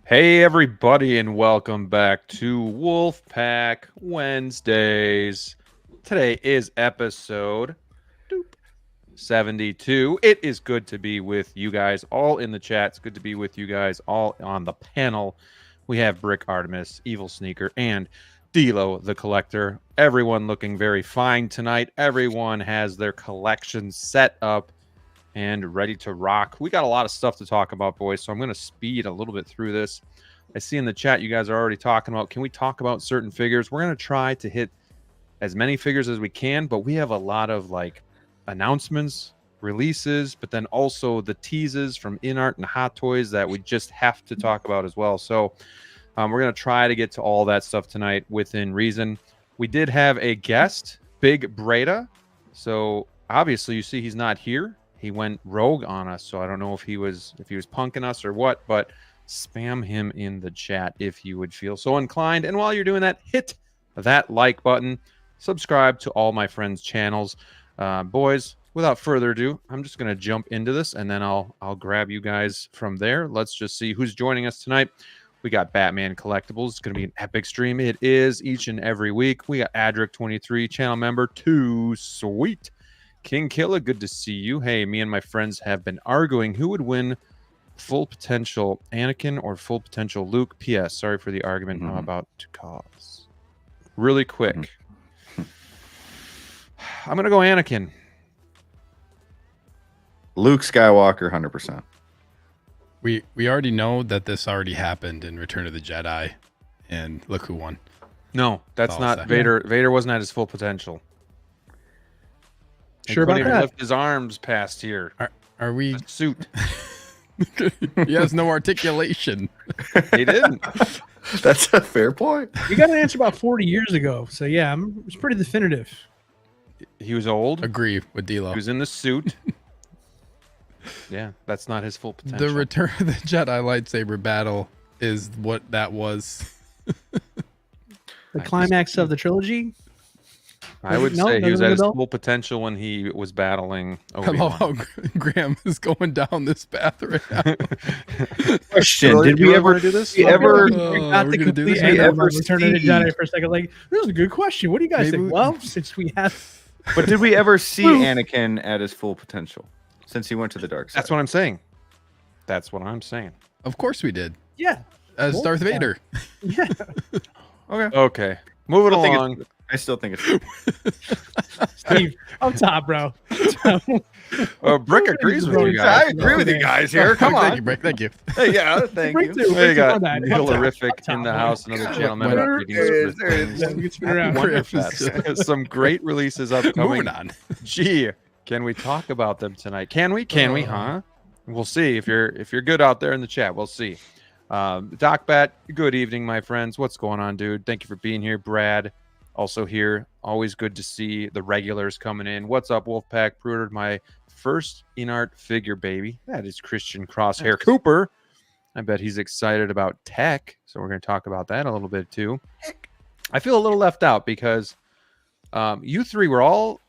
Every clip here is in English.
Hey everybody, and welcome back to Wolfpack Wednesdays. Today is episode 72. It is good to be with you guys all in the chat. It's good to be with you guys all on the panel. We have Brick Artemis, EvilSneaker, and DLO The Collector. Everyone looking very fine tonight. Everyone has their collection set up and ready to rock. We got a lot of stuff to talk about, boys, so I'm going to speed a little bit through this. I see in the chat you guys are already talking about, can we talk about certain figures? We're going to try to hit as many figures as we can, but we have a lot of like announcements, releases, but then also the teases from InArt and Hot Toys that we just have to talk about as well. So we're going to try to get to all that stuff tonight within reason. We did have a guest, Big Breda. So obviously you see he's not here. He went rogue on us, so I don't know if he was punking us or what, but spam him in the chat if you would feel so inclined. And while you're doing that, hit that like button, subscribe to all my friends' channels. Boys, without further ado, I'm just going to jump into this, and then I'll grab you guys from there. Let's just see who's joining us tonight. We got Batman Collectibles. It's going to be an epic stream. It is each and every week. We got Adric23, channel member, Too Sweet. King Killer, good to see you. Hey, me and my friends have been arguing who would win full potential Anakin or full potential Luke. P.S. Sorry for the argument I'm about to cause. Really quick. I'm going to go Anakin. Luke Skywalker, 100%. We already know that this already happened in Return of the Jedi, and look who won. No, that's not Vader. Vader wasn't at his full potential. Sure about that? Lift his arms past here. Are we the suit? He has no articulation. He didn't. That's a fair point. You got an answer about 40 years ago, so yeah, it's pretty definitive. He was old. Agree with D-Lo. He was in the suit. Yeah, that's not his full potential. The Return of the Jedi lightsaber battle is what that was. The climax of the trilogy. I would say he was at his full potential when he was battling Obi-Wan. I love how Graham is going down this path right now. Question: Did we ever do this? Return of the Jedi for a second? Like, this is a good question. What do you guys think? Well, since we have, But did we ever see Anakin at his full potential since he went to the dark side? That's what I'm saying. That's what I'm saying. Of course we did. yeah, As Darth Vader. yeah. Okay. Moving along. I still think it's Steve, up top, bro. Brick agrees with you guys. I agree with you guys here. Come Thank on. you, Brick. Thank you. Hey, yeah, thank you. There you got Hilarific in the house. Another channel member. There it is. Some great releases upcoming. Moving on. Gee, can we talk about them tonight? Can we? Can we? Huh? We'll see. If you're good out there in the chat, we'll see. Doc Bat, good evening, my friends. What's going on, dude? Thank you for being here. Brad, also here. Always good to see the regulars coming in. What's up, Wolfpack? Pre-ordered my first InArt figure, baby. That is Christian Crosshair Cooper. I bet he's excited about tech, so we're going to talk about that a little bit too. I feel a little left out because you three were all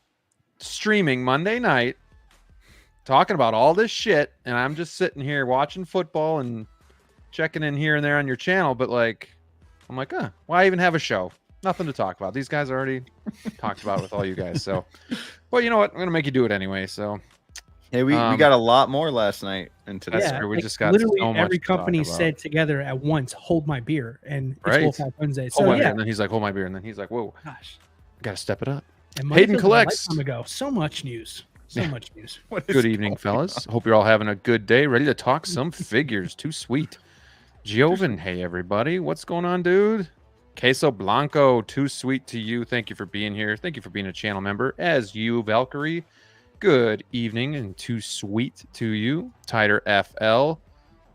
streaming Monday night talking about all this shit, and I'm just sitting here watching football and checking in here and there on your channel, but like, I'm like, why even have a show? Nothing to talk about. These guys already talked about it with all you guys. So, well, you know what? I'm gonna make you do it anyway. So, hey, we got a lot more last night and today. Yeah, we like, just got literally so much every to talk company about. said together at once, "Hold my beer," and it's Right. Wolfpack Wednesday. Hold So my beer. yeah, And then he's like, hold my beer. And then he's like, whoa, gosh, gotta step it up. and Monday Hayden feels like a collects. lifetime ago. So much news. So much news. Good evening, fellas. Hope you're all having a good day. Ready to talk some figures. Too sweet. Joven, hey everybody. What's going on, dude? Queso Blanco, too sweet to you. Thank you for being here. Thank you for being a channel member. As you, Valkyrie, good evening and too sweet to you. Tighter FL.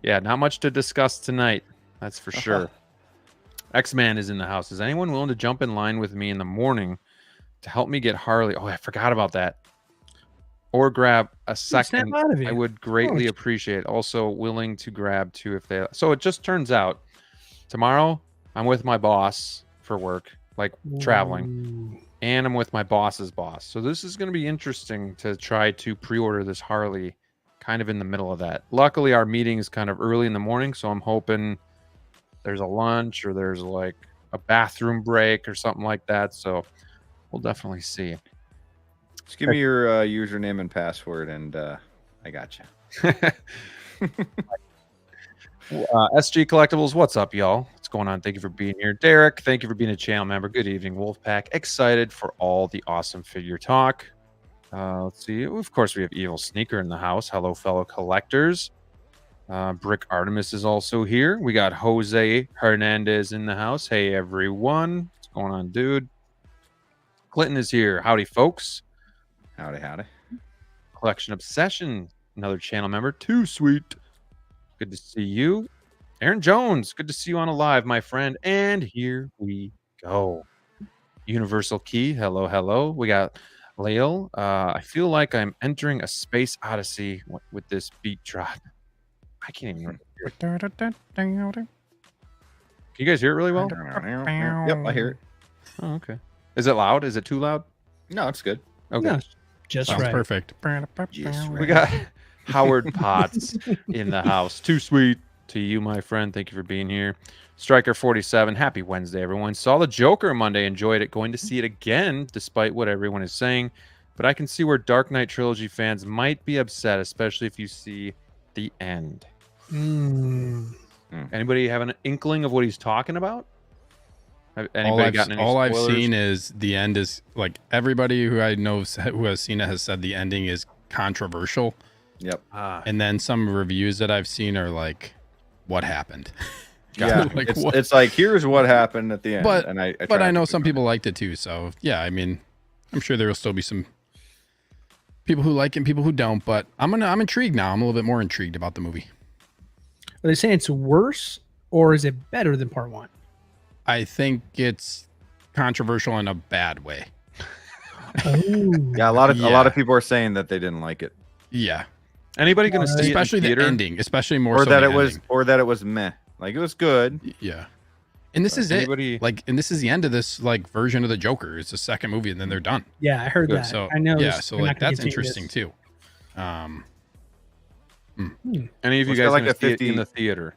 Yeah, not much to discuss tonight. That's for sure. X-Man is in the house. Is anyone willing to jump in line with me in the morning to help me get Harley? Oh, I forgot about that. Or grab a second. Snap out of I here. would greatly appreciate. Also willing to grab two if they. So it just turns out tomorrow I'm with my boss for work, like traveling, and I'm with my boss's boss. So this is going to be interesting to try to pre-order this Harley kind of in the middle of that. Luckily, our meeting is kind of early in the morning, so I'm hoping there's a lunch or there's like a bathroom break or something like that. So we'll definitely see. Just give me your username and password, and I got you. SG Collectibles, what's up, y'all? What's going on? Thank you for being here. Derek, thank you for being a channel member. Good evening, Wolfpack. Excited for all the awesome figure talk. Let's see. Of course, we have EvilSneaker in the house. Hello, fellow collectors. Brick Artemis is also here. We got Jose Hernandez in the house. Hey, everyone. What's going on, dude? Clinton is here. Howdy, folks. Howdy, howdy. Collection Obsession, another channel member. Too sweet. Good to see you. Aaron Jones, good to see you on a live, my friend. And here we go. Universal Key, hello, hello. We got Lael. I feel like I'm entering a space odyssey with this beat drop. I can't even remember. Can you guys hear it really well? Yep, I hear it. Oh, okay. Is it loud? Is it too loud? No, it's good. Okay. No, just Sounds right. perfect. We got Howard Potts in the house. Too sweet to you, my friend. Thank you for being here. Striker 47. Happy Wednesday, everyone. Saw the Joker Monday. Enjoyed it. Going to see it again, despite what everyone is saying. But I can see where Dark Knight Trilogy fans might be upset, especially if you see the end. Anybody have an inkling of what he's talking about? All I've seen is the end is like everybody who I know who has seen it has said the ending is controversial. Yep. And then some reviews that I've seen are like, what happened? Yeah, like, it's like, here's what happened at the end. But and I but I know some people liked it too. So yeah, I mean, I'm sure there will still be some people who like it and people who don't. But I'm intrigued now. I'm a little bit more intrigued about the movie. Are they saying it's worse or is it better than part one? I think it's controversial in a bad way. Yeah, a lot of people are saying that they didn't like it. Yeah. Anybody going to see especially it in the ending, especially more or so that the it was ending. or that it was meh. Like it was good. Yeah. And this is anybody... it. Like, and this is the end of this like version of the Joker. It's the second movie, and then they're done. Yeah, I heard that. So I know. Yeah, so like that's interesting too. Any of you guys like a 50 in the theater?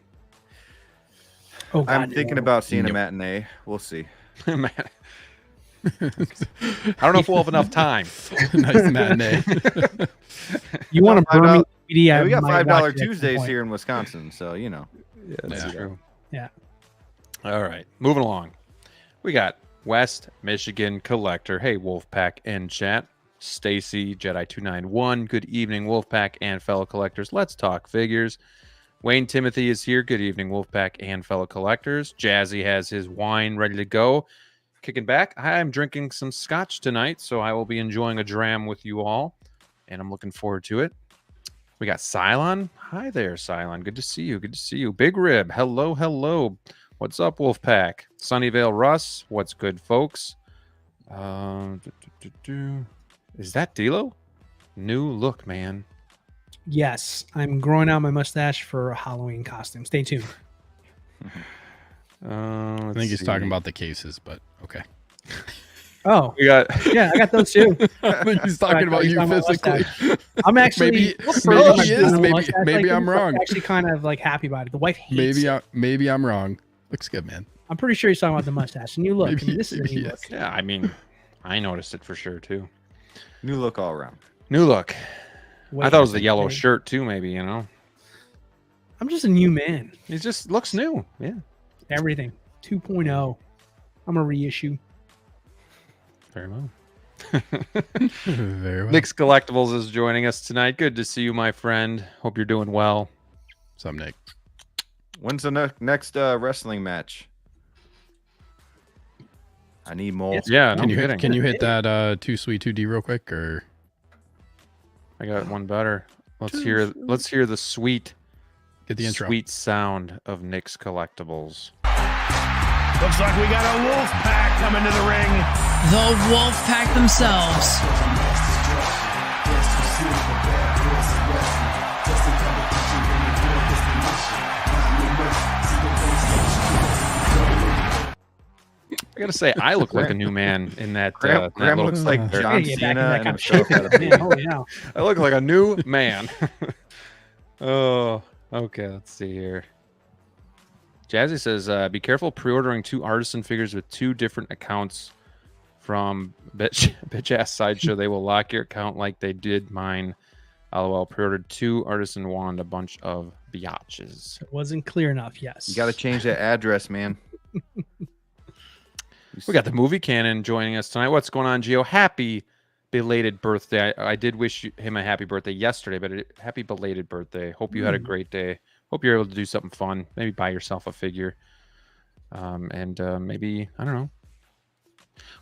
Oh, God, I'm thinking about seeing a matinee. We'll see. Man. I don't know if we'll have enough time. Nice matinee. You want to burn me? Yeah, we got $5 Tuesdays here in Wisconsin, so you know. Yeah, that's true. Yeah. All right, moving along. We got West Michigan Collector. Hey, Wolfpack and chat. Stacy Jedi 291. Good evening, Wolfpack and fellow collectors. Let's talk figures. Wayne Timothy is here. Good evening, Wolfpack and fellow collectors. Jazzy has his wine ready to go. Kicking back. I'm drinking some scotch tonight, so I will be enjoying a dram with you all, and I'm looking forward to it. We got Cylon. Hi there, Cylon. Good to see you. Good to see you. Big Rib. Hello, hello. What's up, Wolfpack? Sunnyvale Russ. What's good, folks? Is that DLO? New look, man. Yes, I'm growing out my mustache for a Halloween costume. Stay tuned. I think he's talking about the cases, but okay. Oh, We got yeah, I got those too. I think he's talking about you physically. I'm actually Maybe he is. Maybe I'm wrong. I'm actually kind of like happy about it. The wife hates it. Maybe I'm wrong. Looks good, man. I'm pretty sure he's talking about the mustache. And you look. I mean, this is a new look. yeah, I mean, I noticed it for sure, too. New look all around. New look. Wait, I thought it was the yellow wait. shirt, too, maybe, you know? I'm just a new man. He just looks new. Yeah. Everything. 2.0. I'm a reissue. Very well. Very well. Nick's Collectibles is joining us tonight. Good to see you, my friend. Hope you're doing well. What's up, Nick? When's the next wrestling match? I need more. Yes. Yeah, no Can you kidding. can you hit that Too Sweet 2D real quick, or I got one better. Let's hear the sweet, get the intro? sweet sound of Nick's Collectibles. Looks like we got a Wolfpack coming to the ring. The Wolfpack themselves. I gotta say, I look like a new man in that. Graham that little- looks like Yeah, John get back in Cena that and kind of himself shape. at a Man, holy hell. I look like a new man. Oh, okay. Let's see here. Jazzy says, be careful pre-ordering 2 Artisan figures with 2 different accounts from bitch ass sideshow. They will lock your account like they did mine. LOL. Pre-ordered 2 Artisan wand, a bunch of biatches. It wasn't clear enough. Yes. You got to change that address, man. We got the movie canon joining us tonight. What's going on, Gio? Happy belated birthday. I did wish him a happy birthday yesterday, but happy belated birthday. Hope you had a great day. Hope you're able to do something fun. Maybe buy yourself a figure. And maybe, I don't know.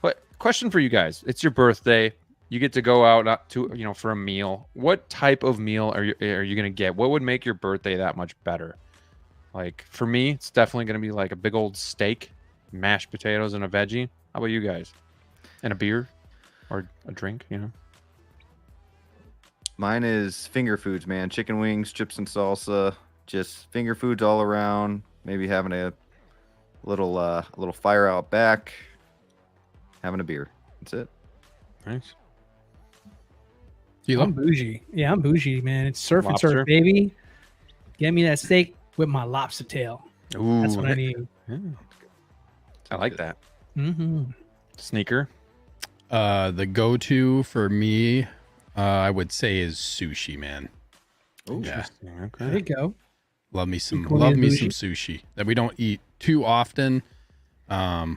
What question for you guys? It's your birthday. You get to go out to, for a meal. What type of meal are you going to get? What would make your birthday that much better? Like, for me, it's definitely going to be like a big old steak, mashed potatoes, and a veggie. How about you guys? And a beer or a drink, Mine is finger foods, man. Chicken wings, chips and salsa, just finger foods all around. Maybe having a little fire out back, having a beer. That's it. Nice. I'm bougie. Yeah, I'm bougie, man. It's surf and Lobster? turf, baby. Get me that steak with my lobster tail. Ooh, That's what I need. yeah. I like that. Mm-hmm. Sneaker. The go-to for me, I would say, is sushi, man. Ooh, Yeah. okay. There you go. Love me some Call me some sushi that we don't eat too often. I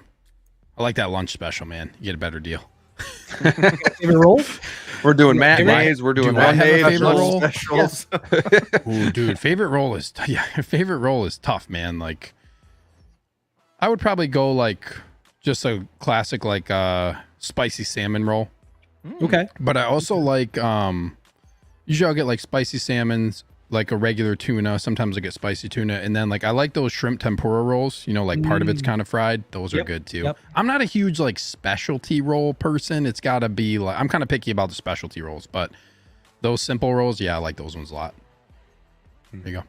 like that lunch special, man. You get a better deal. Favorite roll? We're doing matinees. We're doing Do I have a matinees. favorite roll? Specials. Ooh, dude, favorite roll is tough, man. Like, I would probably go like just a classic like spicy salmon roll. Okay. But I also like usually I'll get like spicy salmons, like a regular tuna. Sometimes I get spicy tuna, and then like I like those shrimp tempura rolls. Like part of it's kind of fried. Those are good too. Yep. I'm not a huge like specialty roll person. It's got to be like I'm kind of picky about the specialty rolls, but those simple rolls, yeah, I like those ones a lot. There you go.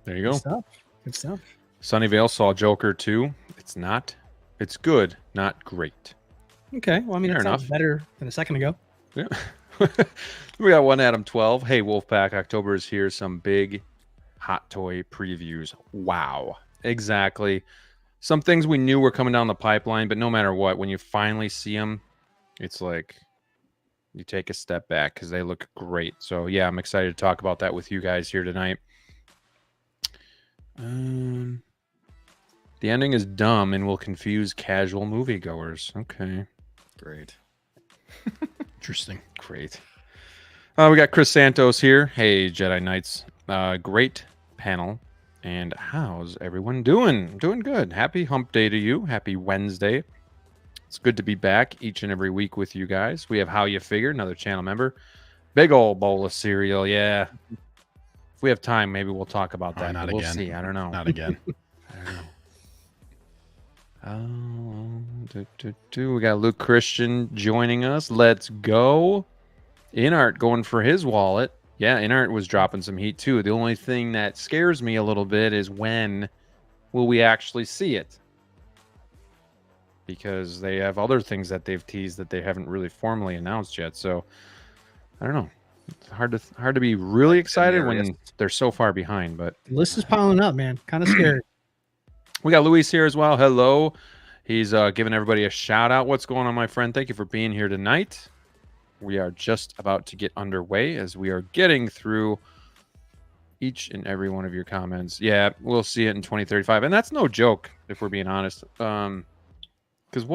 There you go. Good stuff. Good stuff. Sunnyvale saw Joker 2. It's good, not great. Okay. Well, I mean, Fair that sounds enough. better than a second ago. Yeah. We got one Adam 12. Hey, Wolfpack, October is here. Some big hot toy previews. Wow. Exactly. Some things we knew were coming down the pipeline, but no matter what, when you finally see them, it's like you take a step back because they look great. So, yeah, I'm excited to talk about that with you guys here tonight. The ending is dumb and will confuse casual moviegoers. Okay. Great. Interesting. Great. We got Chris Santos here. Hey, Jedi Knights. Great panel. And how's everyone doing? Doing good. Happy hump day to you. Happy Wednesday. It's good to be back each and every week with you guys. We have How You Figure, another channel member. Big old bowl of cereal. Yeah. If we have time, maybe we'll talk about that. Not but we'll again. see. I don't know. Not again. I don't know. We got Luke Christian joining us. Let's go. Inart going for his wallet. Yeah, Inart was dropping some heat too. The only thing that scares me a little bit is when will we actually see it? Because they have other things that they've teased that they haven't really formally announced yet. So I don't know. It's hard to be really excited when they're so far behind. But The list is piling up, man. Kind of scary. we got Luis here as well. Hello. He's giving everybody a shout out. What's going on, my friend? Thank you for being here tonight. We are just about to get underway as we are getting through each and every one of your comments. Yeah, we'll see it in 2035. And that's no joke, if we're being honest. Because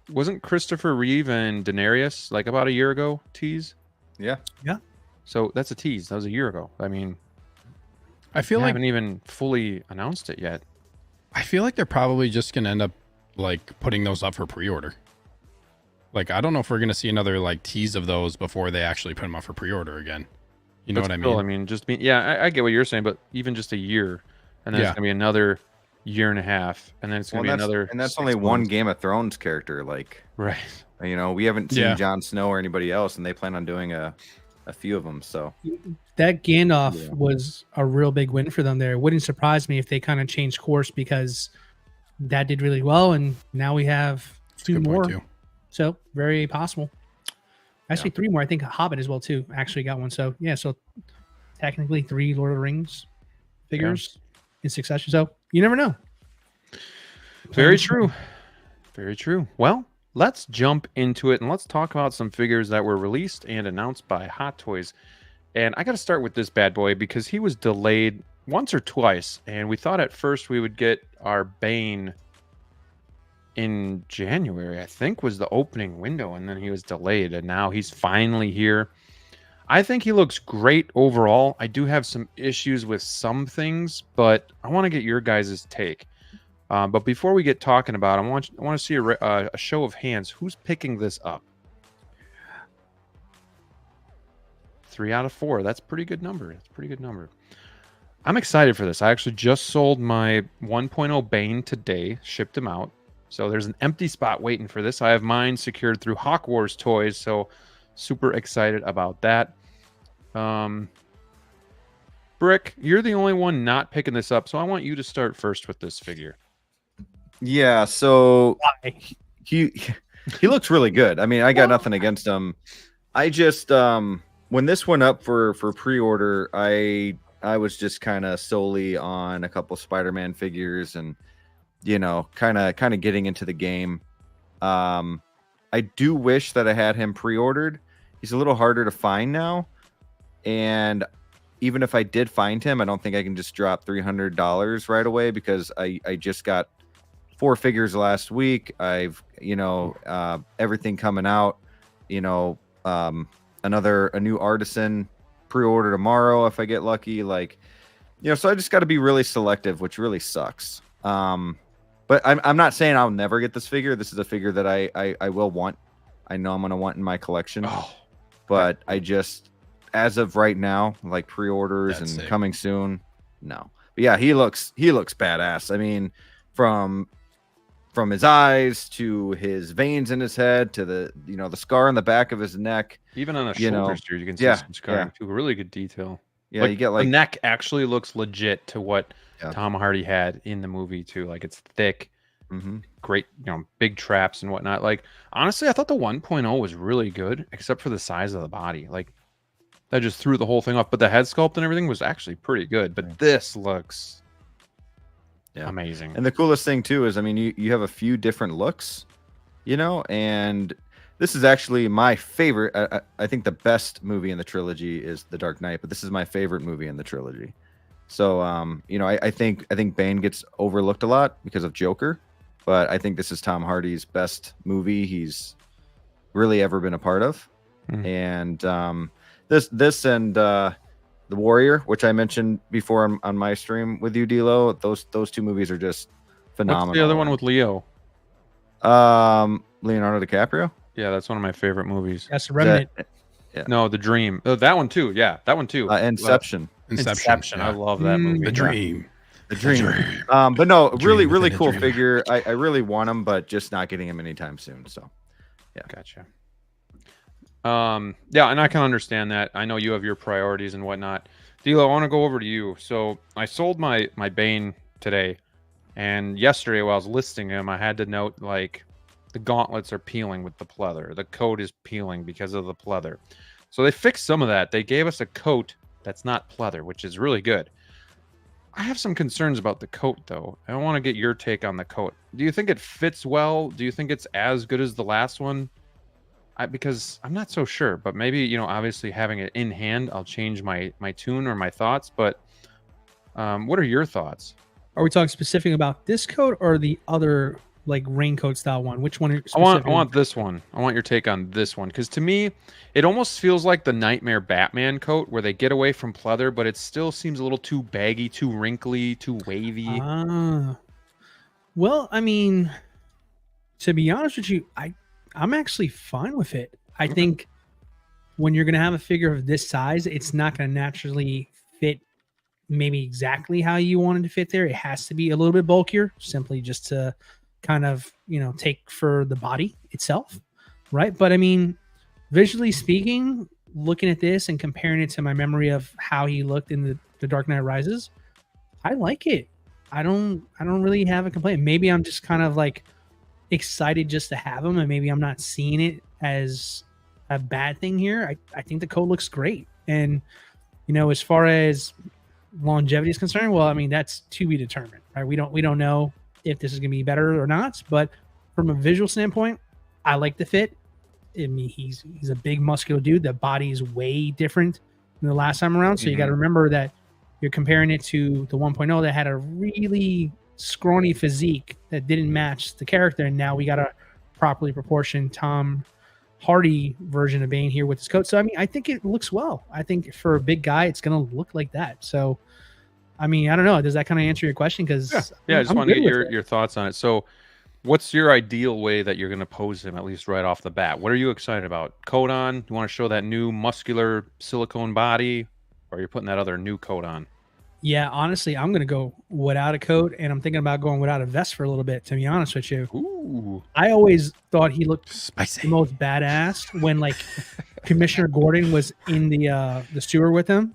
wasn't Christopher Reeve and Daenerys like about a year ago tease? Yeah. So that's a tease. That was a year ago. I mean, I feel they like haven't even fully announced it yet. I feel like they're probably just gonna end up like putting those up for pre-order. Like I don't know if we're gonna see another like tease of those before they actually put them up for pre-order again. You know But what I still, mean? I mean, I get what you're saying, but even just a year, and then it's gonna be another year and a half, and then it's gonna be another. And that's 6 only one months. Game of Thrones character. Like, Right. we haven't seen Yeah. Jon Snow or anybody else, and they plan on doing a few of them. So That Gandalf was a real big win for them there. It wouldn't surprise me if they kind of changed course because that did really well, and now we have two Good more. point too. So very possible. Actually, 3 more. I think Hobbit as well too. Actually got one. So yeah. So technically 3 Lord of the Rings figures in succession. So you never know. Very true. Very true. Well, let's jump into it and let's talk about some figures that were released and announced by Hot Toys. And I got to start with this bad boy because he was delayed once or twice. And we thought at first we would get our Bane in January, I think was the opening window. And then he was delayed. And now he's finally here. I think he looks great overall. I do have some issues with some things, but I want to get your guys' take. But before we get talking about it, I want to see a show of hands. Who's picking this up? 3 out of 4. That's a pretty good number. That's a pretty good number. I'm excited for this. I actually just sold my 1.0 Bane today, shipped him out. So there's an empty spot waiting for this. I have mine secured through Hawk Wars Toys, so super excited about that. Brick, you're the only one not picking this up, so I want you to start first with this figure. Yeah, so he looks really good. I mean, I got nothing against him. I just when this went up for pre-order, I was just kind of solely on a couple Spider-Man figures and kind of getting into the game. I do wish that I had him pre-ordered. He's a little harder to find now, and even if I did find him, I don't think I can just drop $300 right away because I just got 4 figures last week. I've everything coming out, a new Artisan pre-order tomorrow if I get lucky, so I just got to be really selective, which really sucks. But I'm not saying I'll never get this figure. This is a figure that I will want. I know I'm going to want in my collection. But I just, as of right now, like pre-orders and coming soon, no. But yeah, he looks badass. I mean, from his eyes to his veins in his head to the the scar on the back of his neck, even on the shoulders, you can see some scarring too. Really good detail. Yeah, you get the neck actually looks legit to what Tom Hardy had in the movie too. Like it's thick, great, big traps and whatnot. Like honestly, I thought the 1.0 was really good, except for the size of the body. Like that just threw the whole thing off. But the head sculpt and everything was actually pretty good. But this looks amazing. And the coolest thing too is, I mean, you have a few different looks, and this is actually my favorite. I think the best movie in the trilogy is The Dark Knight, but this is my favorite movie in the trilogy. So, I think Bane gets overlooked a lot because of Joker, but I think this is Tom Hardy's best movie he's really ever been a part of. And this and The Warrior, which I mentioned before on my stream with you, DLO, those 2 movies are just phenomenal. What's the other one with Leo? Leonardo DiCaprio. Yeah, that's one of my favorite movies. That's Remnant. No, The Dream. Oh, that one too. Yeah, that one too. Inception. Inception. I love that movie. The Dream. The Dream. But no, really cool figure. I really want him, but just not getting him anytime soon. So, yeah. Gotcha. Yeah, and I can understand that. I know you have your priorities and whatnot. Dilo, I want to go over to you. So I sold my Bane today, and yesterday while I was listing him, I had to note the gauntlets are peeling with the pleather. The coat is peeling because of the pleather. So they fixed some of that. They gave us a coat that's not pleather, which is really good. I have some concerns about the coat, though. I want to get your take on the coat. Do you think it fits well? Do you think it's as good as the last one? Because I'm not so sure, but maybe, obviously having it in hand, I'll change my tune or my thoughts. But what are your thoughts? Are we talking specific about this coat or the other raincoat style one? Which one? I want this one. I want your take on this one, because to me, it almost feels like the Nightmare Batman coat, where they get away from pleather, but it still seems a little too baggy, too wrinkly, too wavy. Well, I mean, to be honest with you, I'm actually fine with it. I think when you're going to have a figure of this size, it's not going to naturally fit maybe exactly how you want it to fit there. It has to be a little bit bulkier, simply just to kind of, take for the body itself, right? But I mean, visually speaking, looking at this and comparing it to my memory of how he looked in the Dark Knight Rises, I like it. I don't really have a complaint. Maybe I'm just kind of excited just to have him, and maybe I'm not seeing it as a bad thing here. I think the coat looks great, and as far as longevity is concerned, well, I mean, that's to be determined, right? We don't know if this is going to be better or not, but from a visual standpoint, I like the fit. I mean, he's a big muscular dude. The body is way different than the last time around. So you got to remember that you're comparing it to the 1.0 that had a really scrawny physique that didn't match the character. And now we got a properly proportioned Tom Hardy version of Bane here with his coat. So, I mean, I think it looks well. I think for a big guy, it's going to look like that. So, I mean, I don't know. Does that kind of answer your question? Because yeah, I just want to get your thoughts on it. So, what's your ideal way that you're going to pose him, at least right off the bat? What are you excited about? Coat on? You want to show that new muscular silicone body, or you're putting that other new coat on? Yeah, honestly, I'm going to go without a coat, and I'm thinking about going without a vest for a little bit, to be honest with you. Ooh. I always thought he looked Spicy. the most badass when, like, Commissioner Gordon was in the sewer with him.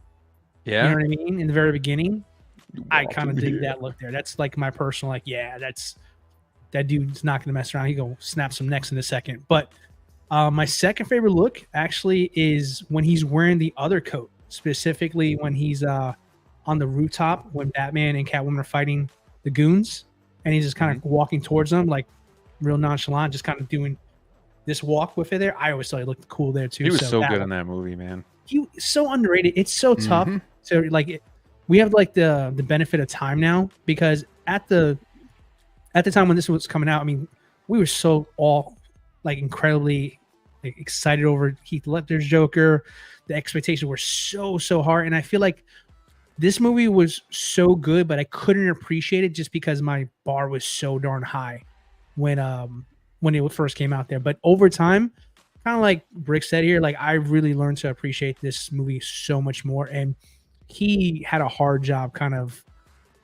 Yeah. You know what I mean? In the very beginning. I kind of dig that look there. That's like my personal, like, yeah, that dude's not going to mess around. He go snap some necks in a second. But my second favorite look actually is when he's wearing the other coat, specifically when he's on the rooftop when Batman and Catwoman are fighting the goons, and he's just kind of walking towards them, like real nonchalant, just kind of doing this walk with it there. I always thought he looked cool there too. He was so good in that movie, man. He so underrated. It's so tough to like. We have like the benefit of time now, because at the time when this was coming out, I mean, we were so all like incredibly like, excited over Heath Ledger's Joker. The expectations were so hard, and I feel like this movie was so good, but I couldn't appreciate it just because my bar was so darn high when it first came out there. But over time, kind of like Brick said here, like I really learned to appreciate this movie so much more. And he had a hard job kind of,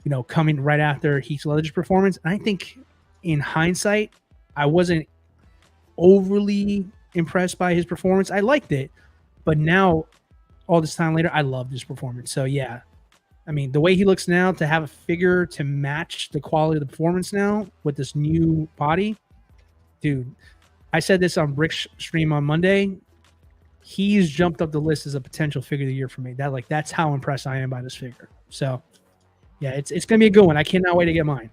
you know, coming right after Heath Ledger's performance. And I think in hindsight, I wasn't overly impressed by his performance. I liked it, but now all this time later, I love this performance. So yeah, I mean, the way he looks now, to have a figure to match the quality of the performance now with this new body, dude, I said this on Brick's stream on Monday. He's jumped up the list as a potential figure of the year for me. That's how impressed I am by this figure. So yeah, it's gonna be a good one. I cannot wait to get mine.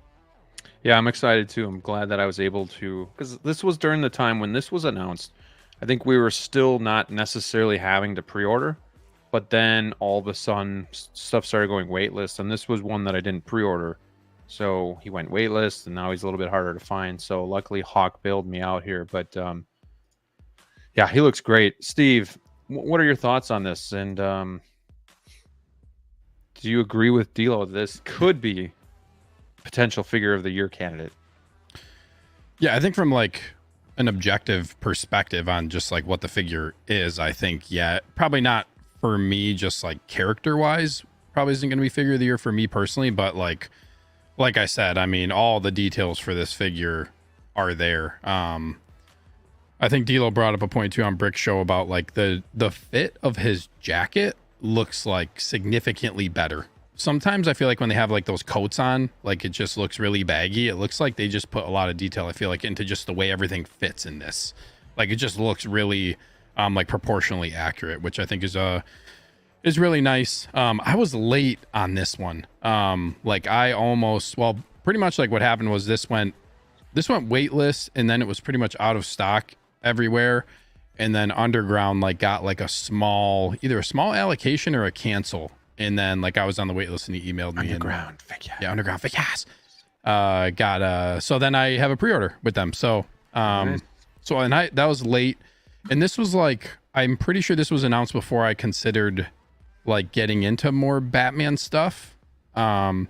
Yeah, I'm excited too. I'm glad that I was able to, because this was during the time when this was announced. I think we were still not necessarily having to pre-order, but then all of a sudden stuff started going waitlist, and this was one that I didn't pre-order. So he went waitlist, and now he's a little bit harder to find. So luckily Hawk bailed me out here, but yeah, he looks great. Steve, what are your thoughts on this? And do you agree with DLO? This could be potential figure of the year candidate. Yeah, I think from like an objective perspective on just like what the figure is, I think, yeah, probably not for me, just like character wise, probably isn't going to be figure of the year for me personally. But like I said, I mean, all the details for this figure are there. I think DLO brought up a point too on Brick's show about like the fit of his jacket looks like significantly better. Sometimes I feel like when they have like those coats on, like it just looks really baggy. It looks like they just put a lot of detail, I feel like, into just the way everything fits in this. Like it just looks really like proportionally accurate, which I think is really nice. I was late on this one. Like I almost, well, pretty much like what happened was this went waitlist, and then it was pretty much out of stock everywhere, and then Underground like got like either a small allocation or a cancel, and then like I was on the wait list and he emailed me. Underground figures. So then I have a pre-order with them. So that was late, and this was like, I'm pretty sure this was announced before I considered like getting into more Batman stuff. And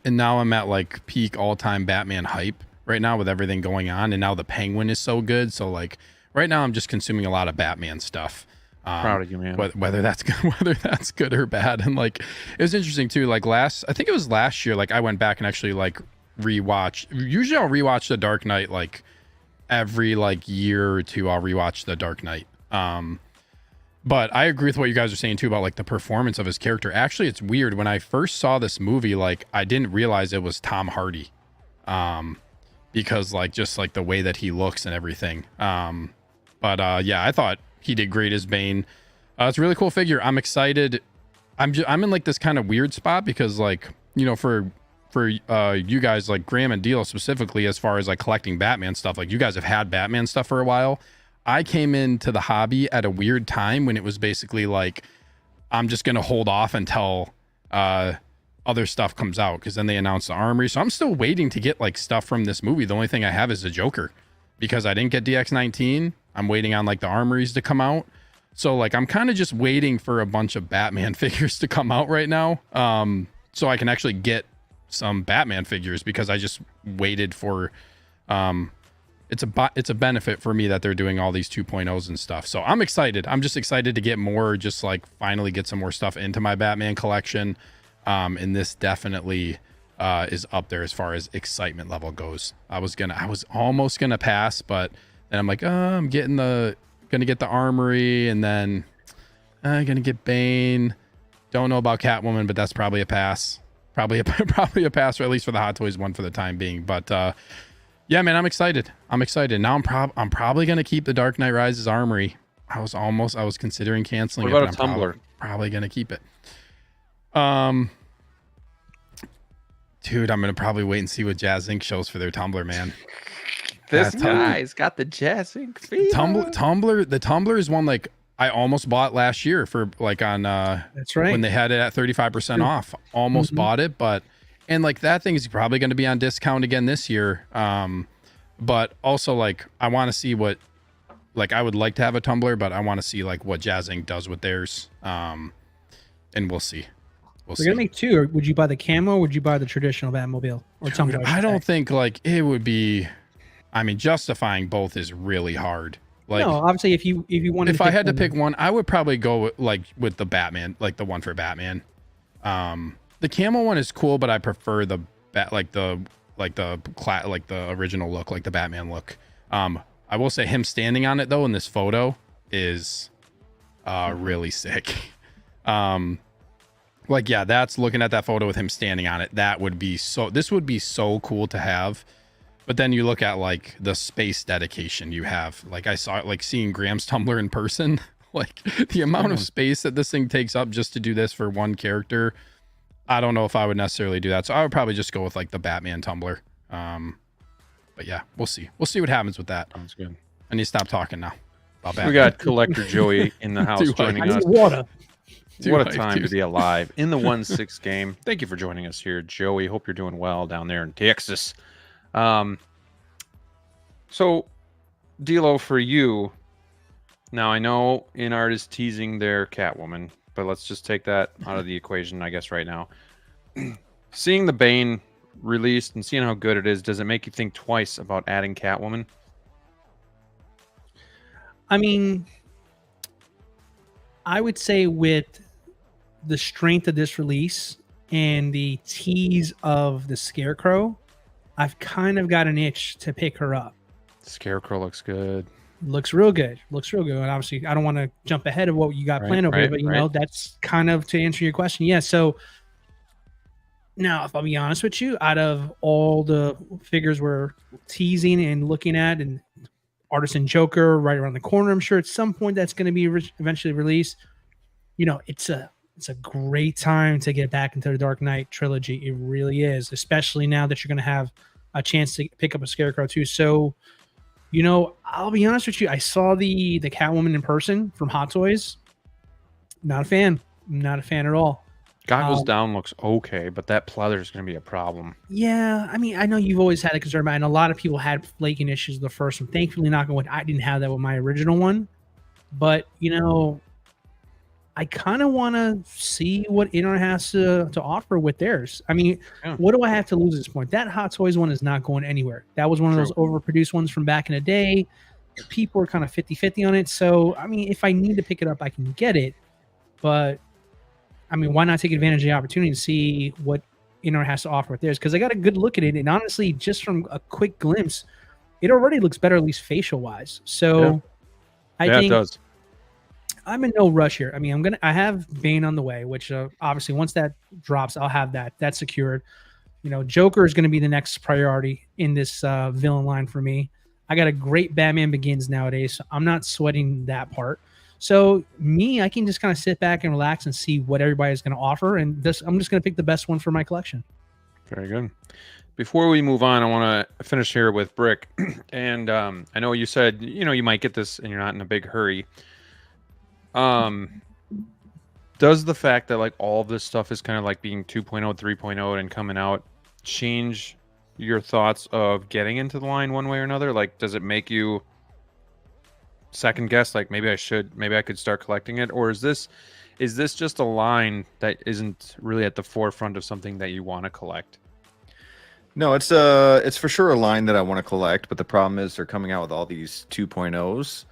now I'm at like peak all-time Batman hype right now with everything going on, and now the Penguin is so good. So like right now I'm just consuming a lot of Batman stuff. Proud of you, man. Whether that's good or bad. And like it was interesting too, like I think it was last year, like I went back and actually like rewatched. Usually I'll rewatch The Dark Knight like every like year or two. I'll rewatch The Dark Knight. But I agree with what you guys are saying too about like the performance of his character. Actually, it's weird, when I first saw this movie, like I didn't realize it was Tom Hardy, because like just like the way that he looks and everything. But yeah, I thought he did great as Bane. It's a really cool figure. I'm excited I'm in like this kind of weird spot because like, you know, for you guys like Graham and DLO specifically, as far as like collecting Batman stuff, like you guys have had Batman stuff for a while. I came into the hobby at a weird time when it was basically like, I'm just going to hold off until other stuff comes out, because then they announced the armory. So I'm still waiting to get like stuff from this movie. The only thing I have is the Joker, because I didn't get DX19. I'm waiting on like the armories to come out. So like I'm kind of just waiting for a bunch of Batman figures to come out right now, so I can actually get some Batman figures, because I just waited for it's a benefit for me that they're doing all these 2.0s and stuff. So I'm excited. I'm just excited to get more, just like finally get some more stuff into my Batman collection. And this definitely is up there as far as excitement level goes. I was almost gonna pass, but then I'm like, I'm gonna get the armory, and then I'm gonna get Bane. Don't know about Catwoman, but that's probably a pass. Probably a pass, or at least for the Hot Toys one for the time being. But yeah, man, I'm excited. Now I'm probably gonna keep the Dark Knight Rises armory. I was considering canceling What it. about a tumbler? Probably gonna keep it. Dude, I'm gonna probably wait and see what Jazz Inc. shows for their Tumblr, man. This Yeah, guy's got the Jazz Inc. Tumblr. The Tumblr is one like I almost bought last year for like on That's right. when they had it at 35% off. Almost bought it, but and like that thing is probably going to be on discount again this year. But also like I want to see what, like I would like to have a Tumblr, but I want to see like what Jazz Inc. does with theirs. And we'll see. We're gonna make two. Or would you buy the camo? Or would you buy the traditional Batmobile or Tumblr? I don't think like it would be. I mean, justifying both is really hard. Like, no, obviously, if you wanted, if I had to pick one, I would probably go with the Batman, like the one for Batman. The camo one is cool, but I prefer the original look, like the Batman look. I will say him standing on it though in this photo is really sick. Like, yeah, that's looking at that photo with him standing on it. This would be so cool to have. But then you look at like the space dedication you have. Like I saw it, like seeing Graham's Tumblr in person, like the amount of space that this thing takes up just to do this for one character. I don't know if I would necessarily do that. So I would probably just go with like the Batman Tumblr. But yeah, we'll see. We'll see what happens with that. Sounds good. I need to stop talking now about Batman. We got Collector Joey in the house Too joining I need us. water. What a time to be alive in the 1-6 game. Thank you for joining us here, Joey. Hope you're doing well down there in Texas. So DLO, for you, now I know InArt is teasing their Catwoman, but let's just take that out of the equation, I guess, right now. Seeing the Bane released and seeing how good it is, does it make you think twice about adding Catwoman? I mean, I would say with the strength of this release and the tease of the Scarecrow, I've kind of got an itch to pick her up. Scarecrow looks good. Looks real good. And obviously, I don't want to jump ahead of what you got planned over here, but you know, that's kind of to answer your question. Yeah. So now, if I'll be honest with you, out of all the figures we're teasing and looking at, and Artisan Joker right around the corner, I'm sure at some point that's going to be eventually released. You know, it's a great time to get back into the Dark Knight trilogy. It really is, especially now that you're going to have a chance to pick up a Scarecrow too. So, you know, I'll be honest with you. I saw the Catwoman in person from Hot Toys. Not a fan. Not a fan at all. Goggles down looks okay, but that pleather is going to be a problem. Yeah, I mean, I know you've always had a concern about it, and a lot of people had flaking issues with the first one. Thankfully, not going. I didn't have that with my original one, but you know, I kind of want to see what InArt has to offer with theirs. I mean, what do I have to lose at this point? That Hot Toys one is not going anywhere. That was one of those overproduced ones from back in the day. People were kind of 50-50 on it. So, I mean, if I need to pick it up, I can get it. But, I mean, why not take advantage of the opportunity and see what InArt has to offer with theirs? Because I got a good look at it. And honestly, just from a quick glimpse, it already looks better, at least facial-wise. So, I think it does. I'm in no rush here. I mean, I have Bane on the way, which obviously once that drops, I'll have that's secured. You know, Joker is going to be the next priority in this villain line for me. I got a great Batman Begins nowadays, so I'm not sweating that part. So I can just kind of sit back and relax and see what everybody's going to offer, and I'm just going to pick the best one for my collection. Very good. Before we move on, I want to finish here with Brick. And I know you said, you might get this and you're not in a big hurry. Does the fact that like all of this stuff is kind of like being 2.0, 3.0 and coming out change your thoughts of getting into the line one way or another? Like, does it make you second guess, like maybe I could start collecting it? Or is this just a line that isn't really at the forefront of something that you want to collect? No, it's for sure a line that I want to collect, but the problem is they're coming out with all these 2.0s,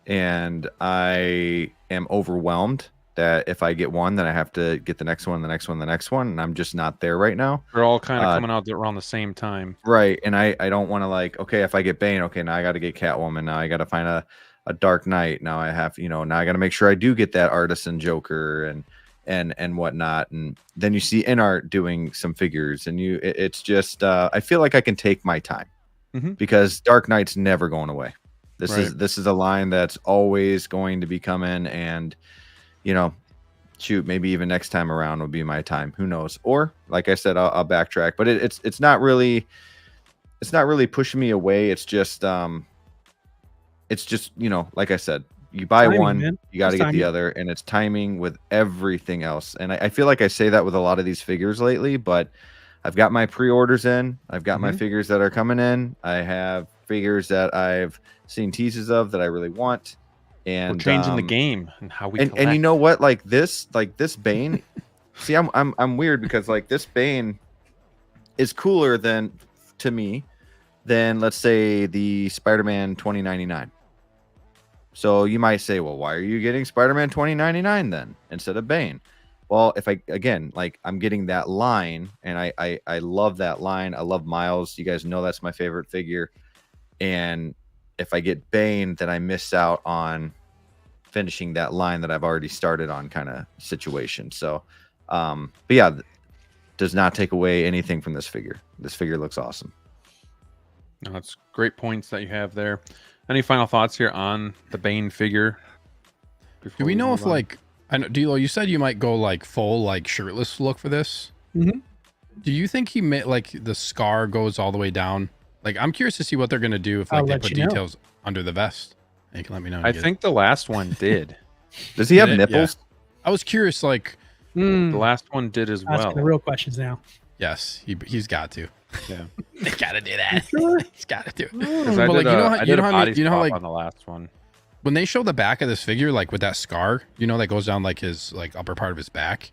and I am overwhelmed that if I get one, then I have to get the next one, the next one, the next one, and I'm just not there right now. They're all kind of coming out around the same time. Right, and I don't want to like, okay, if I get Bane, okay, now I got to get Catwoman, now I got to find a Dark Knight, now I have, now I got to make sure I do get that Artisan Joker and whatnot, and then you see InArt doing some figures, and it's just I feel like I can take my time because Dark Knight's never going away. This is a line that's always going to be coming, and shoot, maybe even next time around will be my time. Who knows? Or like I said, I'll backtrack, but it's not really pushing me away. It's just like I said, you buy timing, one, man. You got to get the other, and it's timing with everything else. And I feel like I say that with a lot of these figures lately, but I've got my pre-orders in. I've got my figures that are coming in. I have figures that I've seen teases of that I really want. And we're changing the game and how we and you know what? Like this Bane. See, I'm weird because like this Bane is cooler to me than let's say the Spider-Man 2099. So you might say, well, why are you getting Spider-Man 2099 then instead of Bane? Well, if I'm getting that line, and I love that line. I love Miles. You guys know that's my favorite figure. And if I get Bane, then I miss out on finishing that line that I've already started on, kind of situation. So, but yeah, does not take away anything from this figure. This figure looks awesome. No, that's great points that you have there. Any final thoughts here on the Bane figure? Do we know if like, I know DLO, you said you might go like full like shirtless look for this. Do you think he made like the scar goes all the way down? Like, I'm curious to see what they're gonna do if like they put details under the vest. You can let me know. I think the last one did. Does he have nipples? Yeah. I was curious. Like, the last one did as well. Asking the real questions now. Yes, he's got to. Yeah, they gotta do that. He's gotta do it. But like, you know how like on the last one, when they show the back of this figure, like with that scar, that goes down like his like upper part of his back.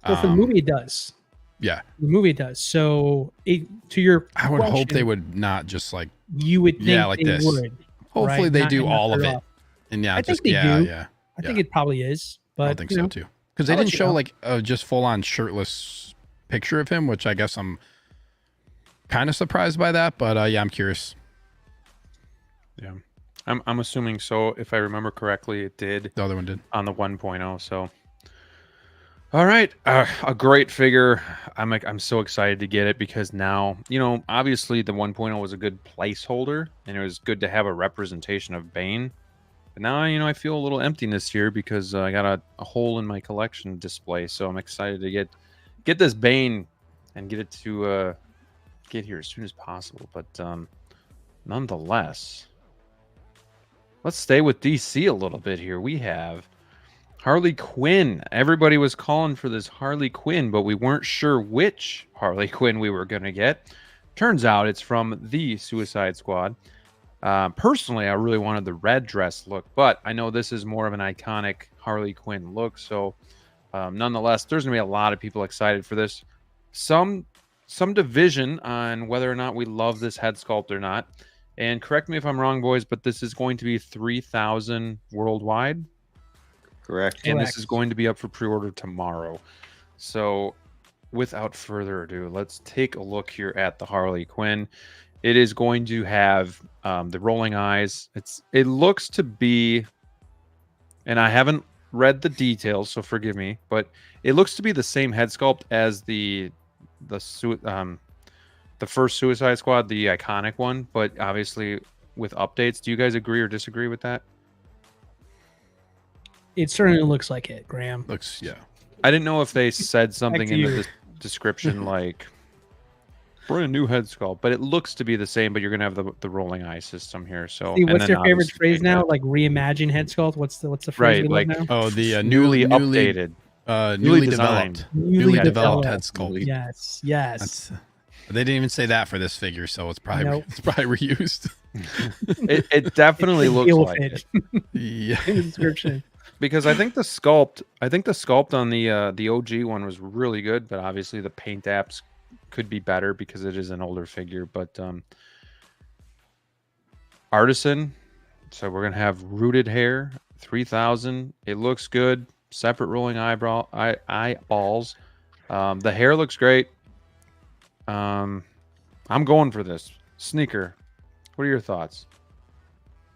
So for the movie, it does. Yeah, the movie does. So to your, I would hope they would not just like you would think like they would. Hopefully they do all of it. And I think they do. I think it probably is, but I don't think so too. Because they didn't show like just full on shirtless picture of him, which I guess I'm kind of surprised by that. But yeah, I'm curious. Yeah, I'm assuming so. If I remember correctly, it did. The other one did on the 1.0. So, all right, a great figure. I'm so excited to get it because now obviously the 1.0 was a good placeholder and it was good to have a representation of Bane. But now I feel a little emptiness here because I got a hole in my collection display. So I'm excited to get this Bane and get it to get here as soon as possible. But nonetheless, let's stay with DC a little bit here. We have Harley Quinn. Everybody was calling for this Harley Quinn, but we weren't sure which Harley Quinn we were going to get. Turns out it's from the Suicide Squad. Personally, I really wanted the red dress look, but I know this is more of an iconic Harley Quinn look. So nonetheless, there's going to be a lot of people excited for this. Some division on whether or not we love this head sculpt or not. And correct me if I'm wrong, boys, but this is going to be 3,000 worldwide. Correct. And this is going to be up for pre-order tomorrow. So without further ado, let's take a look here at the Harley Quinn. It is going to have the rolling eyes. It looks to be, and I haven't read the details, so forgive me, but it looks to be the same head sculpt as the first Suicide Squad, the iconic one, but obviously with updates. Do you guys agree or disagree with that? It certainly looks like it, Graham. Looks, yeah. I didn't know if they said something to in you. the description like brand new head sculpt, but it looks to be the same. But you're gonna have the rolling eye system here. So, See, and what's then your favorite obviously phrase take now? that- Like reimagine head sculpt. What's the phrase Right, we love like now? Oh, the newly updated. newly designed. developed, Newly newly developed. developed head sculpt. Yes, yes. That's, they didn't even say that for this figure, so it's probably Nope. it's probably reused. It definitely looks Deal like with it. Yeah. in the description. Because I think the sculpt on the OG one was really good, but obviously the paint apps could be better because it is an older figure. But Artisan, so we're gonna have rooted hair, 3000. It looks good. Separate rolling eyeballs. The hair looks great. I'm going for this sneaker. What are your thoughts?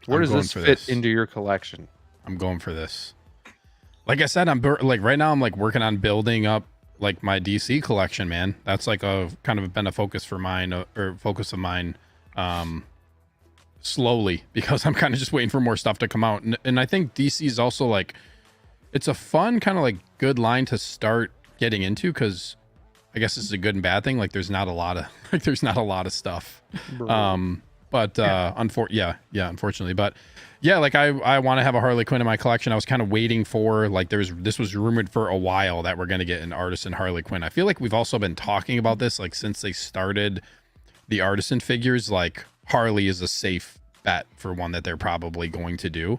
Where I'm does going this for fit this. into your collection? I'm going for this. Like I said, like right now I'm like working on building up like my DC collection, man. That's like a kind of been a focus for mine or focus of mine slowly because I'm kind of just waiting for more stuff to come out. And I think DC is also like it's a fun kind of like good line to start getting into because I guess this is a good and bad thing. Like there's not a lot of stuff. Unfortunately, but yeah, like I want to have a Harley Quinn in my collection. I was kind of waiting for like this was rumored for a while that we're going to get an Artisan Harley Quinn. I feel like we've also been talking about this like since they started the Artisan figures. Like Harley is a safe bet for one that they're probably going to do.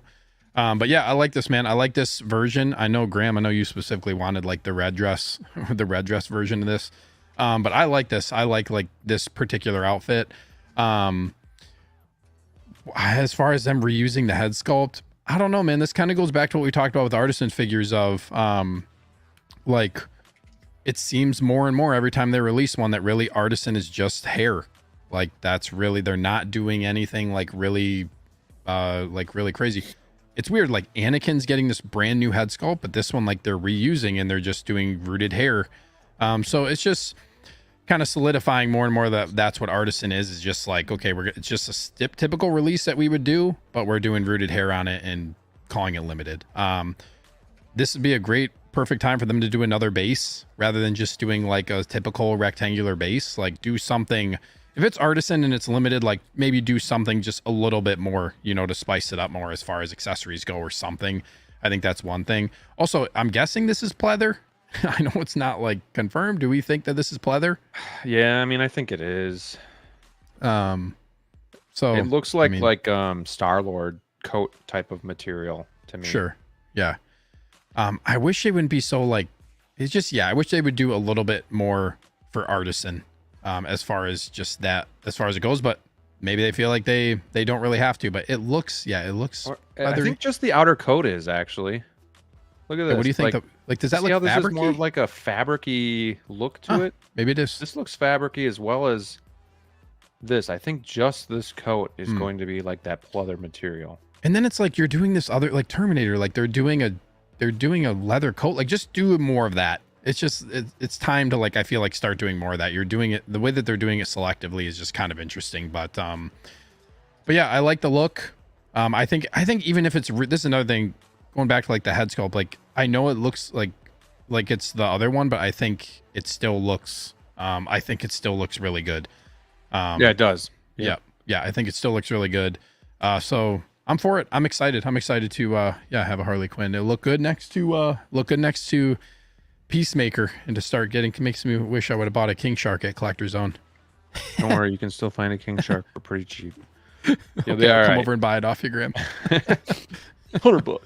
But yeah, I like this, man. I like this version. I know Graham, I know you specifically wanted like the red dress version of this. But I like this. I like this particular outfit. As far as them reusing the head sculpt, I don't know, man. This kind of goes back to what we talked about with Artisan figures of like it seems more and more every time they release one that really Artisan is just hair. Like that's really, they're not doing anything like really crazy. It's weird. Like Anakin's getting this brand new head sculpt, but this one like they're reusing and they're just doing rooted hair. So it's just kind of solidifying more and more that that's what Artisan is just like, okay, it's just a typical release that we would do, but we're doing rooted hair on it and calling it limited. This would be a great perfect time for them to do another base rather than just doing like a typical rectangular base. Like do something, if it's Artisan and it's limited, like maybe do something just a little bit more, to spice it up more as far as accessories go or something. I think that's one thing. Also, I'm guessing this is pleather. I know it's not like confirmed. Do we think that this is pleather? Yeah, I mean, I think it is. So it looks like Star-Lord coat type of material to me. Sure. Yeah. I wish they wouldn't be so like, it's just, yeah, I wish they would do a little bit more for Artisan as far as just that, as far as it goes, but maybe they feel like they don't really have to, but it looks. I think just the outer coat is actually. Look at this. What do you think? Does that see look how this fabric-y? is more of like a fabric-y look to it? Maybe it is. This looks fabric-y as well as this. I think just this coat is going to be like that pleather material. And then it's like you're doing this other like Terminator, like they're doing a leather coat. Like just do more of that. It's just it's time to like I feel like start doing more of that. You're doing it the way that they're doing it selectively is just kind of interesting. But yeah, I like the look. I think even if it's this is another thing. Going back to like the head sculpt, like I know it looks like it's the other one, but I think it still looks really good. Yeah, it does. Yeah. I think it still looks really good. So I'm for it. I'm excited. I'm excited to have a Harley Quinn. It'll look good next to Peacemaker, and to start makes me wish I would have bought a King Shark at Collector Zone. Don't worry, you can still find a King Shark for pretty cheap. Okay, I'll come over and buy it off you, Graham. $100.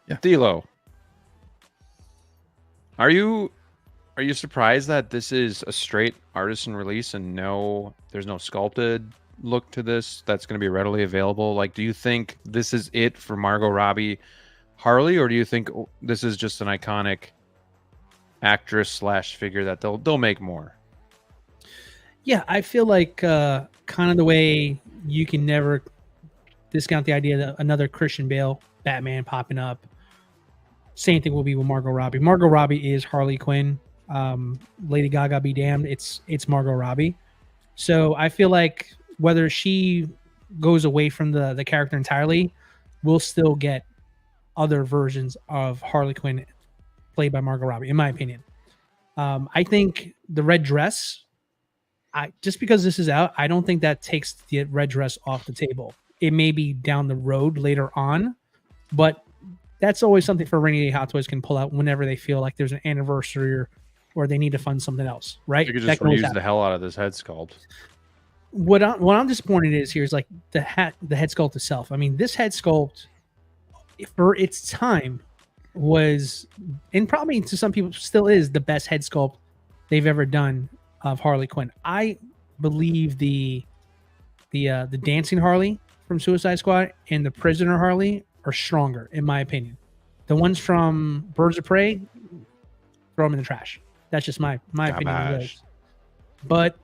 DLO, are you surprised that this is a straight Artisan release and there's no sculpted look to this that's going to be readily available? Like, do you think this is it for Margot Robbie Harley, or do you think this is just an iconic actress / figure that they'll make more? Yeah, I feel like kind of the way you can never discount the idea that another Christian Bale Batman popping up. Same thing will be with Margot Robbie. Margot Robbie is Harley Quinn. Lady Gaga be damned. It's Margot Robbie. So I feel like whether she goes away from the character entirely, we'll still get other versions of Harley Quinn played by Margot Robbie, in my opinion. I think the red dress, just because this is out, I don't think that takes the red dress off the table. It may be down the road later on, but that's always something for Rainy Day Hot Toys can pull out whenever they feel like there's an anniversary or they need to fund something else, right? You could That just can always reuse the happen. hell out of this head sculpt. What I'm disappointed is like the head sculpt itself. I mean, this head sculpt for its time was, and probably to some people still is, the best head sculpt they've ever done of Harley Quinn. I believe the dancing Harley from Suicide Squad and the prisoner Harley are stronger, in my opinion. The ones from Birds of Prey, throw them in the trash. That's just my opinion of those. But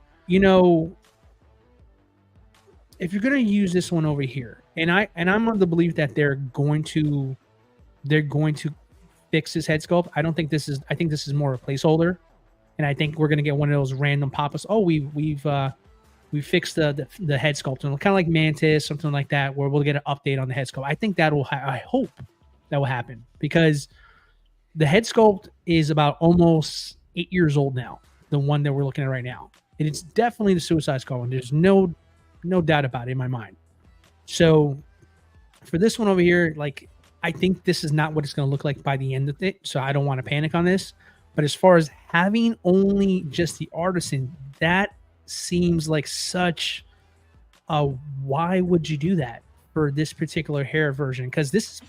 if you're gonna use this one over here, and I'm of the belief that they're going to fix this head sculpt. I think this is more a placeholder, and I think we're gonna get one of those random pop-ups. Oh, we fixed the head sculpt, kind of like Mantis, something like that, where we'll get an update on the head sculpt. I think that will. I hope that will happen, because the head sculpt is about almost 8 years old now. The one that we're looking at right now, and it's definitely the Suicide Squad one. There's no doubt about it in my mind. So for this one over here, like, I think this is not what it's going to look like by the end of it. So I don't want to panic on this. But as far as having only just the Artisan, that seems like such a, why would you do that for this particular hair version? Because this is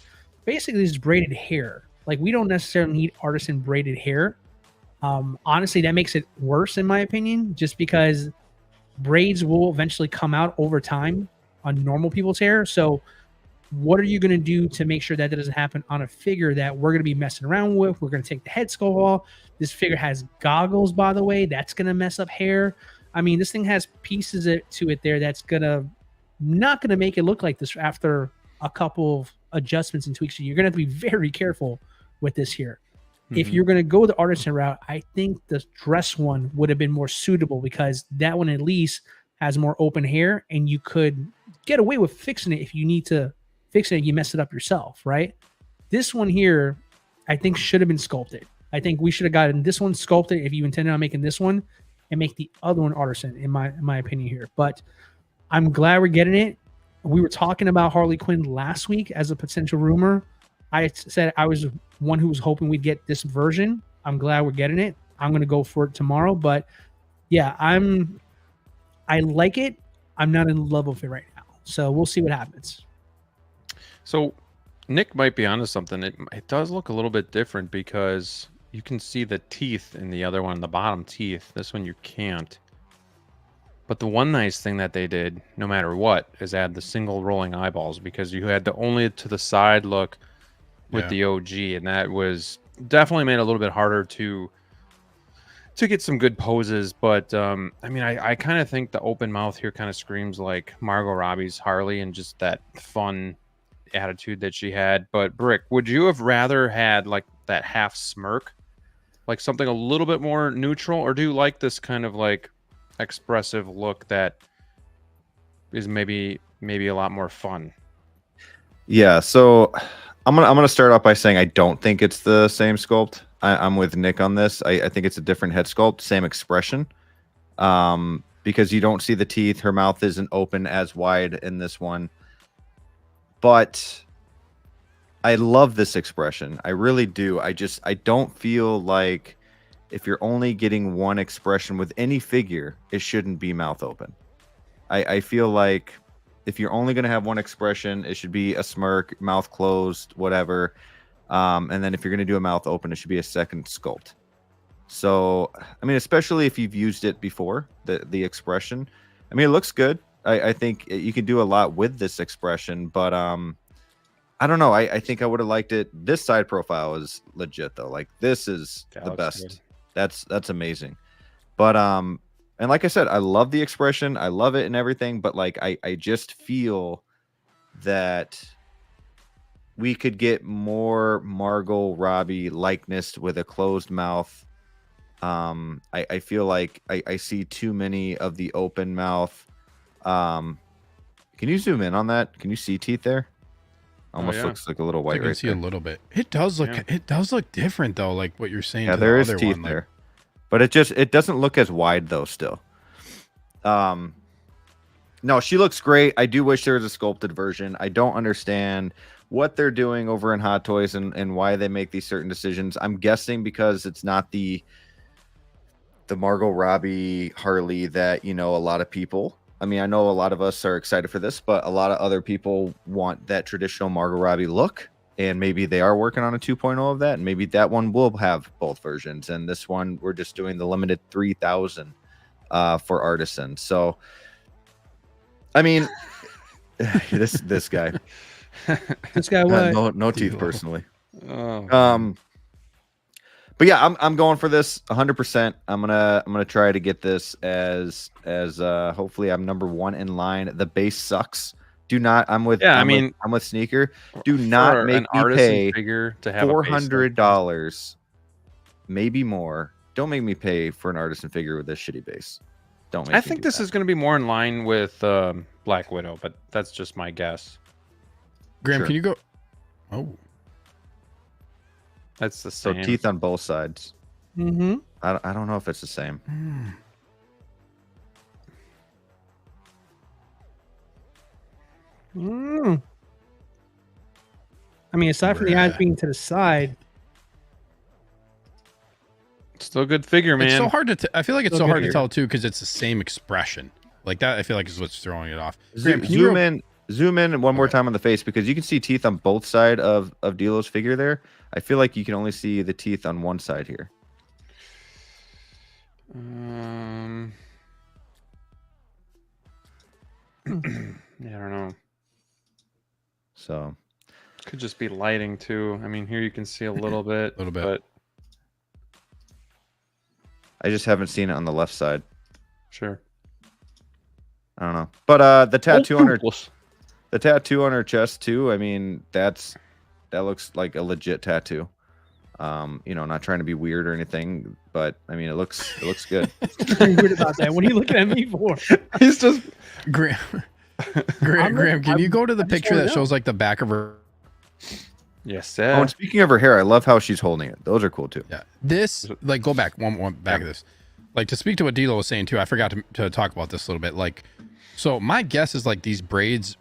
basically this braided hair. Like, we don't necessarily need Artisan braided hair. Honestly, that makes it worse in my opinion, just because braids will eventually come out over time on normal people's hair. So what are you going to do to make sure that doesn't happen on a figure that we're going to be messing around with? We're going to take the head sculpt off. This figure has goggles, by the way. That's going to mess up hair. I mean, this thing has pieces to it there that's not going to make it look like this after a couple of adjustments and tweaks. You're going to have to be very careful with this here. If you're going to go the Artisan route, I think the dress one would have been more suitable, because that one at least has more open hair, and you could get away with fixing it if you need to fix it and you mess it up yourself, right? This one here, I think, should have been sculpted. I think we should have gotten this one sculpted if you intended on making this one, and make the other one Artisan, in my opinion here. But I'm glad we're getting it. We were talking about Harley Quinn last week as a potential rumor. I said I was one who was hoping we'd get this version. I'm glad we're getting it. I'm going to go for it tomorrow. But yeah, I like it. I'm not in love with it right now. So we'll see what happens. So Nick might be onto something. It does look a little bit different, because you can see the teeth in the other one, the bottom teeth. This one you can't. But the one nice thing that they did, no matter what, is add the single rolling eyeballs, because you had the only to the side look with the OG, and that was definitely made it a little bit harder to get some good poses. But I mean, I kind of think the open mouth here kind of screams like Margot Robbie's Harley, and just that fun attitude that she had. But Brick, would you have rather had like that half smirk, like something a little bit more neutral, or do you like this kind of like expressive look that is maybe a lot more fun? Yeah, so I'm gonna start off by saying I don't think it's the same sculpt. I'm with Nick on this. I think it's a different head sculpt, same expression, because you don't see the teeth. Her mouth isn't open as wide in this one. But I love this expression. I really do. I don't feel like if you're only getting one expression with any figure, it shouldn't be mouth open. I feel like if you're only going to have one expression, it should be a smirk, mouth closed, whatever. And then if you're going to do a mouth open, it should be a second sculpt. So, I mean, especially if you've used it before, the expression. I mean, it looks good. I think you can do a lot with this expression, but I don't know. I think I would have liked it. This side profile is legit though. Like, this is the best. Good. That's amazing. But and like I said, I love the expression. I love it and everything. But like, I just feel that we could get more Margot Robbie likeness with a closed mouth. I feel like I see too many of the open mouth. Can you zoom in on that? Can you see teeth there? Almost yeah. looks like a little You white can right see there. a little bit. It does look. Yeah. It does look different though, like what you're saying. Yeah, to there the is other teeth one, there, but it doesn't look as wide though. Still, no, she looks great. I do wish there was a sculpted version. I don't understand what they're doing over in Hot Toys and why they make these certain decisions. I'm guessing because it's not the Margot Robbie Harley that, you know, a lot of people, I mean, I know a lot of us are excited for this, but a lot of other people want that traditional Margot Robbie look, and maybe they are working on a 2.0 of that, and maybe that one will have both versions, and this one we're just doing the limited 3,000 for Artisan. So I mean, this guy. This guy what? No teeth DLO. personally. Oh, But yeah, I'm going for this 100%. I'm gonna try to get this as hopefully I'm number 1 in line. The base sucks. Do not. I'm with. Yeah, I'm with Sneaker. Do not for make an me Artisan pay figure to have a base like $400, maybe more. Don't make me pay for an Artisan figure with this shitty base. Don't make. I me think do this that. is going to be more in line with Black Widow, but that's just my guess. Graham, Sure. can you go? Oh, That's the So same. teeth on both sides. Mm-hmm. I don't know if it's the same. Mm. I mean, aside from the eyes Bruh. being to the side, Still a good figure, man. it's so hard to. I feel like it's Still so good hard to here. tell too because it's the same expression. Like that, I feel like is what's throwing it off. Zoom, Graham, can you zoom real- in, zoom in one more Okay. time on the face because you can see teeth on both side of DLO's figure there. I feel like you can only see the teeth on one side here. Yeah, I don't know. So Could just be lighting too. I mean, here you can see a little bit. Little bit. But I just haven't seen it on the left side. sure. I don't know. But the tattoo on her, Pupils. the tattoo on her chest too. I mean, that looks like a legit tattoo. You know, not trying to be weird or anything, but I mean, it looks good. what's very weird about that? What are you looking at me for? He's just Graham, I'm- Graham, can you go to the I just picture wanna that know. shows like the back of her? yes, Oh, and speaking of her hair, I love how she's holding it. Those are cool too. Yeah, this like go back one back of this. Like to speak to what Dilo was saying too. I forgot to talk about this a little bit. Like, so my guess is like these braids,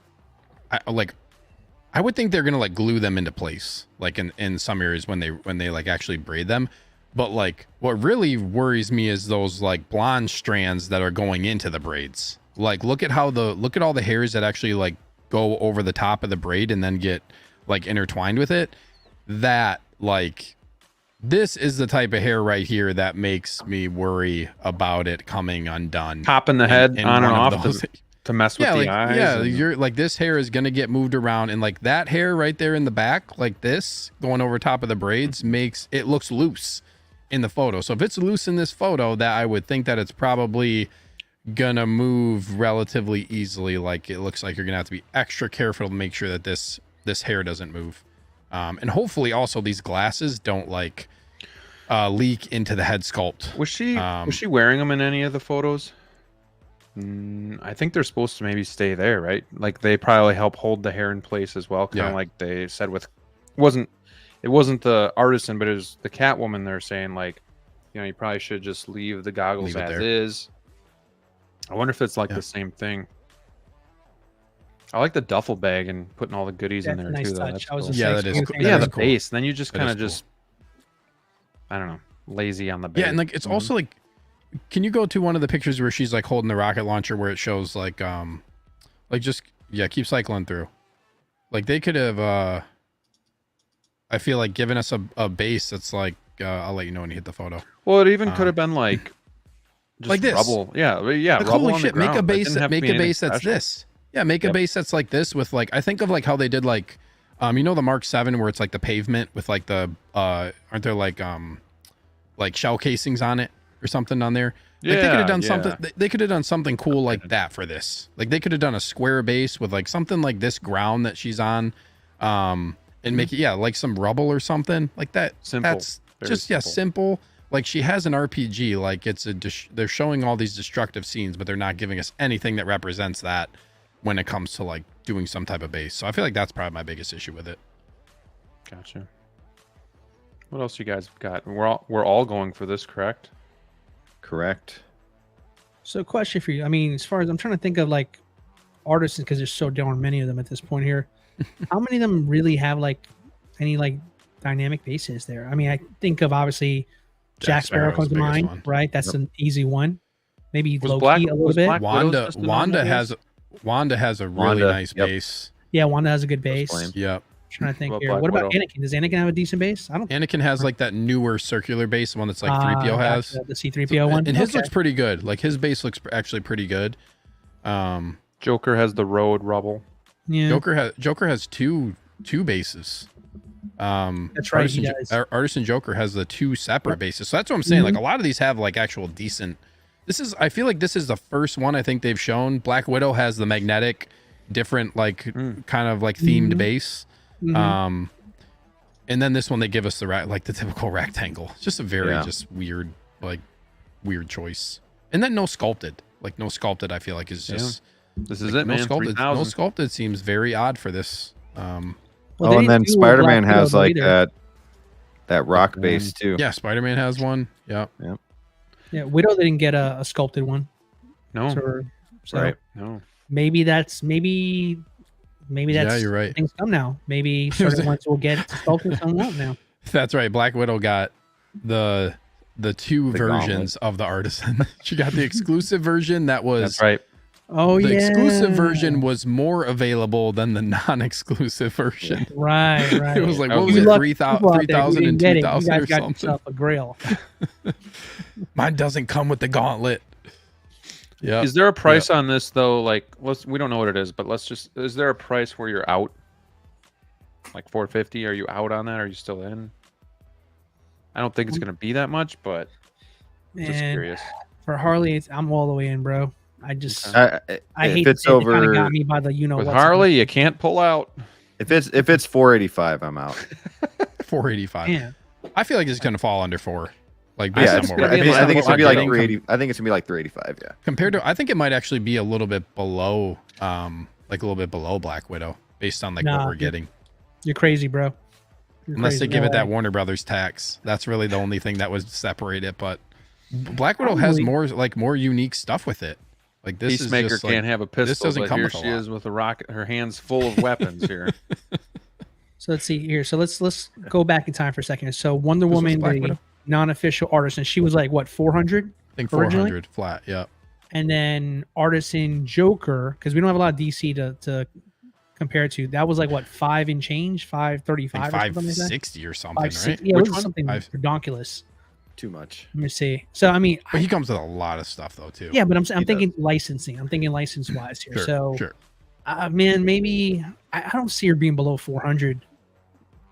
I would think they're gonna like glue them into place, like in some areas when they like actually braid them. But like what really worries me is those like blonde strands that are going into the braids. Like look at all the hairs that actually like go over the top of the braid and then get like intertwined with it. That like this is the type of hair right here that makes me worry about it coming undone. popping the head in on and one of off those- to mess with yeah, the like, eyes. yeah, and- you're like this hair is gonna get moved around, and like that hair right there in the back, like this going over top of the braids, makes it looks loose in the photo. So if it's loose in this photo, that I would think that it's probably gonna move relatively easily. Like it looks like you're gonna have to be extra careful to make sure that this hair doesn't move, and hopefully also these glasses don't like leak into the head sculpt. Was she wearing them in any of the photos? I think they're supposed to maybe stay there, right? Like they probably help hold the hair in place as well. Kind of Yeah. like they said with it wasn't the Artisan, but it was the Catwoman. They're saying like, you know, you probably should just leave the goggles Leave it as there. is. I wonder if it's like Yeah. the same thing. I like the duffel bag and putting all the goodies in That's there a nice too. Though. touch. That's I was cool. just Yeah, saying that is same cool. thing. That Yeah, is the cool. base. Then you just That kind is of cool. just, I don't know, lazy on the base. Yeah, and like it's also like, can you go to one of the pictures where she's like holding the rocket launcher where it shows like just keep cycling through. Like they could have I feel like given us a base that's like I'll let you know when you hit the photo. Well, it even could have been like just like this. rubble. Yeah, yeah. Like, Rubble holy on shit, the make a ground. It base didn't have to make be a anything base that's special. this. Yeah, make a Yep. base that's like this with like I think of like how they did like you know the Mark 7 where it's like the pavement with like the aren't there like shell casings on it or something on there? Like they could have done something. They could have done something cool like that for this. Like they could have done a square base with like something like this ground that she's on, and make it like some rubble or something like that. Simple. That's Very just simple. Like she has an RPG. Like it's they're showing all these destructive scenes, but they're not giving us anything that represents that when it comes to like doing some type of base. So I feel like that's probably my biggest issue with it. Gotcha. What else you guys got? We're all going for this, correct? Correct. So, question for you. I mean, as far as I'm trying to think of like artisans, because there's so darn many of them at this point here. How many of them really have like any like dynamic bases there? I mean, I think of obviously Jack Sparrow Sparrow's comes to the biggest mind, one. right? That's an easy one. Maybe Was Loki a little bit. Black Widow's just a normal Wanda has a really Wanda, nice yep. base. Yeah, Wanda has a good base. Flame. Yep. Trying to think What here. about What about Widow? Anakin? Does Anakin have a decent base? I don't. Anakin has like that newer circular base, the one that's like 3PO has. Gotcha, the C3PO one. And his Okay. looks pretty good. Like his base looks actually pretty good. Joker has the road rubble. Yeah. Joker has two bases. That's right, he does. Artisan Joker has the 2 separate bases. So that's what I'm saying. Like a lot of these have like actual decent. I feel like this is the first one I think they've shown. Black Widow has the magnetic, different like kind of like themed base. And then this one they give us the typical rectangle. It's just a very just weird choice. And then no sculpted. Like no sculpted I feel like is just This is like, it, man. no sculpted. 3000. No sculpted seems very odd for this. Well, Oh, they and then didn't do Spider-Man Black has Widow like either. that rock base too. Yeah, Spider-Man has one. Yeah. Yeah, Widow didn't get a sculpted one. No, So Right. no. maybe that's Yeah, you're right. things come now. Maybe certain ones will get sculpted, some won't now. That's right. Black Widow got the 2 The versions of the Artisan. She got the exclusive version that was That's right. Oh the yeah, exclusive version was more available than the non-exclusive version. Right. It was like Oh, what was you it, lucky people out there who 3,000 and didn't get it. 2,000 You or guys got something. yourself a grail. Mine doesn't come with the gauntlet. Yeah. Is there a price on this though? Like, we don't know what it is, but is there a price where you're out? Like 450? Are you out on that? Are you still in? I don't think it's gonna be that much, but just Man, curious. for Harley, I'm all the way in, bro. I just I hate if it's it. It kind of over got me by the With Harley, you can't pull out. if it's 485, I'm out. 485. Man, I feel like it's going to fall under 4. Like Yeah, based on gonna what be I think it's gonna be like getting 380. I think it's gonna be like 385. Yeah. compared to I think it might actually be a little bit below like a little bit below Black Widow based on like Nah, what we're getting. you're crazy, bro. You're Unless crazy. they give No it that way. Warner Brothers tax. That's really the only thing that would separate it, but Black Widow has more unique stuff with it. Like this Peacemaker is just like, can't have a pistol, doesn't but come here with a she lot. is with a rocket, her hands full of weapons here. So let's see here. So let's go back in time for a second. So Wonder This was Woman, Black the Widow? non-official artisan, she was like what 400, I think originally? 400 flat. Yeah. and then Artisan Joker, because we don't have a lot of DC to compare to. That was like what 5 and change, 535 or something like that. 560 or something, 560. right? Yeah, Which it was one? something Five- redonkulous. Too much. Let me see. So I mean, But he comes with a lot of stuff though too. yeah, but I'm He thinking licensing. I'm thinking license wise here. Sure, So sure. man, maybe I don't see her being below 400.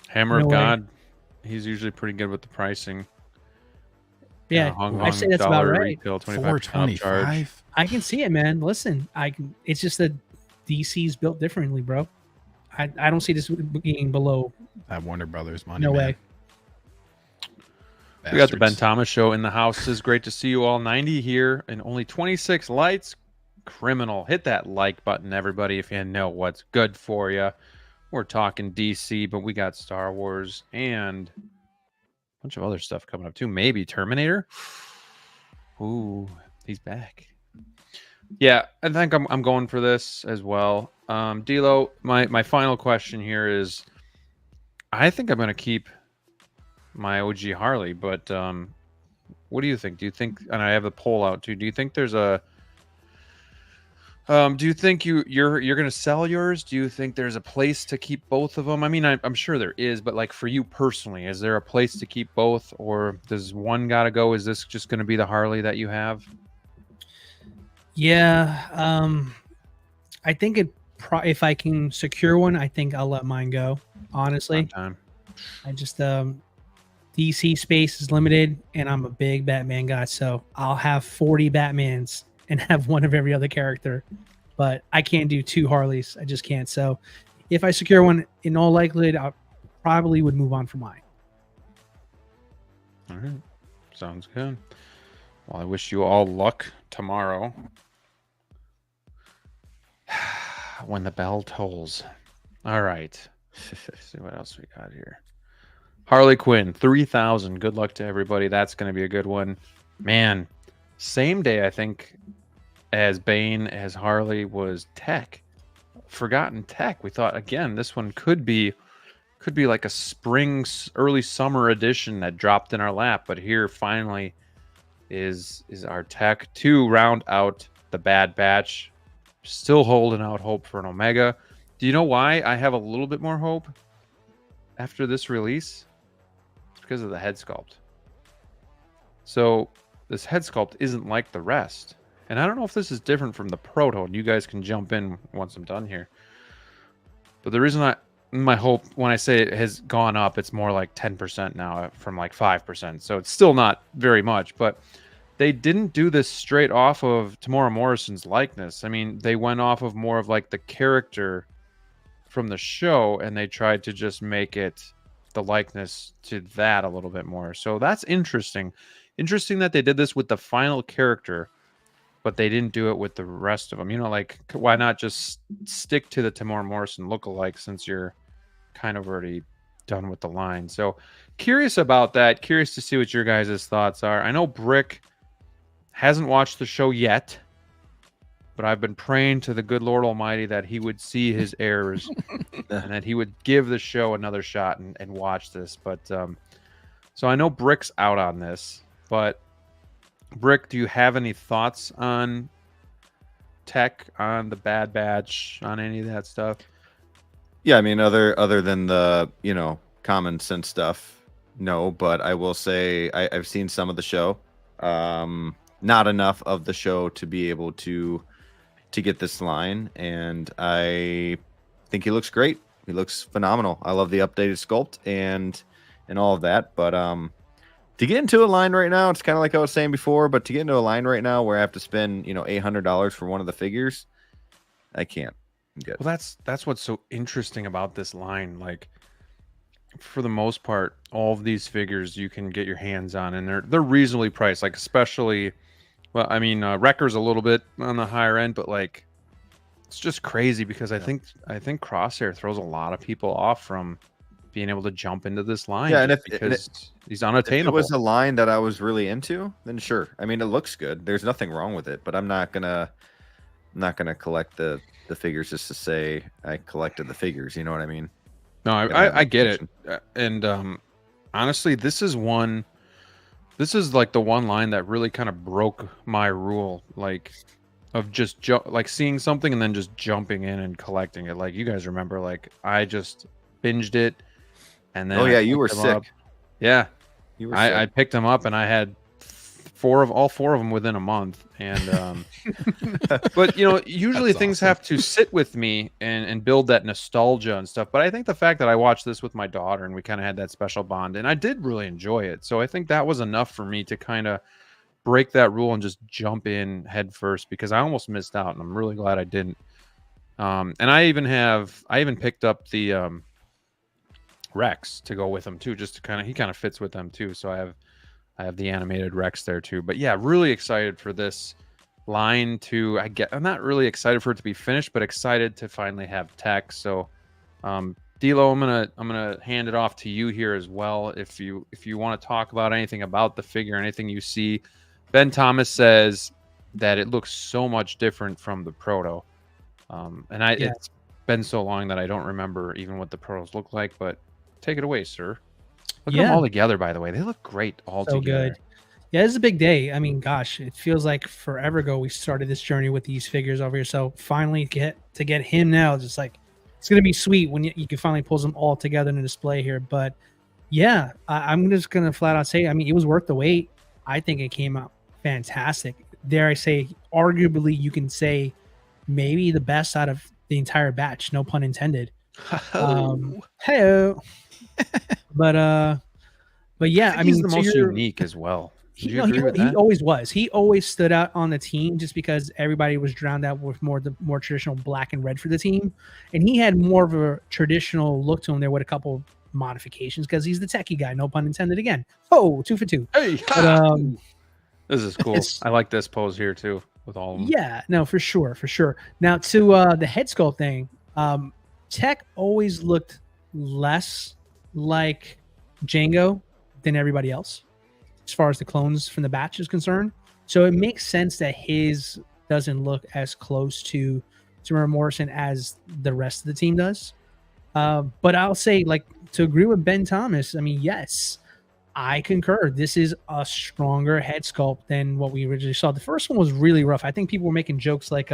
Hammer No of way. God. He's usually pretty good with the pricing. Yeah, Hong say that's about dollar right. Retail, 25% upcharge. 425. I can see it, man. Listen, it's just that DC's built differently, bro. I don't see this being below. That Warner Brothers money. No man. way. We got the Ben Bastards. Thomas show in the house. It's great to see you all. 90 here and only 26 lights. Criminal. Hit that like button, everybody, if you know what's good for you. We're talking DC, but we got Star Wars and a bunch of other stuff coming up too. Maybe Terminator. Ooh, he's back. Yeah, I think I'm going for this as well. DLO, my final question here is, I think I'm going to keep my OG Harley, but what do you think? Do you think, and I have the poll out too, do you think there's a do you think you're going to sell yours? Do you think there's a place to keep both of them? I mean, I'm sure there is, but like for you personally, is there a place to keep both, or does one got to go? Is this just going to be the Harley that you have? Yeah, I think if I can secure one, I think I'll let mine go. Honestly, Time. I just DC space is limited, and I'm a big Batman guy, so I'll have 40 Batmans and have one of every other character. But I can't do 2 Harleys. I just can't. So if I secure one, in all likelihood, I probably would move on from mine. All right. Sounds good. Well, I wish you all luck tomorrow. when the bell tolls. All right. Let's see what else we got here. Harley Quinn, 3,000. Good luck to everybody. That's going to be a good one. Man, same day, I think, as Bane, as Harley was Tech. Forgotten Tech. We thought, again, this one could be like a spring, early summer edition that dropped in our lap. But here, finally, is our Tech to round out the Bad Batch. Still holding out hope for an Omega. Do you know why I have a little bit more hope after this release? It's because of the head sculpt. So this head sculpt isn't like the rest. And I don't know if this is different from the Proto, and you guys can jump in once I'm done here. But the reason my hope, when I say it has gone up, it's more like 10% now from like 5%. So it's still not very much, but they didn't do this straight off of Tamora Morrison's likeness. I mean, they went off of more of like the character from the show, and they tried to just make it the likeness to that a little bit more. So that's interesting. Interesting that they did this with the final character, but they didn't do it with the rest of them. You know, like, why not just stick to the Tamora Morrison lookalike since you're kind of already done with the line? So curious about that. Curious to see what your guys' thoughts are. I know Brick hasn't watched the show yet, but I've been praying to the good Lord Almighty that he would see his errors and that he would give the show another shot and watch this. But so I know Brick's out on this, but Brick, do you have any thoughts on Tech, on the Bad Batch, on any of that stuff? Yeah, I mean, other than the, you know, common sense stuff, no. But I will say I've seen some of the show. Not enough of the show to be able to get this line, and I think he looks great. He looks phenomenal. I love the updated sculpt and all of that. But to get into a line right now, it's kind of like I was saying before, but to get into a line right now where I have to spend, you know, $800 for one of the figures, I can't. I'm good. Well, that's what's so interesting about this line. Like, for the most part, all of these figures you can get your hands on, and they're reasonably priced. Like, especially, well, I mean, Wrecker's a little bit on the higher end, but like, it's just crazy because I think Crosshair throws a lot of people off from being able to jump into this line. Yeah, and because he's unattainable. If it was a line that I was really into, then sure. I mean, it looks good. There's nothing wrong with it, but I'm not gonna collect the figures just to say I collected the figures. You know what I mean? No, I get it. And honestly, this is like the one line that really kind of broke my rule, like, of just like seeing something and then just jumping in and collecting it. Like, you guys remember, like, I just binged it, and then you were sick. Up. Yeah, you were I picked them up, and I had all four of them within a month. And but you know, usually things have to sit with me and build that nostalgia and stuff. But I think the fact that I watched this with my daughter and we kind of had that special bond, and I did really enjoy it. So I think that was enough for me to kind of break that rule and just jump in head first, because I almost missed out, and I'm really glad I didn't. And I even picked up the Rex to go with him too, just to he kind of fits with them too. So I have the animated Rex there too. But yeah, really excited for this line I'm not really excited for it to be finished, but excited to finally have Tech. So D-Lo, I'm gonna hand it off to you here as well. If you want to talk about anything about the figure, anything you see. Ben Thomas says that it looks so much different from the Proto. It's been so long that I don't remember even what the Protos look like, but take it away, sir. Look at them all together, by the way. They look great all so together. Good. Yeah, it's a big day. I mean, gosh, it feels like forever ago we started this journey with these figures over here. So finally get him now, just like, it's going to be sweet when you can finally pull them all together in a display here. But yeah, I'm just going to flat out say, I mean, it was worth the wait. I think it came out fantastic. Dare I say, arguably, you can say maybe the best out of the entire batch. No pun intended. Hey, but yeah, I mean, he's the most unique as well. He always was. He always stood out on the team just because everybody was drowned out with the more traditional black and red for the team, and he had more of a traditional look to him there with a couple modifications because he's the techie guy. No pun intended. Again, 2 for 2. Hey, but, this is cool. I like this pose here too. with all of them. Yeah, no, for sure, for sure. Now to the head sculpt thing, Tech always looked less like Django than everybody else, as far as the clones from the batch is concerned. So it makes sense that his doesn't look as close to Tamara Morrison as the rest of the team does. But I'll say, like, to agree with Ben Thomas, I mean, yes, I concur. This is a stronger head sculpt than what we originally saw. The first one was really rough. I think people were making jokes like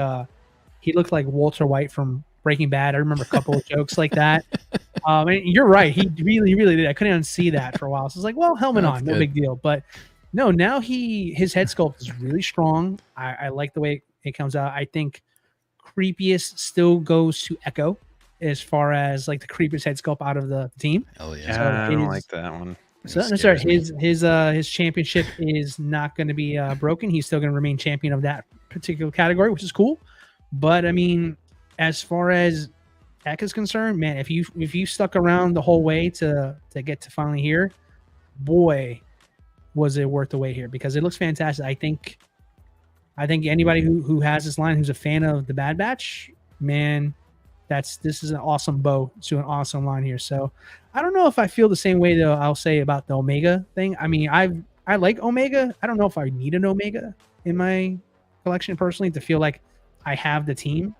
he looked like Walter White from Breaking Bad. I remember a couple of jokes like that. And you're right. He really, really did. I couldn't unsee that for a while. So I was like, well, helmet That's on, no good. big deal. But no, now his head sculpt is really strong. I like the way it comes out. I think creepiest still goes to Echo as far as like the creepiest head sculpt out of the team. Hell yeah. Yeah, I don't his- like that one. So It sorry, scares me. his championship is not going to be broken. He's still going to remain champion of that particular category, which is cool. But I mean, as far as Tech is concerned, man, if you stuck around the whole way to get to finally here, boy, was it worth the wait here, because it looks fantastic. I think anybody who has this line, who's a fan of the Bad Batch, man, this is an awesome bow to an awesome line here. So I don't know if I feel the same way though. I'll say about the Omega thing. I mean, I like Omega. I don't know if I need an Omega in my collection personally to feel like I have the team.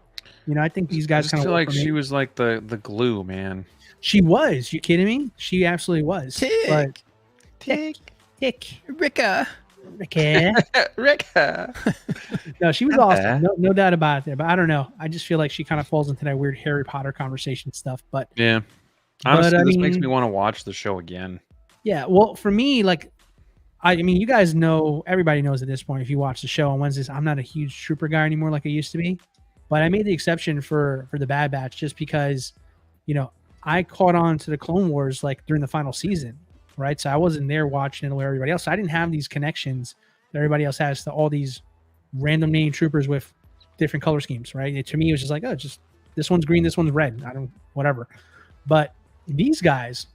You know, I think these I guys just kind of feel like she was like the glue, man. She was. You kidding me? She absolutely was. But Tick. Ricka. Okay. Ricka. No, she was Not awesome. bad. No doubt about it there. But I don't know. I just feel like she kind of falls into that weird Harry Potter conversation stuff. But Yeah. Honestly, I this makes mean- me want to watch the show again. yeah, well, for me, like, I mean, you guys know, everybody knows at this point, if you watch the show on Wednesdays, I'm not a huge Trooper guy anymore like I used to be. But I made the exception for the Bad Batch just because, you know, I caught on to the Clone Wars like during the final season, right? So I wasn't there watching it with everybody else. So I didn't have these connections that everybody else has to all these random name troopers with different color schemes, right? To me, it was just like, oh, just this one's green, this one's red. I don't, whatever. But these guys,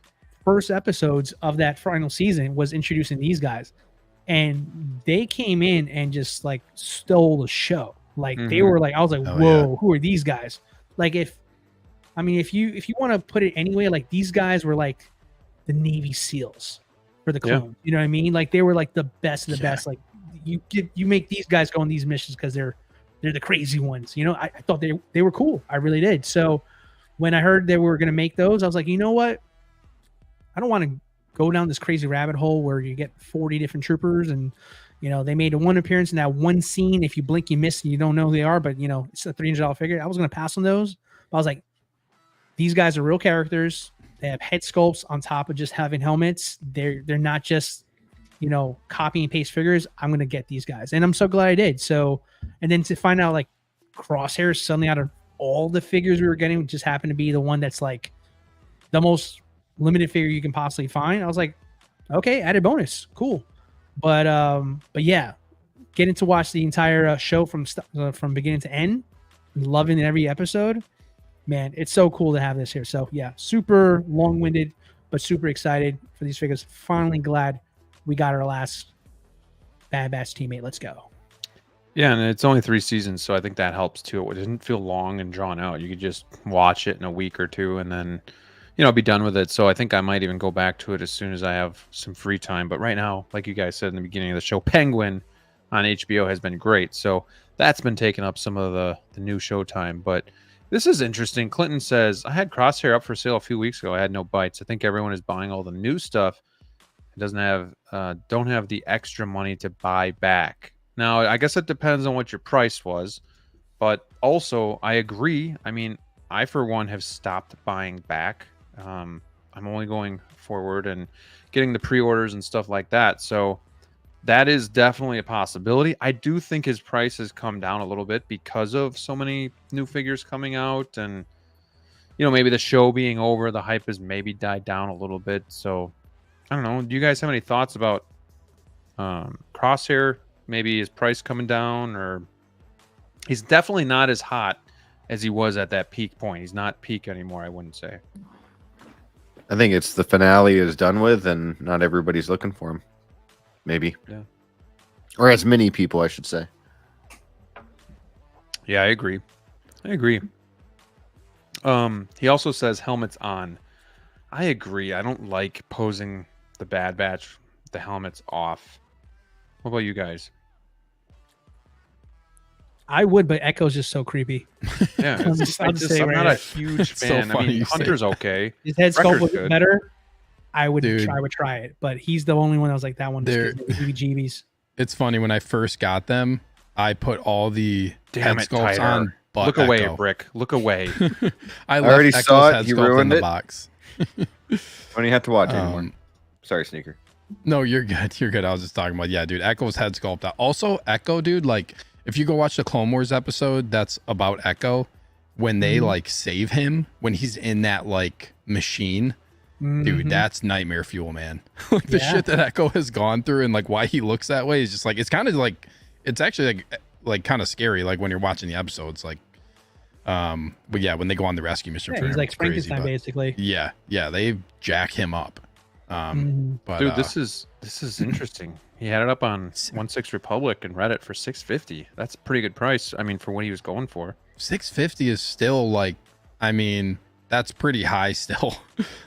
first episodes of that final season was introducing these guys, and they came in and just like stole the show. Like they Mhm. were like, I was like, Oh, whoa, who are these guys? Like if you want to put it anyway, like these guys were like the Navy SEALs for the Yeah. clone. You know what I mean? Like they were like the best of the Yeah. best. Like you make these guys go on these missions because they're the crazy ones. You know, I thought they were cool. I really did. So when I heard they were gonna make those, I was like, you know what? I don't want to go down this crazy rabbit hole where you get 40 different troopers and you know they made one appearance in that one scene. If you blink, you miss, and you don't know who they are. But you know it's a $300 figure. I was gonna pass on those. But I was like, these guys are real characters. They have head sculpts on top of just having helmets. They're not just, you know, copy and paste figures. I'm gonna get these guys, and I'm so glad I did. So, and then to find out like Crosshairs suddenly out of all the figures we were getting just happened to be the one that's like the most limited figure you can possibly find. I was like, okay, added bonus, cool. But yeah, getting to watch the entire show from beginning to end, loving every episode. Man, it's so cool to have this here. So yeah, super long-winded, but super excited for these figures. Finally glad we got our last Bad Batch teammate. Let's go. Yeah, and it's only 3 seasons, so I think that helps too. It didn't feel long and drawn out. You could just watch it in a week or two and then, you know, be done with it. So I think I might even go back to it as soon as I have some free time. But right now, like you guys said in the beginning of the show, Penguin on HBO has been great. So that's been taking up some of the new showtime. But this is interesting. Clinton says, I had Crosshair up for sale a few weeks ago. I had no bites. I think everyone is buying all the new stuff. It doesn't have don't have the extra money to buy back. Now, I guess it depends on what your price was, but also I agree. I mean, I for one have stopped buying back. I'm only going forward and getting the pre-orders and stuff like that. So that is definitely a possibility. I do think his price has come down a little bit because of so many new figures coming out, and you know, maybe the show being over, the hype has maybe died down a little bit. So I don't know. Do you guys have any thoughts about Crosshair? Maybe his price coming down, or he's definitely not as hot as he was at that peak point. He's not peak anymore, I wouldn't say. I think it's the finale is done with, and not everybody's looking for him. Maybe. Yeah. Or as many people, I should say. Yeah, I agree. He also says helmets on. I agree. I don't like posing the Bad Batch, the helmets off. What about you guys? I would, but Echo's just so creepy. Yeah, I'll just say I'm right not now. a huge So fan. I funny mean, you say Hunter's okay. His head sculpt Wrecker's was good. better. I would Dude. try it, but he's the only one that was like that one. There- GBs. It's funny when I first got them, I put all the Damn head it, sculpts Tyler. on. But Look away, Echo. Brick. Look away. I already left saw Echo's it. head You sculpt in ruined the it. box. Don't you have to watch anymore? Um, Sorry, Sneaker. No, you're good. You're good. I was just talking about, yeah, dude, Echo's head sculpt. Also, Echo, dude, like, if you go watch the Clone Wars episode that's about Echo, when they like save him, when he's in that like machine, dude, that's nightmare fuel, man. Like the shit that Echo has gone through and like why he looks that way is just like, it's kind of like, it's actually like kind of scary. Like when you're watching the episodes, like, but yeah, when they go on the rescue mission for he's him, like it's crazy, Frankenstein, but basically. yeah, they jack him up. But Dude, this is interesting. He had it up on 1.6 Republic and Reddit for $6.50. That's a pretty good price. I mean, for what he was going for. 650 is still like, I mean, that's pretty high still.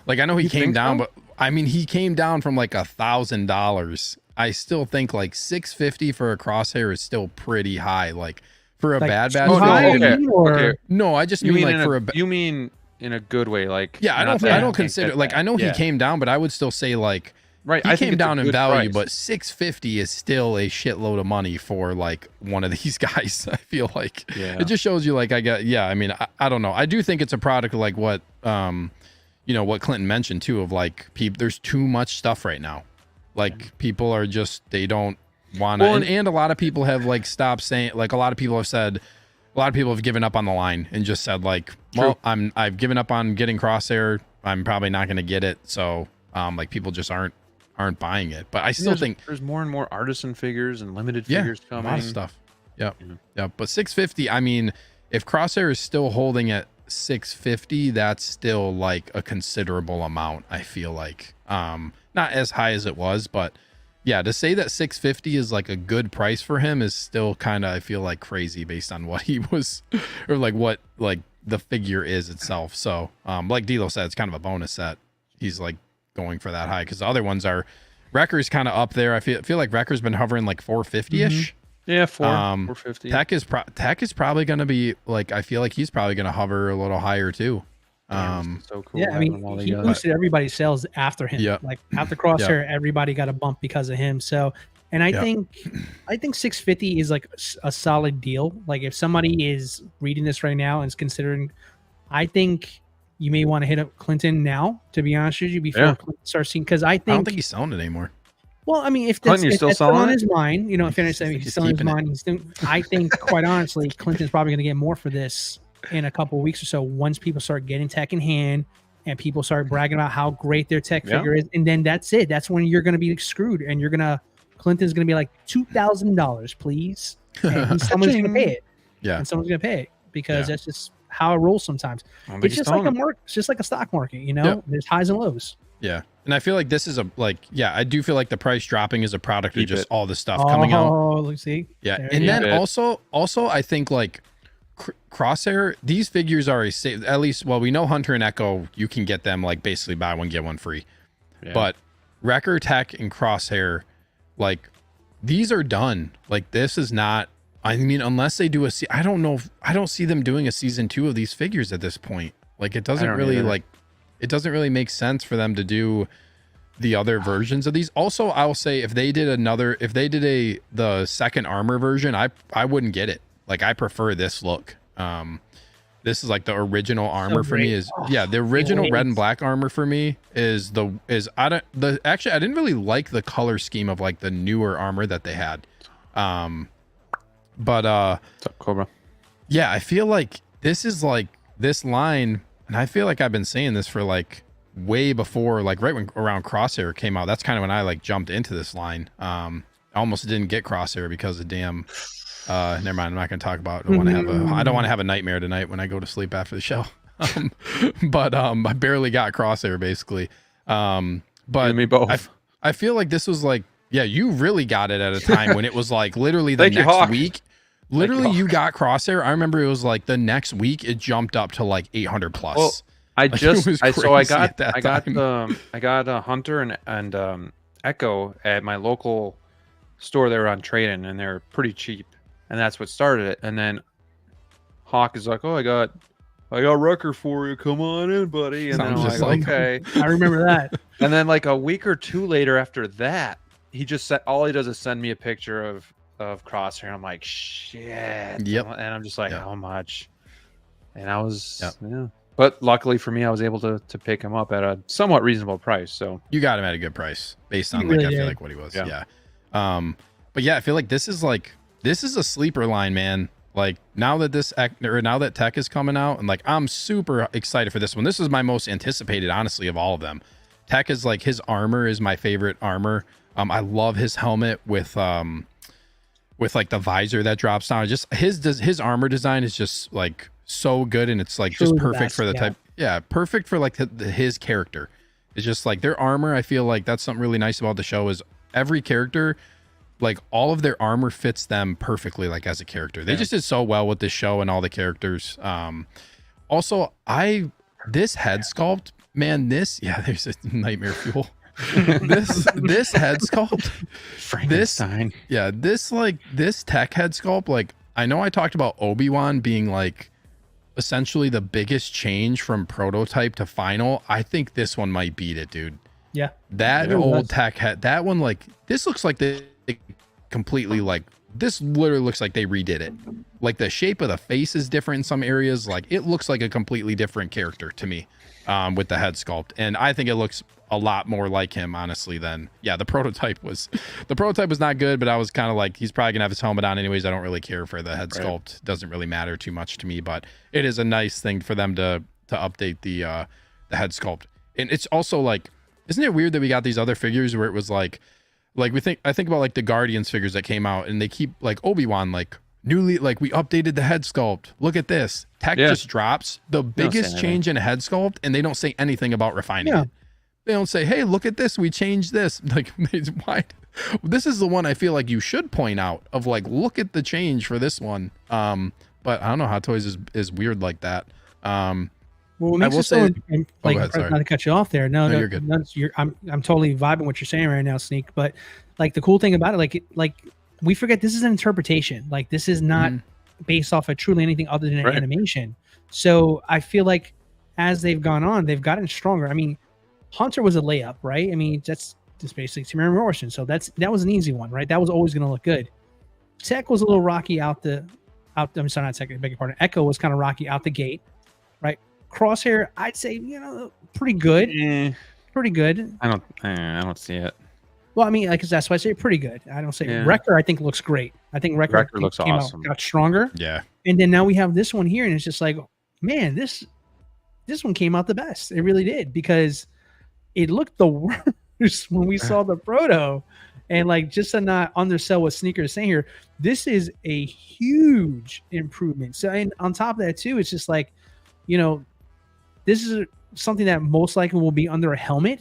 Like I know he You came think down, so? but I mean he came down from like $1,000. I still think like 650 for a crosshair is still pretty high. Like for a Like, bad too batch. Oh, no, high, okay. you mean, or- Okay. No, I just You mean mean, like for a you mean in a good way, like yeah, I not don't that I you don't can't consider get like that. I know Yeah. he came down, but I would still say like right. he I think came it's a down in good value, price. but 650 is still a shitload of money for like one of these guys. I feel like Yeah. it just shows you like I mean I don't know. I do think it's a product of like what what Clinton mentioned too of like there's too much stuff right now. Like people are just they don't want to Well, and a lot of people have like stopped saying like a lot of people have given up on the line and just said like, well, I've given up on getting crosshair. I'm probably not going to get it. So like people just aren't buying it. But I still think there's more and more artisan figures and limited yeah, figures a coming. lot of stuff. Yep. Yep. But 650, I mean, if crosshair is still holding at 650, that's still like a considerable amount, I feel like. Not as high as it was, but yeah, to say that 650 is like a good price for him is still kind of, I feel like crazy based on what he was or like what like the figure is itself. So like D'Lo said, it's kind of a bonus that he's like going for that high because the other ones are Wrecker's kind of up there. I feel like Wrecker's been hovering like 450-ish. Yeah, 450. Tech is probably going to be like, I feel like he's probably going to hover a little higher too. Damn, this is so cool. Yeah, I having mean, them all he together. boosted everybody's sales after him. Yep. Like after Crosshair, everybody got a bump because of him. So, and I think 650 is like a solid deal. Like if somebody is reading this right now and is considering, I think you may want to hit up Clinton now. To be honest with you, before Clinton starts seeing, because I I don't think think he's selling it anymore. well, I mean, if that's, Clinton, you're if still that's still selling on it? his mind, you know, if he's He's still on his keeping it. mind, I think, quite honestly, Clinton's probably going to get more for this in a couple of weeks or so once people start getting tech in hand and people start bragging about how great their tech figure is. And then that's it. That's when you're going to be screwed. And Clinton's going to be like, $2,000, please. And someone's going to pay it. Yeah. And someone's going to pay it because that's just how it rolls sometimes. I don't think It's he's just like a selling it. market. It's just like a stock market, you know? Yep. There's highs and lows. Yeah. And I feel like this is I do feel like the price dropping is a product Keep of just it. all the stuff coming out. Oh, let's see. Yeah. There And you then go. also I think like Crosshair, these figures are at least, well, we know Hunter and Echo, you can get them like basically buy one, get one free. Yeah. But Wrecker, Tech, and Crosshair, like these are done. Like this is not, I mean, unless they do I don't know. I don't see them doing a season 2 of these figures at this point. Like it doesn't don't really either. it doesn't really make sense for them to do the other versions of these. Also, I'll say if they did the second armor version, I wouldn't get it. Like I prefer this look. This is like the original armor for me is the original red and black armor for me actually I didn't really like the color scheme of like the newer armor that they had. But What's up, Cobra? yeah, I feel like this is like this line, and I feel like I've been saying this for like way before, like right when around Crosshair came out. That's kind of when I like jumped into this line. I almost didn't get Crosshair because of damn. Never mind. I'm not going to talk about. I don't want to have a nightmare tonight when I go to sleep after the show. But I barely got Crosshair basically. But and me both. I feel like this was like, yeah, you really got it at a time when it was like literally the Thank you, next Hawk. week. literally you got Crosshair. I remember it was like the next week it jumped up to like 800 plus. Well, I Like, just it was I crazy at that I got a Hunter and Echo at my local store. They were on trade-in and they're pretty cheap, and that's what started it. And then Hawk is like, "Oh, I got Rucker for you. Come on in, buddy." And then I'm Sounds like, just "Okay." I remember that. And then like a week or two later after that, he just said all he does is send me a picture of Crosshair. I'm like, shit. Yep. And I'm just like, Yep. how much? And I was Yep. yeah. But luckily for me, I was able to pick him up at a somewhat reasonable price. So You got him at a good price based on You like really I feel did. like what he was. Yeah. Yeah. But yeah, I feel like this is a sleeper line, man. Like now that Tech is coming out, and like I'm super excited for this one. This is my most anticipated, honestly, of all of them. Tech is like his armor is my favorite armor. I love his helmet with like the visor that drops down. Just his armor design is just like so good, and it's like Truly just the perfect best, for the yeah. type. Yeah, perfect for like his character. It's just like their armor. I feel like that's something really nice about the show is every character, like all of their armor fits them perfectly, like as a character. They just did so well with this show and all the characters. Also, this head sculpt, man. There's a nightmare fuel. this head sculpt, Frankenstein. this Tech head sculpt. Like I know I talked about Obi-Wan being like essentially the biggest change from prototype to final. I think this one might beat it, dude. Yeah. That Yeah, old that's- Tech head, that one, like this looks like they completely like this literally looks like they redid it. Like the shape of the face is different in some areas. Like it looks like a completely different character to me with the head sculpt. And I think it looks a lot more like him, honestly, than the prototype was not good, but I was kind of like, he's probably gonna have his helmet on anyways. I don't really care for the head sculpt. Doesn't really matter too much to me, but it is a nice thing for them to update the head sculpt. And it's also like, isn't it weird that we got these other figures where it was like I think about like the Guardians figures that came out, and they keep like Obi-Wan, like newly, like we updated the head sculpt. Look at this. Tech just drops the biggest change in head sculpt, and they don't say anything about refining it. They don't say, hey, look at this. We changed this. Like, why? This is the one I feel like you should point out of like, look at the change for this one. But I don't know, Hot Toys is weird like that. Well, what makes will it so, say- like, go ahead, sorry. not to cut you off there. No, you're good. I'm totally vibing what you're saying right now, Sneak. But like the cool thing about it, like we forget this is an interpretation. Like this is not based off of truly anything other than an animation. So I feel like as they've gone on, they've gotten stronger. I mean, Hunter was a layup, right? I mean, that's just basically Tamara Morrison. So that was an easy one, right? That was always going to look good. Tech was a little rocky I'm sorry, not Tech, I beg your pardon. Echo was kind of rocky out the gate, right? Crosshair, I'd say, pretty good. Pretty good. I don't see it. Well, I mean, like that's why I say pretty good. I don't say Yeah. Wrecker. I think looks great. I think Wrecker looks came awesome. out, got stronger, Yeah. and then now we have this one here, and it's just like, man, this one came out the best. It really did, because it looked the worst when we saw the proto, and like just to not undersell what Sneaker is saying here, this is a huge improvement. So, and on top of that too, it's just like, this is something that most likely will be under a helmet,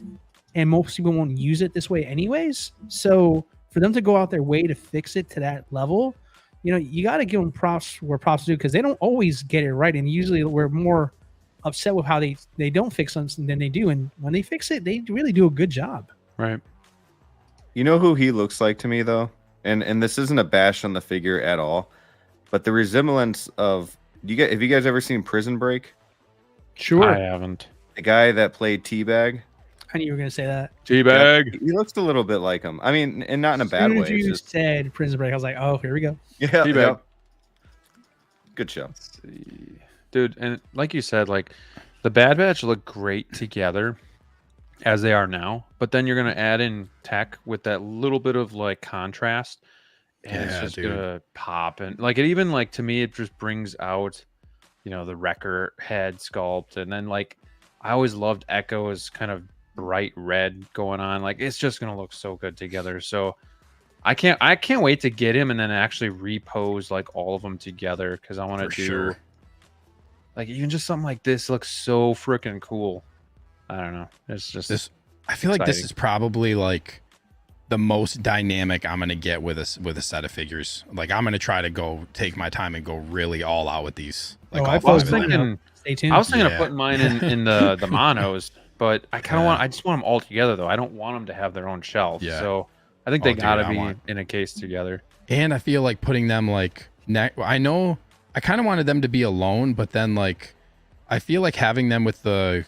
and most people won't use it this way anyways. So for them to go out their way to fix it to that level, you got to give them props where props due, because they don't always get it right. And usually we're more upset with how they don't fix something than they do. And when they fix it, they really do a good job. Right. You know who he looks like to me though? And this isn't a bash on the figure at all, but the resemblance of have you guys ever seen Prison Break? Sure. I haven't. The guy that played Teabag? I knew you were going to say that. Teabag. He looks a little bit like him. I mean, and not in a As bad soon way. as It's you just, said Prison Break, I was like, oh, here we go. yeah, Teabag. yeah. Good show. Let's see. Dude, and like you said, like the Bad Batch look great together as they are now, but then you're gonna add in Tech with that little bit of like contrast, and it's Yeah, just dude. gonna pop. And like it even like to me, it just brings out, the Wrecker head sculpt, and then like I always loved Echo's kind of bright red going on. Like it's just gonna look so good together. So I can't wait to get him and then actually repose like all of them together, because I want to For do sure. like even just something like this looks so freaking cool. I don't know. It's just I feel like this exciting. is probably like the most dynamic I'm gonna get with a set of figures. Like I'm gonna try to go take my time and go really all out with these. Like I all was five of them. thinking, Stay tuned. I was thinking Yeah. of putting mine in the monos, but I kind of Yeah. I just want them all together though. I don't want them to have their own shelf. Yeah. So I think Oh, they dude, gotta I be want- in a case together. And I feel like putting them like I know I kind of wanted them to be alone, but then like I feel like having them with the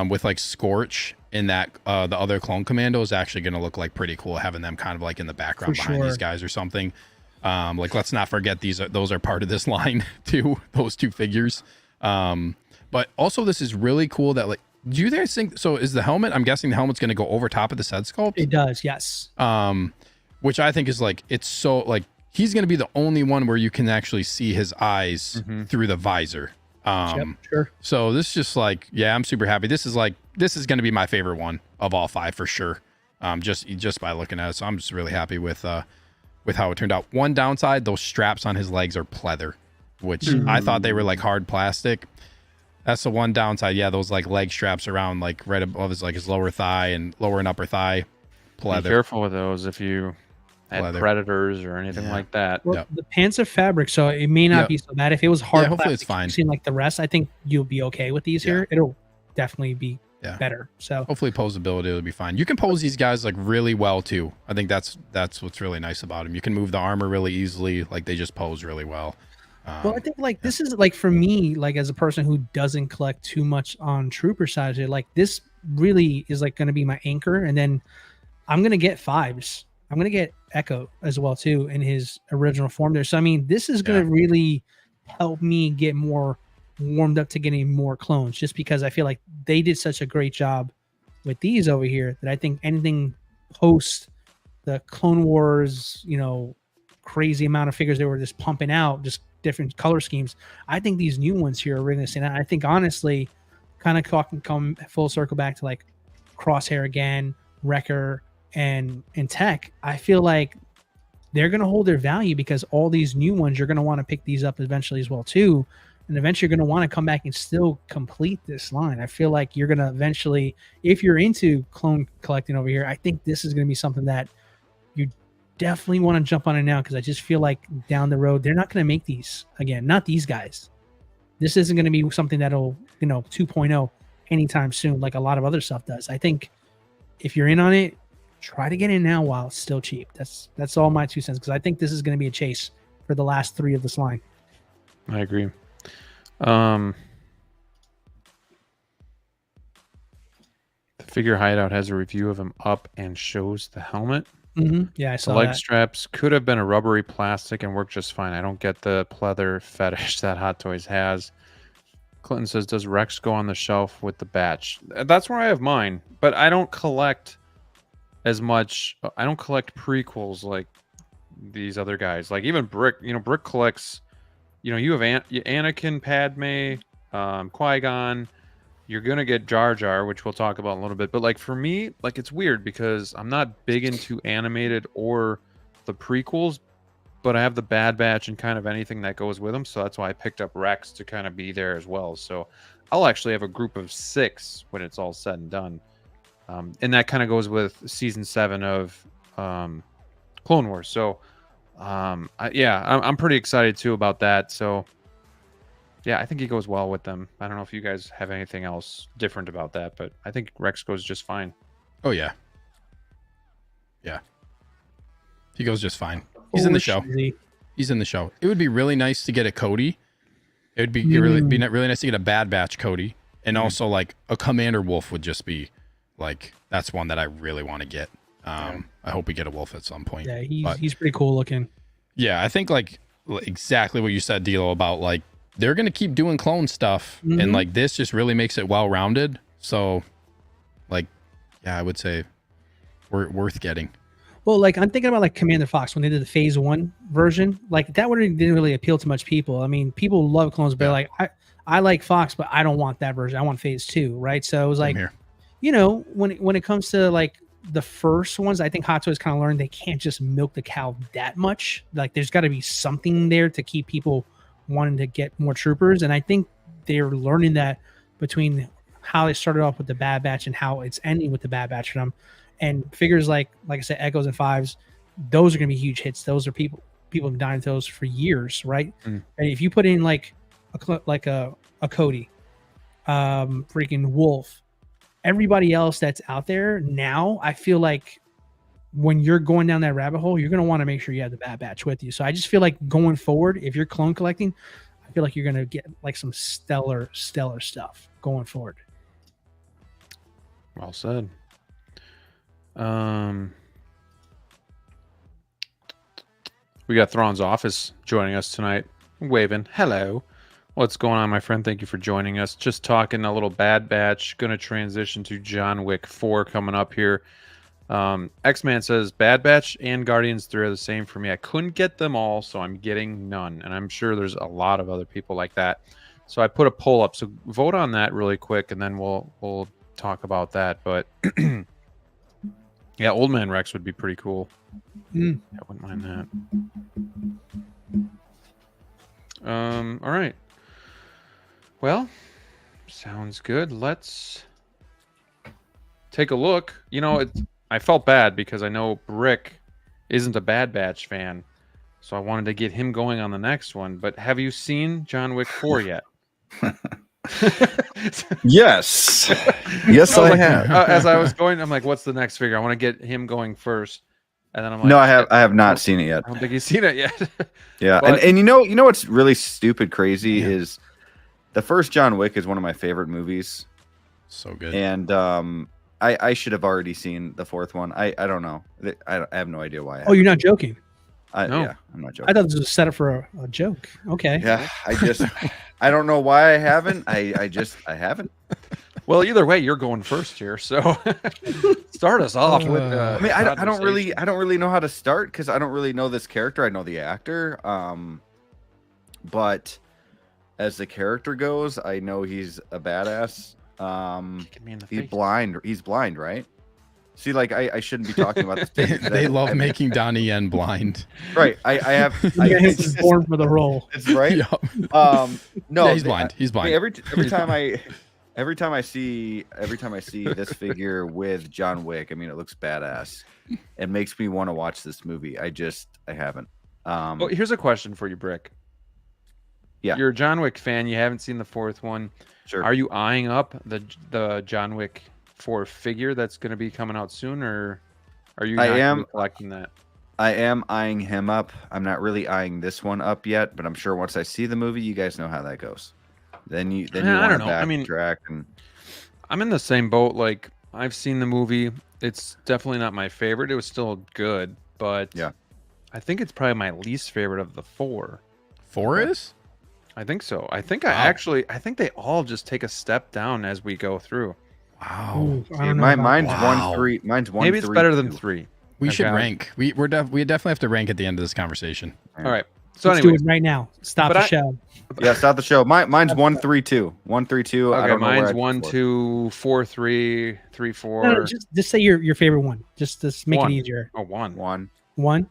with like Scorch in that the other clone commando is actually going to look like pretty cool, having them kind of like in the background For behind these sure. guys or something. Like let's not forget those are part of this line too, those two figures. But also this is really cool that like, do you guys think so? Is the helmet? I'm guessing the helmet's going to go over top of the head sculpt. It does, yes. Which I think is like, it's so like he's going to be the only one where you can actually see his eyes through the visor. Yep, sure. So this is just like, yeah, I'm super happy. This is going to be my favorite one of all five for sure. Just by looking at it. So I'm just really happy with how it turned out. One downside, those straps on his legs are pleather, which I thought they were like hard plastic. That's the one downside. Yeah, those like leg straps around like right above his lower thigh and lower and upper thigh. Be Pleather. careful with those if you had Leather. predators or anything like that. Well, Yep. the pants are fabric, so it may not Yep. be so bad. If it was hard, Yeah, hopefully it's plastic, fine. Seem like the rest, I think you'll be okay with these Yeah. here. It'll definitely be Yeah. better. So Hopefully posability will be fine. You can pose these guys like really well too. I think that's what's really nice about them. You can move the armor really easily. Like they just pose really well. well, I think like this is like for me, like as a person who doesn't collect too much on trooper side, like this really is like going to be my anchor, and then I'm going to get fives. I'm going to get Echo as well too in his original form there. So I mean, this is going to really help me get more warmed up to getting more clones, just because I feel like they did such a great job with these over here that I think anything post the Clone Wars, crazy amount of figures they were just pumping out, just different color schemes. I think these new ones here are really going to stand out. I think honestly, kind of come full circle back to like Crosshair again, Wrecker, and Tech. I feel like they're going to hold their value because all these new ones, you're going to want to pick these up eventually as well too. And eventually you're going to want to come back and still complete this line. I feel like you're going to eventually, if you're into clone collecting over here, I think this is going to be something that you definitely want to jump on it now, because I just feel like down the road, they're not going to make these again. Not these guys. This isn't going to be something that'll, 2.0 anytime soon, like a lot of other stuff does. I think if you're in on it, try to get in now while it's still cheap. That's all my 2 cents, because I think this is going to be a chase for the last 3 of this line. I agree. The figure hideout has a review of him up and shows the helmet. Yeah, I The saw leg that. straps could have been a rubbery plastic and worked just fine. I don't get the pleather fetish that Hot Toys has. Clinton says, does Rex go on the shelf with the batch? That's where I have mine, but I don't collect as much. I don't collect prequels like these other guys. Like even Brick, Brick collects, you have Anakin, Padme, Qui-Gon. You're going to get Jar Jar, which we'll talk about in a little bit. But like for me, like it's weird because I'm not big into animated or the prequels, but I have the Bad Batch and kind of anything that goes with them. So that's why I picked up Rex to kind of be there as well. So I'll actually have a group of 6 when it's all said and done. And that kind of goes with season 7 of Clone Wars. So I'm pretty excited too about that. So yeah, I think he goes well with them. I don't know if you guys have anything else different about that, but I think Rex goes just fine. Oh yeah. Yeah. He goes just fine. He's in the show. He's in the show. It would be really nice to get a Cody. It would be really nice to get a Bad Batch Cody, and also like a Commander Wolf would just be like, that's one that I really want to get. I hope we get a Wolf at some point. Yeah, he's pretty cool looking. Yeah, I think like exactly what you said, DLO, about like they're gonna keep doing clone stuff, and like this just really makes it well rounded. So, like, yeah, I would say we're worth getting. Well, like I'm thinking about like Commander Fox when they did the Phase 1 version. Like that one didn't really appeal to much people. I mean, people love clones, but like I like Fox, but I don't want that version. I want Phase 2, right? So it was like, when it comes to like the first ones, I think Hot Toys kind of learned they can't just milk the cow that much. Like there's got to be something there to keep people wanting to get more troopers, and I think they're learning that between how they started off with the Bad Batch and how it's ending with the Bad Batch for them. And figures like I said, Echoes and Fives, those are going to be huge hits. Those are people have died into those for years, right? And if you put in like a Cody, freaking Wolf, everybody else that's out there now, I feel like when you're going down that rabbit hole, you're going to want to make sure you have the Bad Batch with you. So I just feel like going forward, if you're clone collecting, I feel like you're going to get like some stellar stuff going forward. Well said. We got Thrawn's Office joining us tonight. Waving. Hello. What's going on, my friend? Thank you for joining us. Just talking a little Bad Batch. Going to transition to John Wick 4 coming up here. X-Man says, Bad Batch and Guardians 3 are the same for me. I couldn't get them all, so I'm getting none. And I'm sure there's a lot of other people like that. So I put a poll up. So vote on that really quick, and then we'll talk about that. But yeah, Old Man Rex would be pretty cool. I wouldn't mind that. All right. Well, sounds good. Let's take a look. You know, I felt bad because I know Brick isn't a Bad Batch fan, so I wanted to get him going on the next one. But have you seen John Wick 4 yet? Yes. Yes, I have. As I was going, I'm like, what's the next figure? I want to get him going first. And then I'm like, no, I have not seen it yet. I don't think he's seen it yet. Yeah, But- and you know what's really stupid crazy is the first John Wick is one of my favorite movies. So good. And I should have already seen the fourth one. I don't know. I have no idea why. Oh, you're not joking? No. Yeah, I'm not I joking. thought this was set up for a joke. Okay. Yeah, I don't know why I haven't. I haven't. Well, either way, you're going first here, so start us off with. I mean, I don't really know how to start because I don't really know this character. I know the actor, but as the character goes, I know he's a badass. Get me in the He's face. blind. He's blind, right? See, like I shouldn't be talking about this. They love making Donnie Yen blind. Right. I have. Yeah, he was born for the role. It's right. Yup. No, Yeah, he's blind. He's blind. Every time I see this figure with John Wick, I mean, it looks badass. It makes me want to watch this movie. I haven't. Well, here's a question for you, Brick. Yeah. You're a John Wick fan. You haven't seen the fourth one. Sure. Are you eyeing up the John Wick 4 figure that's going to be coming out soon, or are you? I not am collecting that. I am eyeing him up. I'm not really eyeing this one up yet, but I'm sure once I see the movie, you guys know how that goes. Then you I want don't to know. I mean, backtrack and I'm in the same boat. Like, I've seen the movie. It's definitely not my favorite. It was still good, but yeah, I think it's probably my least favorite of the 4. 4 is? I think so. I think Wow. I think they all just take a step down as we go through. Wow. Ooh, I See, don't know about mine's that. Wow. 1-3. Mine's 1. Maybe it's 3, better than 2. 3. We should Okay. rank. We definitely have to rank at the end of this conversation. All right. So Let's anyway, do it right now. Stop But the I- show. Yeah, stop the show. Mine's 1-3-2. 1-3-2. I okay, don't know where mine's I'd 1, put it. 2, 4, 3, 3, 4. No, just say your favorite one. Just make One. it easier. Oh, 1. 1. One.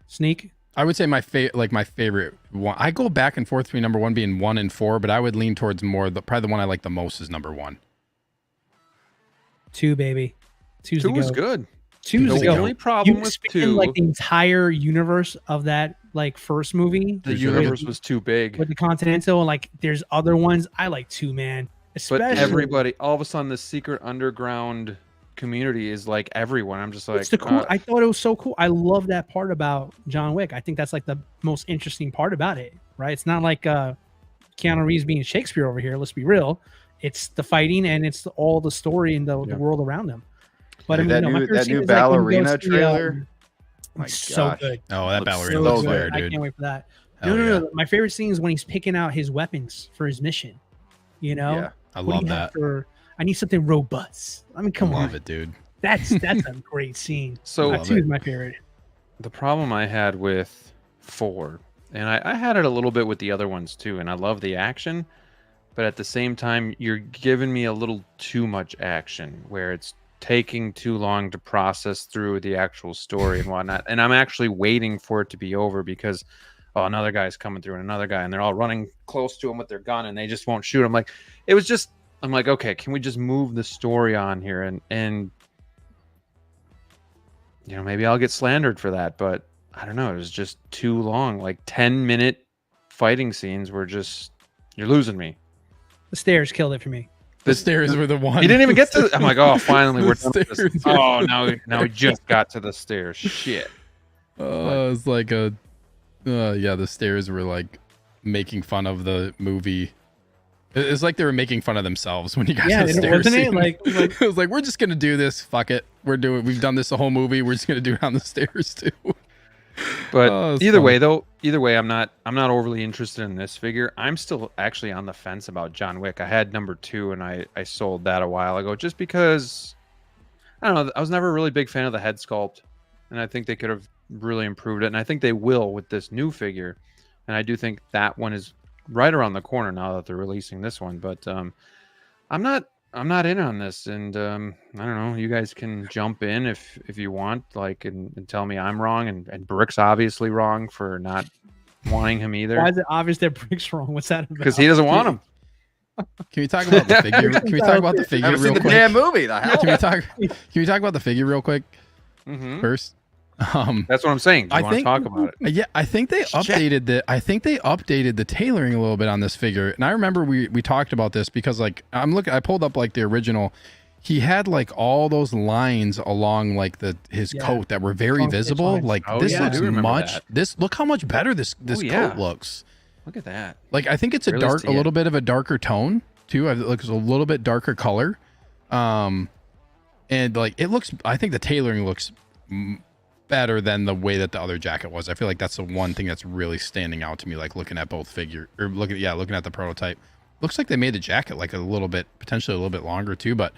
Sneak. I would say my favorite one. I go back and forth between number 1 being 1 and 4, but I would lean towards probably the one I like the most is number 1. 2, baby. 2's 2 the was go. good. 2's The the The go. only problem You with span 2, like the entire universe of that like first movie. the There's universe with- was too big. with the Continental, and like there's other ones. I like 2, man. But Especially everybody, all of a sudden, the secret underground community is like everyone. I'm just like, it's the cool. I thought it was so cool. I love that part about John Wick. I think that's like the most interesting part about it, right? It's not like Keanu Reeves being Shakespeare over here. Let's be real. It's the fighting and it's all the story and the world around them. But Dude, I mean, my favorite scene is, like, when he goes ballerina to the, trailer. My it's so gosh. good. Oh, that Looks ballerina so looks good. fire, I dude. can't wait for that. Hell No. yeah. My favorite scene is when he's picking out his weapons for his mission. You know, Yeah. I What do love you have that. for- I need something robust. I mean, come I love on, it, dude. that's a great scene. So love 2 it. is my favorite. the problem I had with 4, and I had it a little bit with the other ones too, and I love the action, but at the same time, you're giving me a little too much action where it's taking too long to process through the actual story and whatnot. And I'm actually waiting for it to be over because, oh, another guy's coming through and another guy, and they're all running close to him with their gun and they just won't shoot. I'm like, okay, can we just move the story on here? And maybe I'll get slandered for that, but I don't know. It was just too long. Like 10-minute fighting scenes were just, you're losing me. The stairs killed it for me. The stairs were the one. You didn't even get to. I'm like, oh, finally we're done with this. Stairs. Oh, now we just got to the stairs. Shit. It's like the stairs were like making fun of the movie. It's like they were making fun of themselves when you guys had stairs. Wasn't it? Like it was like, we're just gonna do this. Fuck it. We've done this the whole movie. We're just gonna do it on the stairs too. But either way, I'm not overly interested in this figure. I'm still actually on the fence about John Wick. I had number 2 and I sold that a while ago just because I don't know. I was never a really big fan of the head sculpt, and I think they could have really improved it. And I think they will with this new figure. And I do think that one is right around the corner now that they're releasing this one. But I'm not in on this, and I don't know. You guys can jump in if you want, like, and tell me I'm wrong, and Brick's obviously wrong for not wanting him either. Why is it obvious that Brick's wrong? What's that about? Because he doesn't want him. Can we talk about the figure? Can we talk about the figure Haven't real seen quick? the damn movie. The hell? Can we talk about the figure real quick first? That's what I'm saying. Do you want to talk about it? Yeah, I think they updated the tailoring a little bit on this figure. And I remember we talked about this because like I pulled up like the original. He had like all those lines along like his coat that were very visible. Like this looks look how much better this coat looks. Look at that. Like I think it's a little bit of a darker tone too. It looks a little bit darker color. And like it looks, I think the tailoring looks better than the way that the other jacket was. I feel like that's the one thing that's really standing out to me, like looking at both figure or looking at the prototype. Looks like they made the jacket like a little bit, potentially a little bit longer too, but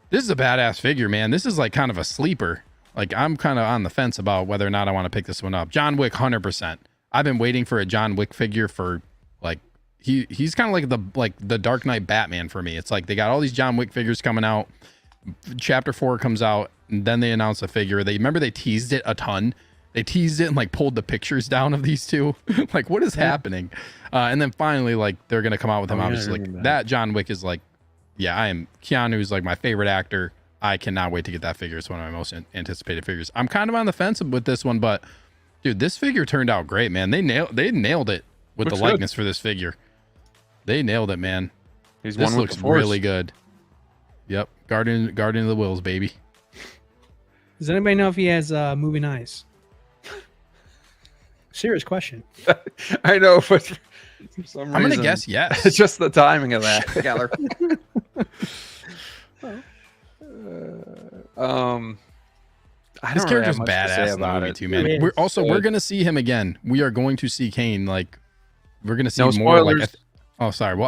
this is a badass figure, man. This is like kind of a sleeper. Like I'm kind of on the fence about whether or not I want to pick this one up. John Wick, 100%. I've been waiting for a John Wick figure for like, he's kind of like the Dark Knight Batman for me. It's like they got all these John Wick figures coming out. Chapter 4 comes out, and then they announce a figure. They teased it a ton. They teased it and like pulled the pictures down of these two. Like, what is happening? And then finally, like they're gonna come out with him. Obviously, like that John Wick is like, yeah, I am. Keanu's like my favorite actor. I cannot wait to get that figure. It's one of my most anticipated figures. I'm kind of on the fence with this one, but dude, this figure turned out great, man. They nailed it with the likeness for this figure. They nailed it, man. This looks really good. Yep, Guardian of the Wills, baby. Does anybody know if he has moving eyes? Serious question. I know, but for some reason, I'm gonna guess yes. It's just the timing of that. Galore. This character's badass in the movie too, man. We're gonna see him again. We are going to see Kane. Like, we're gonna see more. Spoilers. Like, oh, sorry.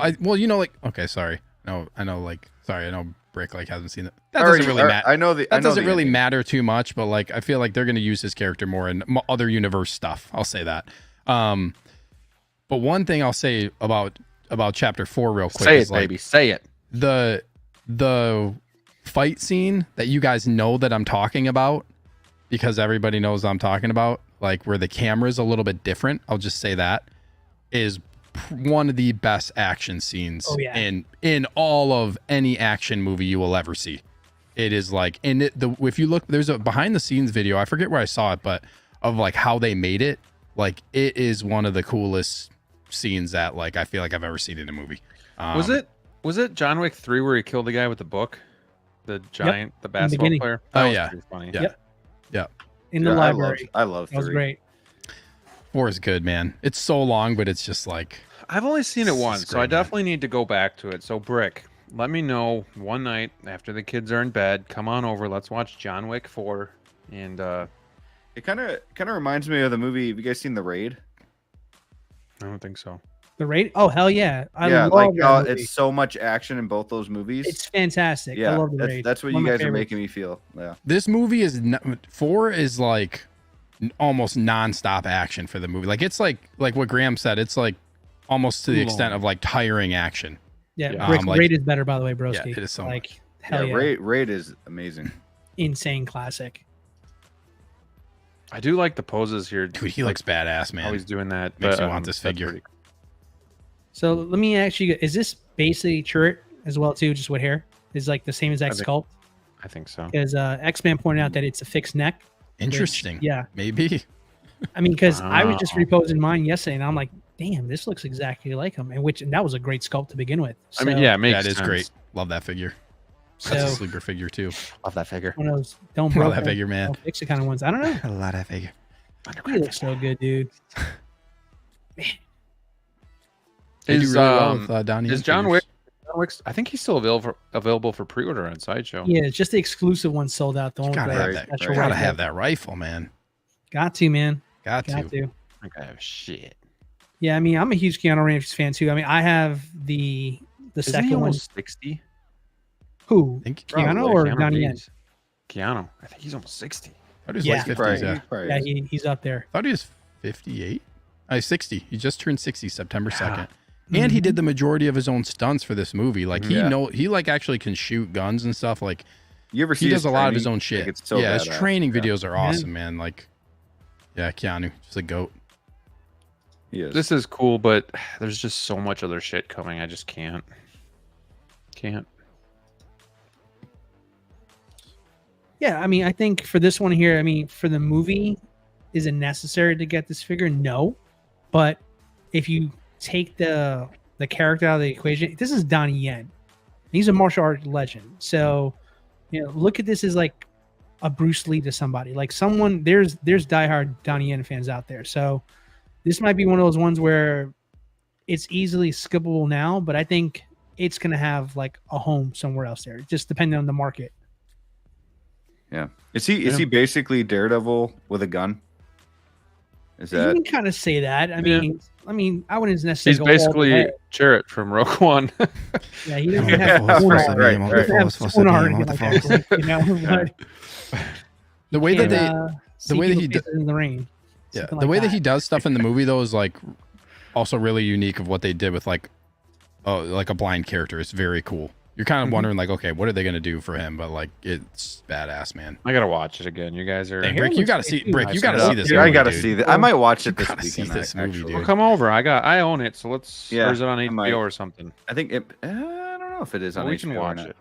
Okay, sorry. No, I know. Like, sorry, I know. Brick like hasn't seen it. That doesn't really matter. That doesn't really matter too much, but like I feel like they're going to use his character more in other universe stuff. I'll say that. But one thing I'll say about chapter 4 real quick is like, baby, say it. The fight scene that you guys know that I'm talking about, because everybody knows I'm talking about, like where the camera's a little bit different. I'll just say that is one of the best action scenes in all of any action movie you will ever see. It is like, and if you look, there's a behind the scenes video, I forget where I saw it, but of like how they made it. Like it is one of the coolest scenes that like I feel like I've ever seen in a movie. Was it John Wick 3 where he killed the guy with the book, the giant, the basketball player? Oh yeah, funny. Yeah. In the library. I love 3. That was great. 4 is good, man. It's so long, but it's just like, I've only seen it once, so I man. definitely need to go back to it. So Brick, let me know one night after the kids are in bed. Come on over. Let's watch John Wick 4. And it kind of reminds me of the movie. Have you guys seen The Raid? I don't think so. The Raid? Oh hell yeah! I love like that movie. it's so much action in both those movies. It's fantastic. I Yeah, love The Raid. that's what One you of my guys are favorites. making me feel. Yeah. this movie is 4 is like almost nonstop action for the movie. Like it's like what Graham said. It's like almost to the extent of like tiring action. Yeah, Raid is better, by the way, broski. Yeah, it is so like much. hell yeah. Raid is amazing. Insane classic. I do like the poses here. Dude, he looks badass, man. How he's doing that. Makes me want this that's figure. pretty cool. So let me ask you: is this basically turret as well too, just with hair? Is like the same exact sculpt? I think so. Because X-Man pointed out that it's a fixed neck, Interesting. Yeah. Maybe. I mean, because I was just Wow. reposing mine yesterday, and I'm like, damn, this looks exactly like him. And that was a great sculpt to begin with. I mean, yeah, it makes That is sense. great. Love that figure. That's a So sleeper figure too. Love that figure. one of those don't Love broke that them, figure, man. don't fix it kind of ones. I don't know. I love that figure. He looks so good, dude. They do Is, really well with Donnie Is Yen John figures. Wick? John Wick's, I think he's still available for pre-order on Sideshow. Yeah, it's just the exclusive one sold out. The You one gotta with have the that. special Gotta rifle. have that rifle, man. Got to, man. Got Got to. to. I think I have shit. Yeah, I mean, I'm a huge Keanu Reeves fan too. I mean, I have the Isn't he second one. almost 60? Who? I think Keanu or Keanu Donnie Yen? Reeves. Keanu. I think he's almost 60. thought he was Yeah. like 50s. Right, Yeah. right. Yeah, he's up there. Thought he was 58. 60. He just turned 60 September 2nd. Yeah. And he did the majority of his own stunts for this movie. Like Yeah. he like actually can shoot guns and stuff. Like You ever see he his does a lot of training? his own Like, shit. it's so yeah, his badass. training Yeah. videos are awesome, man. Like, yeah, Keanu, just a goat. He is. This is cool, but there's just so much other shit coming. I just can't. Can't. Yeah, I mean, I think for this one here, I mean, for the movie, is it necessary to get this figure? No, but if you take the character out of the equation, this is Donnie Yen. He's a martial art legend. So, look at this as like a Bruce Lee to somebody. Like someone there's diehard Donnie Yen fans out there. So this might be one of those ones where it's easily skippable now, but I think it's gonna have like a home somewhere else there, just depending on the market. Yeah. Is he basically Daredevil with a gun? Is You that can kind of say that. I Yeah. mean, I wouldn't necessarily. He's go all the basically way. Jarrett from Rogue One. Yeah, he doesn't Yeah, have right, sonar. right, He right. doesn't have sonar or anything like that, you know. But The way that and, they see the way that people's he faces in the rain. yeah, something the like way that that. he does stuff in the movie though is like also really unique of what they did with like a blind character. It's very cool. You're kind of wondering like, okay, what are they gonna do for him? But like, it's badass, man. I gotta watch it again. You guys are. Dang, Hair Brick, you looks gotta great, see too. Brick. I You saw gotta that. see this. Dude, I movie, gotta dude. see that. I might watch it You this gotta see weekend. this movie, actually. dude. Well, come over. I own it, so let's. Yeah, Or is it on I HBO might. or something? I think it. I don't know if it is on we HBO can or watch not. it.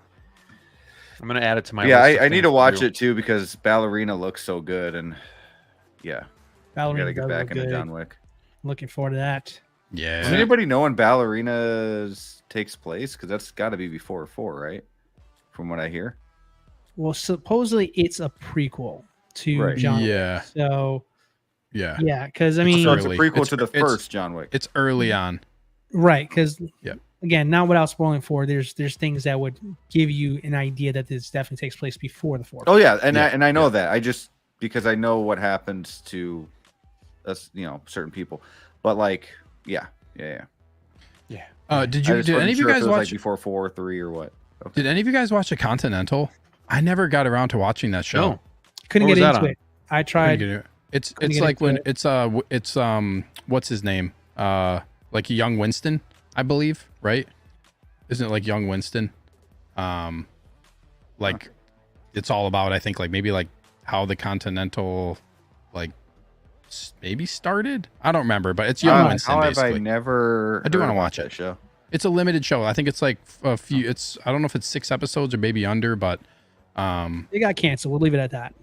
I'm gonna add it to my. Yeah, list of I need things to watch do. it too because Ballerina looks so good, and yeah, I Ballerina gotta get does back look into good. John Wick. Looking forward to that. Yeah. Does anybody know when Ballerina's takes place? Because that's got to be before 4, right? From what I hear. Well, supposedly it's a prequel to Right. John. Wick. Yeah. So Yeah. yeah, because I mean, So it's a early. prequel It's- to the it's- first John Wick. It's early on. right? Because Yep. again, not without spoiling for, there's things that would give you an idea that this definitely takes place before the fourth. Oh yeah, and Yeah, I know that. I just because I know what happens to us, certain people. But like, yeah. Did I you? just Did wasn't any of you sure if guys it was, watch? like before 4 or 3 or what? Okay. Did any of you guys watch The Continental? I never got around to watching that show. No. Couldn't What get was that into on? it. I Couldn't tried. get it. It's Couldn't it's get like into when it. it's what's his name? Like young Winston, I believe, right? Isn't it like young Winston? Like it's all about, I think, like maybe like how the Continental like maybe started. I don't remember, but it's young Winston How have I basically. never? I do heard wanna about watch that it. show. It's a limited show. I think it's like a few. It's I don't know if it's 6 episodes or maybe under, but It got canceled. We'll leave it at that.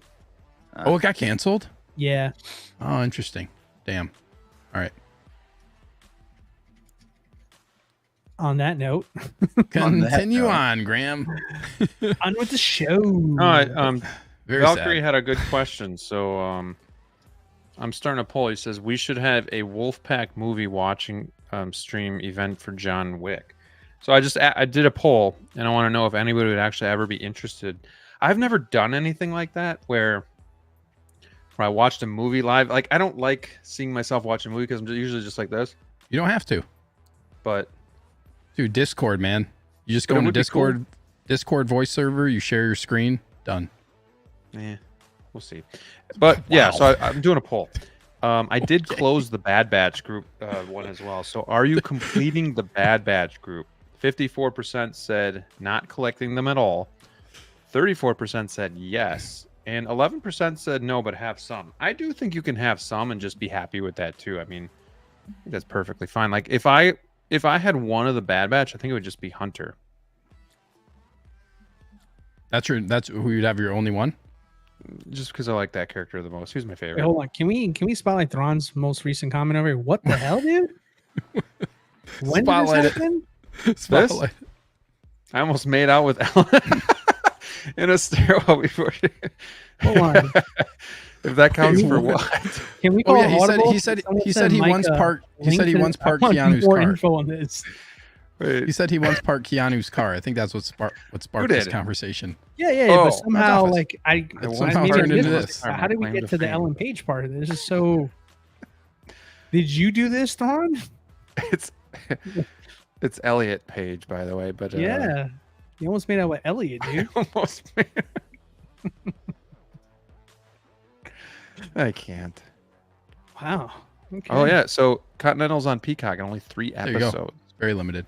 oh, it got canceled. Yeah. Oh, interesting. Damn. All right. On that note, Continue on, Graham. on with the show. All right. Very Valkyrie sad. had a good question, so I'm starting a poll. He says we should have a Wolfpack movie watching stream event for John Wick. So I did a poll, and I want to know if anybody would actually ever be interested. I've never done anything like that where I watched a movie live. Like I don't like seeing myself watch a movie because I'm usually just like this. You don't have to. But Dude, Discord, man. You just But go it into would be cool. Discord voice server, you share your screen, done. yeah, we'll see. But yeah, so I'm doing a poll. I did close the Bad Batch group one as well. So are you completing the Bad Batch group? 54% said not collecting them at all. 34% said yes. And 11% said no, but have some. I do think you can have some and just be happy with that too. I mean, I think that's perfectly fine. Like if I had one of the Bad Batch, I think it would just be Hunter. That's who you'd have your only one? just because I like that character the most. Who's my Wait, favorite? hold on. Can we spotlight Thrawn's most recent comment over here? What the hell, dude? When Spotlight did it. this happen? Spotlight. I almost made out with Ellen in a stairwell before. Hold on. If that counts for what? Can we Oh call yeah, audible? he said Someone he send said he Mike once a parked. He link said he to- once parked I want Keanu's more car. info on this. Wait, He said he once parked Keanu's car. I think that's what sparked this did? conversation. Yeah, Oh, but somehow, office. like, I somehow maybe I turned into missed this. How did we Claim get to to the fame. Ellen Page part of this? This is so. Did you do this, Thrawn? it's Elliot Page, by the way. But Yeah, you almost made out with Elliot, dude. almost. I can't. Wow. Okay. Oh yeah, so Continental's on Peacock and only 3 There you go. episodes. It's very limited.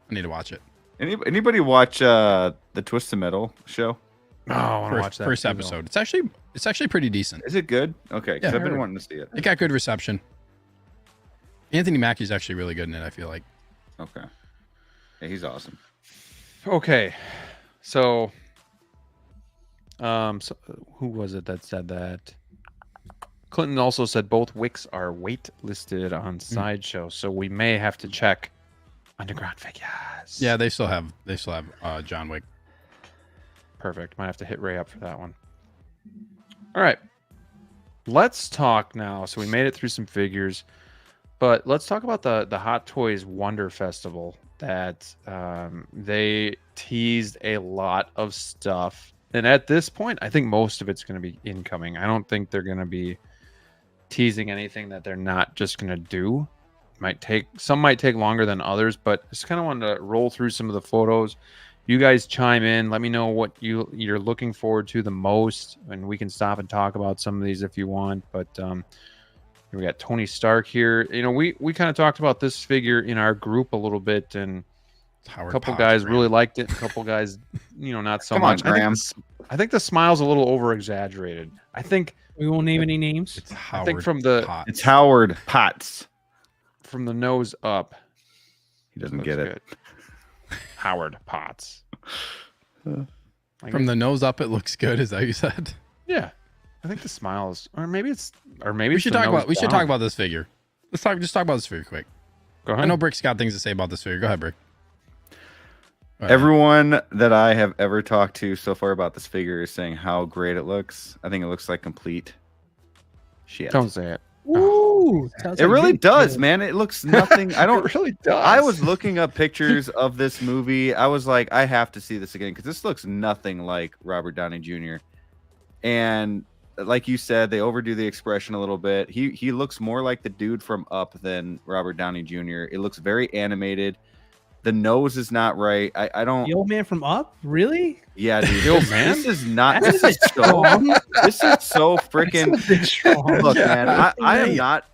I need to watch it. Anybody watch the Twisted Metal show? Oh, I want to watch that First too, though. episode. It's actually pretty decent. Is it good? Okay, because Yeah, I've been very. wanting to see it. It got good reception. Anthony Mackie's actually really good in it. I feel like. Okay, yeah, he's awesome. Okay, so who was it that said that? Clinton also said both wicks are weight listed on Sideshow, so we may have to check underground figures. Yeah, they still have John Wick. Perfect. Might have to hit Ray up for that one. All right. Let's talk now. So we made it through some figures, but let's talk about the Hot Toys Wonder Festival that they teased a lot of stuff. And at this point, I think most of it's going to be incoming. I don't think they're going to be teasing anything that they're not just going to do. Some might take longer than others, but just kind of wanted to roll through some of the photos. You guys chime in. Let me know what you're looking forward to the most, and we can stop and talk about some of these if you want. But we got Tony Stark here. You know, we kind of talked about this figure in our group a little bit, and a couple guys really liked it. A couple guys, not so Come on, much. Graham. I think the smile's a little over exaggerated. I think We won't name any names. It's Howard. I think from the Potts. It's Howard Potts. from the nose up. He doesn't looks get it. good. Howard Potts. From the nose up. It looks good. Is that what you said? Yeah, I think the smile is, or maybe We it's should the talk nose about. We should down. talk about this figure. Just talk about this figure quick. Go I ahead. know Brick's got things to say about this figure. Go ahead, Brick. Go ahead. Everyone that I have ever talked to so far about this figure is saying how great it looks. I think it looks like complete shit. Don't say it. Ooh, sounds It like really you does, did. man. It looks nothing. I don't It really does. I was looking up pictures of this movie. I was like, I have to see this again because this looks nothing like Robert Downey Jr. And like you said, they overdo the expression a little bit. He looks more like the dude from Up than Robert Downey Jr. It looks very animated. The nose is not right. I don't. The old man from Up? Really? Yeah, dude. The old this, man? this is not. That's This is so. strong. This is so freaking. That's a bit strong. Look, Yeah. man,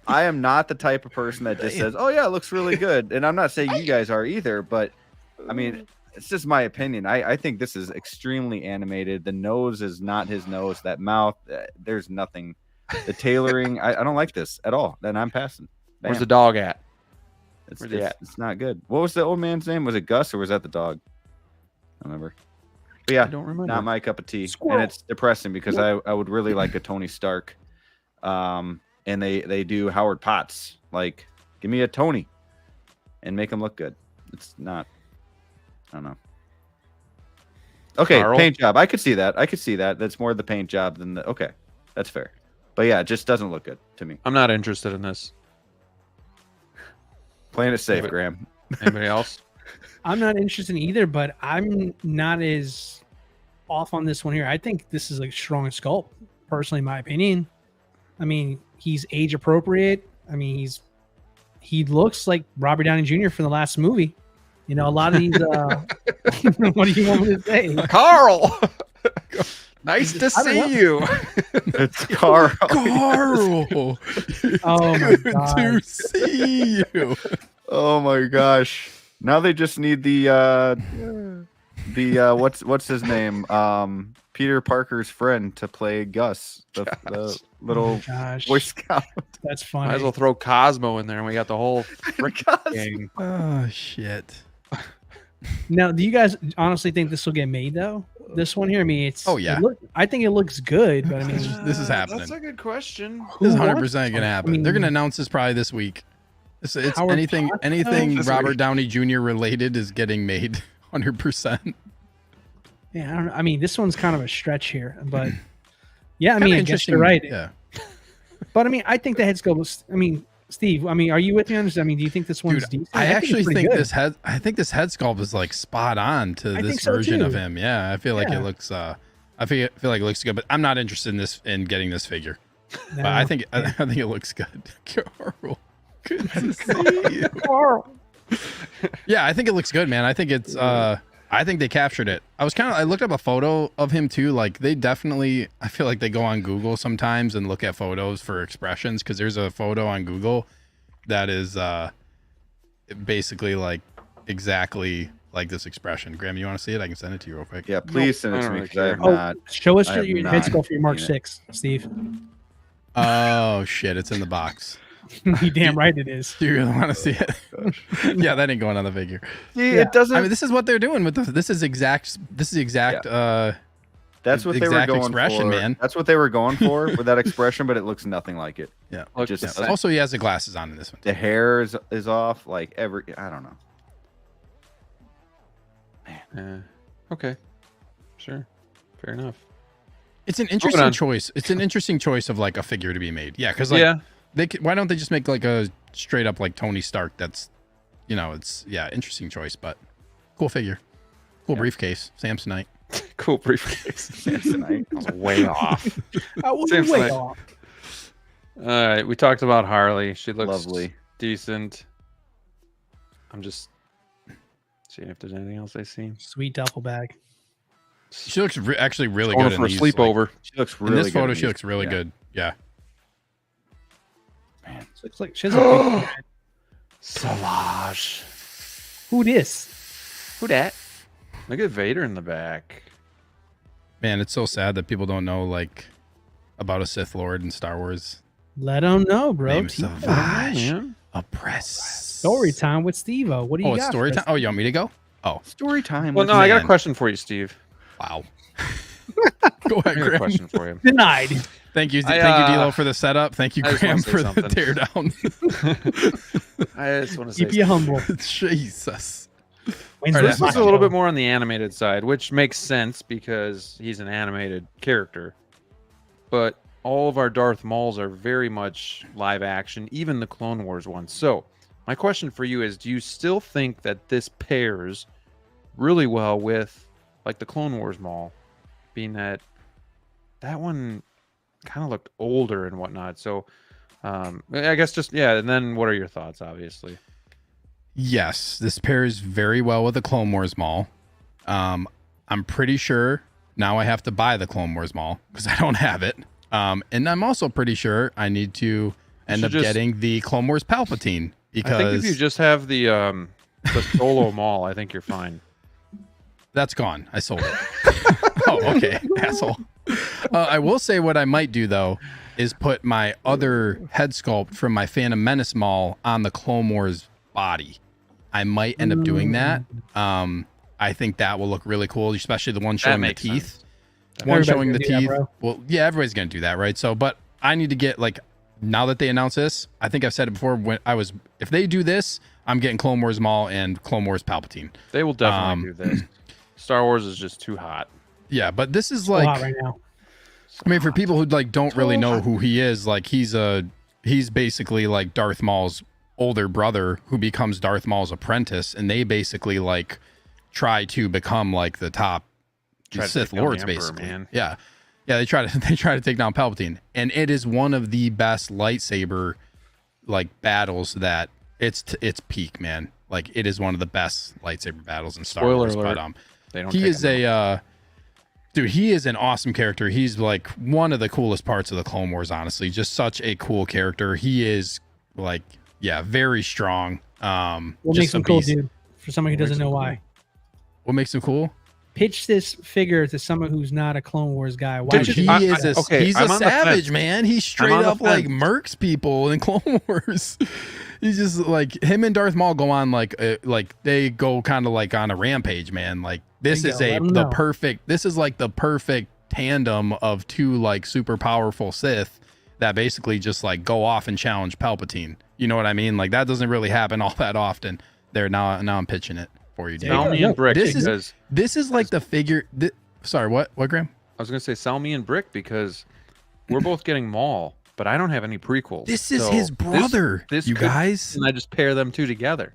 I am not the type of person that just says, "Oh yeah, it looks really good," and I'm not saying you guys are either. But I mean, it's just my opinion. I think this is extremely animated. The nose is not his nose. That mouth, there's nothing. The tailoring, I don't like this at all. Then I'm passing. Where's Bam. the dog at? It's, where's he it's, at? it's not good. What was the old man's name? Was it Gus or was that the dog? I don't remember. But yeah, I don't remember. not my cup of tea, Squirrel. and it's depressing because I would really like a Tony Stark, and they do Howard Potts. Like, give me a Tony, and make him look good. It's not. I don't know. Okay, Carl? paint job. I could see that. That's more the paint job than the. Okay, that's fair. But yeah, it just doesn't look good to me. I'm not interested in this. Playing it safe, But- Graham. Anybody else? I'm not interested in either, but I'm not as off on this one here. I think this is a strong sculpt, personally, in my opinion. I mean, he's age appropriate. I mean, he looks like Robert Downey Jr. from the last movie. You know, a lot of these. What do you want me to say? Carl! Nice to I don't know. see you. It's Carl. Carl, Oh my good god! to see you. Oh my gosh. Now they just need the what's his name? Peter Parker's friend to play Gus, the Oh little my gosh, Boy Scout. that's Might funny. as well throw Cosmo in there, and we got the whole frick Gus. gang. Oh shit. Now, do you guys honestly think this will get made though, This one here, I mean, it's. Oh, yeah. I think it looks good, but I mean, This is happening. That's a good question. This is who 100% wants going to one? happen. I mean, They're going to announce this probably this week. It's Howard anything Potts? This Robert week. Downey Jr. related is getting made 100%. Yeah, I don't know. I mean, this one's kind of a stretch here, but yeah, I Kinda mean, I guess you're right. Yeah. But I mean, I think the head sculpt was. I mean, Steve, I mean, are you with me on this? I mean, do you think this one's Dude, decent? I actually it's pretty think good. this head sculpt is like spot on to I this think so, version of too. him. Yeah, I feel like Yeah. it looks I feel like it looks good, but I'm not interested in getting this figure. No. But I think it looks good. Carl, good to see you. Carl. Yeah, I think it looks good, man. I think it's I think they captured it. I looked up a photo of him too. Like they definitely, I feel like they go on Google sometimes and look at photos for expressions, because there's a photo on Google that is basically like exactly like this expression. Graham, you want to see it? I can send it to you real quick. Yeah, please send it I to don't me really because I have care. not. Show us I have your not head sculpt for your Mark seen it. 6, Steve. Oh shit, it's in the box. You damn right it is. Do you really want to see it? Yeah, that ain't going on the figure. See, Yeah. it doesn't. I mean, this is what they're doing with this is the exact that's what they were exact going expression, for. man. That's what they were going for with that expression, but it looks nothing like it. yeah. Look, Just Yeah. Also, he has the glasses on in this one. the hair is off. Like I don't know. Okay. Sure. Fair enough. It's an on. interesting choice. It's an interesting choice of like a figure to be made. Yeah, because like yeah. why don't they just make like a straight up like Tony Stark? That's, it's interesting choice, but cool figure, cool briefcase, Samsonite. Cool briefcase. Samsonite. I was way off. I was Same way side. off. All right. We talked about Harley. She looks Lovely. decent. I'm just seeing if there's anything else I see. Sweet duffel bag. She looks actually really Going good for a in these, like, sleepover. She looks in really this good. photo, in she these. looks really Yeah. good. Yeah. She looks like she has a big head. Savage. Who this? Who dat? Look at Vader in the back. Man, it's so sad that people don't know like about a Sith Lord in Star Wars. Let them know, bro. Name Tito. Savage. Man. Oppress. Story time with Steve-O. What do you Oh, got? it's story for us? time. Oh, you want me to go? Oh, Story time. Well, with no, I got a man. question for you, Steve. wow. Go I ahead, got a Graham. question for you. Denied. Thank you, I, thank you, D'Lo, for the setup. Thank you, I just Graham, wanna say for the something. teardown. I just want to say Keep you humble. Jesus. When's All right, the this was a macho? little bit more on the animated side, which makes sense because he's an animated character. But all of our Darth Mauls are very much live action, even the Clone Wars ones. So, my question for you is, do you still think that this pairs really well with like the Clone Wars Maul, being that one kind of looked older and whatnot? So, I guess just, yeah, and then what are your thoughts, obviously? Yes, this pairs very well with the Clone Wars Maul. I'm pretty sure now I have to buy the Clone Wars Maul because I don't have it. And I'm also pretty sure I need to end up getting the Clone Wars Palpatine because I think if you just have the solo Maul, I think you're fine. that's gone. I sold it. Oh, okay, asshole. I will say what I might do though is put my other head sculpt from my Phantom Menace Maul on the Clone Wars body. I might end up doing that. I think that will look really cool, especially the one showing the makes teeth. sense. One Everybody's showing the gonna do that, teeth. bro. Well, yeah, everybody's gonna do that, right? So, but I need to get like now that they announce this. I think I've said it before. If they do this, I'm getting Clone Wars Maul and Clone Wars Palpatine. They will definitely do this. Star Wars is just too hot. Yeah, but this is So like hot right now. I mean, for people who like don't really know who he is, like he's basically like Darth Maul's older brother who becomes Darth Maul's apprentice, and they basically like try to become like the top Try to Sith take down Lords, the Emperor, basically. man. Yeah, they try to take down Palpatine, and it is one of the best lightsaber like battles that it's peak, man. Like it is one of the best lightsaber battles in Star Spoiler Wars. alert. But They don't. he take is him out. dude, he is an awesome character. He's like one of the coolest parts of the Clone Wars, honestly. Just such a cool character. He is like, yeah, very strong. What just makes a him cool, beast. dude? For someone who doesn't know why. What makes him cool? Pitch this figure to someone who's not a Clone Wars guy. Why Dude, should he I- is okay, he's I'm a on the savage, fence. man. He straight on the up like fence. murks people in Clone Wars. He's just like him and Darth Maul go on like they go kind of like on a rampage, man. Like this is the perfect tandem of two like super powerful Sith that basically just like go off and challenge Palpatine. You know what I mean? Like that doesn't really happen all that often. Now I'm pitching it for you, Dave. Sell me and Brick This is like the figure. Sorry, what, Graham? I was gonna say sell me and Brick because we're both getting Maul, but I don't have any prequels. This is his brother. You guys, and I just pair them two together.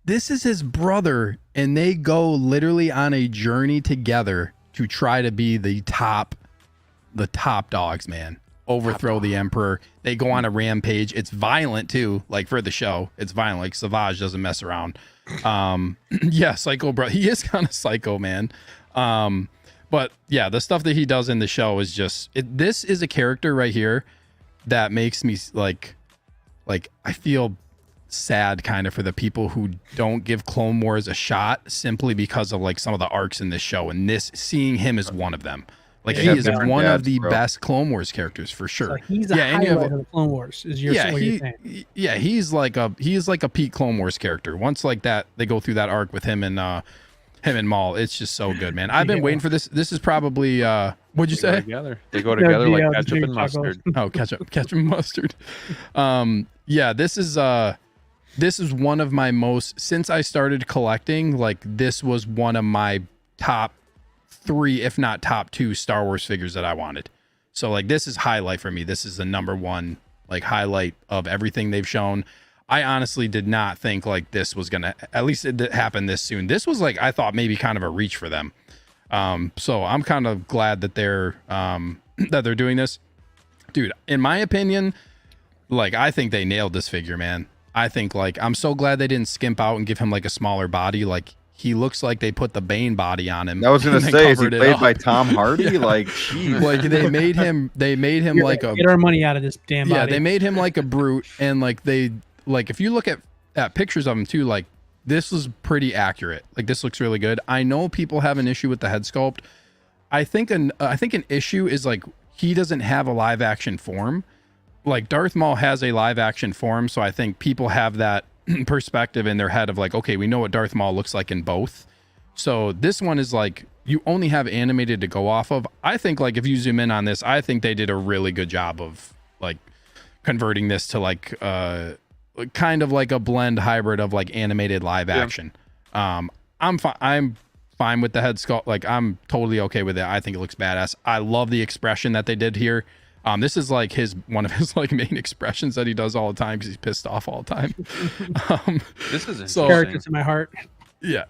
This is his brother, and they go literally on a journey together to try to be the top dogs, man. Overthrow the Emperor. They go on a rampage. It's violent too, like for the show. It's violent. Like Savage doesn't mess around. Yeah, Psycho bro. He is kind of psycho, man. But yeah, the stuff that he does in the show is just this is a character right here that makes me like I feel sad kind of for the people who don't give Clone Wars a shot simply because of like some of the arcs in this show, and seeing him is one of them. Like he is one of the best Clone Wars characters for sure. So he's a highlight of the Clone Wars. Is your what you're saying? Yeah, he's like a peak Clone Wars character. Once like that, they go through that arc with him and Maul. It's just so good, man. I've been waiting for this. This is probably what'd you say? They go together like ketchup and mustard. Oh, ketchup and mustard. Yeah, this is one of my most, since I started collecting, like this was one of my top 3, if not top 2 Star Wars figures that I wanted. So like this is highlight for me. This is the number 1 like highlight of everything they've shown. I honestly did not think like this was gonna, at least it happen this soon. This was like, I thought maybe kind of a reach for them. So I'm kind of glad that they're doing this. Dude, in my opinion, like I think they nailed this figure, man. I think like, I'm so glad they didn't skimp out and give him like a smaller body. Like he looks like they put the Bane body on him. I was gonna say, is he played by Tom Hardy? Yeah. Like, geez. Like they made him like get our money out of this damn body. Yeah, they made him like a brute, and like they like if you look at pictures of him too, like this was pretty accurate. Like this looks really good. I know people have an issue with the head sculpt. I think an issue is like he doesn't have a live action form. Like Darth Maul has a live action form, so I think people have that perspective in their head of like, okay, we know what Darth Maul looks like in both. So this one is like you only have animated to go off of. I think like if you zoom in on this, I think they did a really good job of like converting this to like kind of like a blend hybrid of like animated live action. I'm fine with the head sculpt. Like I'm totally okay with it. I think it looks badass. I love the expression that they did here. This is like one of his like main expressions that he does all the time because he's pissed off all the time. This is characters in my heart. Yeah.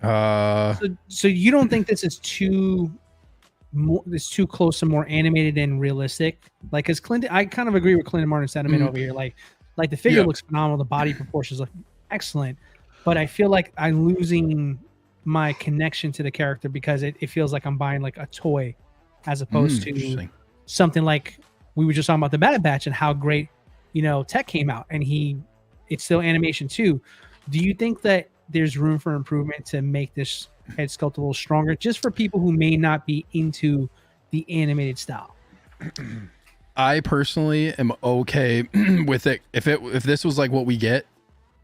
So you don't think this is too close to more animated and realistic? Like, as Clinton, I kind of agree with Clinton Martin's sentiment over here. Like the figure looks phenomenal. The body proportions look excellent, but I feel like I'm losing my connection to the character because it feels like I'm buying like a toy as opposed to something like we were just talking about the Bad Batch and how great, tech came out, and it's still animation too. Do you think that there's room for improvement to make this head sculpt a little stronger, just for people who may not be into the animated style? I personally am okay with it. If this was like what we get,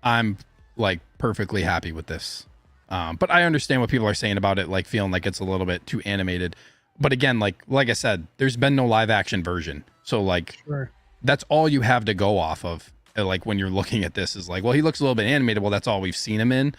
I'm like perfectly happy with this. But I understand what people are saying about it, like feeling like it's a little bit too animated. But again, like I said, there's been no live action version. So like that's all you have to go off of. Like when you're looking at this is like, well, he looks a little bit animated. Well, that's all we've seen him in.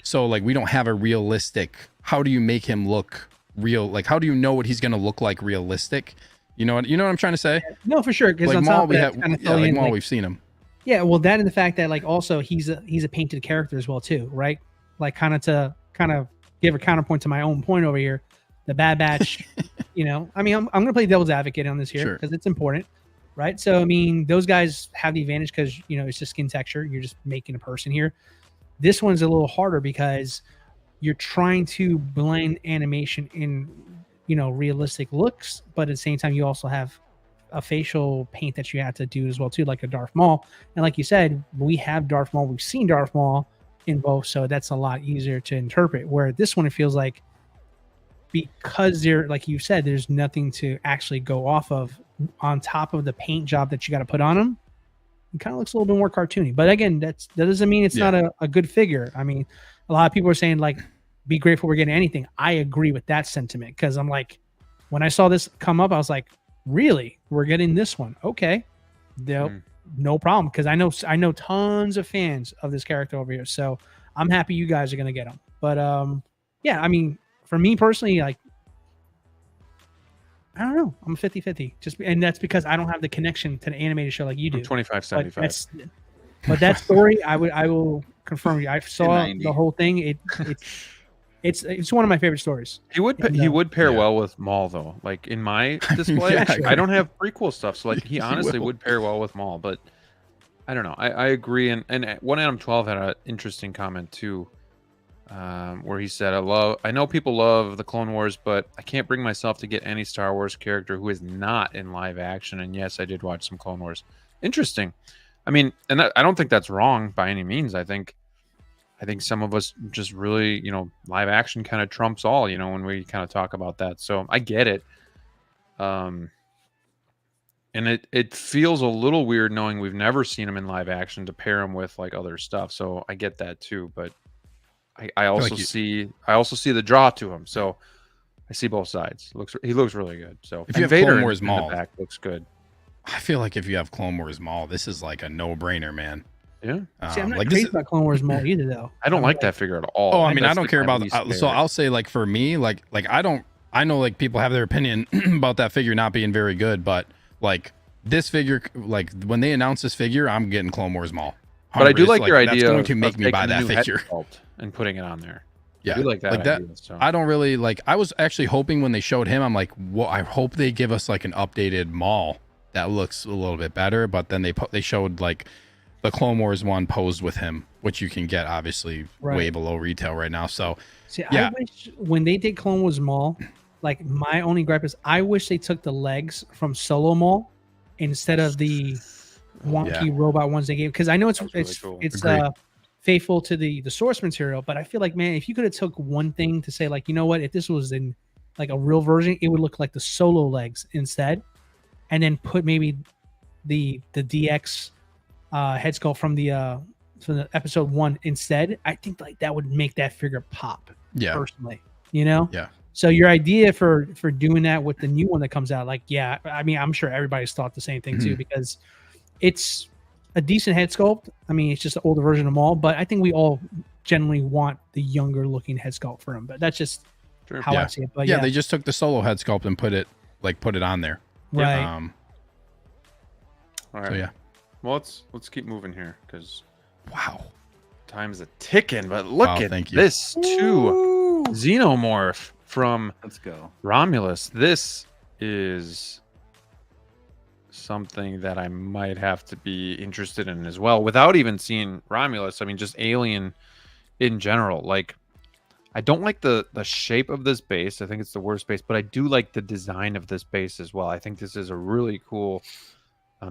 So like we don't have a realistic, how do you make him look real? Like how do you know what he's going to look like realistic? You know what I'm trying to say? No, for sure. Because like Maul, we've seen him. Yeah, well, that and the fact that like also he's a painted character as well too, right? Like kind of give a counterpoint to my own point over here. The Bad Batch, I mean, I'm going to play devil's advocate on this here because it's important, right? So, I mean, those guys have the advantage because, it's just skin texture. You're just making a person here. This one's a little harder because you're trying to blend animation in, realistic looks, but at the same time, you also have a facial paint that you have to do as well, too, like a Darth Maul. And like you said, we have Darth Maul. We've seen Darth Maul in both, so that's a lot easier to interpret. Where this one, it feels like, because there, like you said, there's nothing to actually go off of on top of the paint job that you got to put on them. It kind of looks a little bit more cartoony. But again, that doesn't mean it's not a good figure. I mean, a lot of people are saying like, be grateful we're getting anything. I agree with that sentiment because I'm like, when I saw this come up, I was like, really, we're getting this one? Okay, no problem. Because I know tons of fans of this character over here, so I'm happy you guys are gonna get them. But yeah, I mean, for me personally, like, I don't know, I'm 50-50. And that's because I don't have the connection to the animated show like you do. 25-75. But that story, I will confirm you. I saw the whole thing. It's one of my favorite stories. He would pair well with Maul though. Like in my display, I don't have prequel stuff, so like he honestly would pair well with Maul. But I don't know. I agree. And one Adam 12 had an interesting comment too, where he said, I know people love the Clone Wars, but I can't bring myself to get any Star Wars character who is not in live action. And yes, I did watch some Clone Wars. Interesting. I mean, and I don't think that's wrong by any means. I think some of us just really, live action kind of trumps all, when we kind of talk about that. So I get it. And it feels a little weird knowing we've never seen him in live action to pair him with like other stuff. So I get that too. But I also see the draw to him. So I see both sides. He looks really good. So if you have Vader Clone Wars in Maul, the back looks good. I feel like if you have Clone Wars Maul, this is like a no-brainer, man. Yeah. See, I'm not crazy about Clone Wars Maul either, though. I don't like that figure at all. Oh, I mean, I don't care about so I'll say like for me, like I know like people have their opinion about that figure not being very good, but like this figure, like when they announce this figure, I'm getting Clone Wars Maul. But I do like your idea. That's going to make me buy that figure and putting it on there. Yeah, I do like that. Idea, so. I don't really like. I was actually hoping when they showed him, I'm like, well, I hope they give us like an updated Maul that looks a little bit better. But then they showed like the Clone Wars one posed with him, which you can get obviously way below retail right now. So see, I wish when they did Clone Wars Maul, like my only gripe is I wish they took the legs from Solo Maul instead of the wonky robot ones they gave, because I know it's faithful to the source material, but I feel like, man, if you could have took one thing to say, like, you know what, if this was in like a real version, it would look like the Solo legs instead, and then put maybe the DX head sculpt from the episode 1 instead. I think like that would make that figure pop. Yeah, personally, Yeah. So your idea for doing that with the new one that comes out, like, yeah, I mean, I'm sure everybody's thought the same thing too, because it's a decent head sculpt. I mean, it's just an older version of Maul, but I think we all generally want the younger looking head sculpt for him. But that's just how I see it. But they just took the Solo head sculpt and put it on there. Right. All right. So yeah. Well, let's keep moving here because time's a ticking. But look at this too. Xenomorph from Romulus. This is something that I might have to be interested in as well, without even seeing Romulus. I mean, just Alien in general. Like, I don't like the shape of this base. I think it's the worst base, but I do like the design of this base as well. I think this is a really cool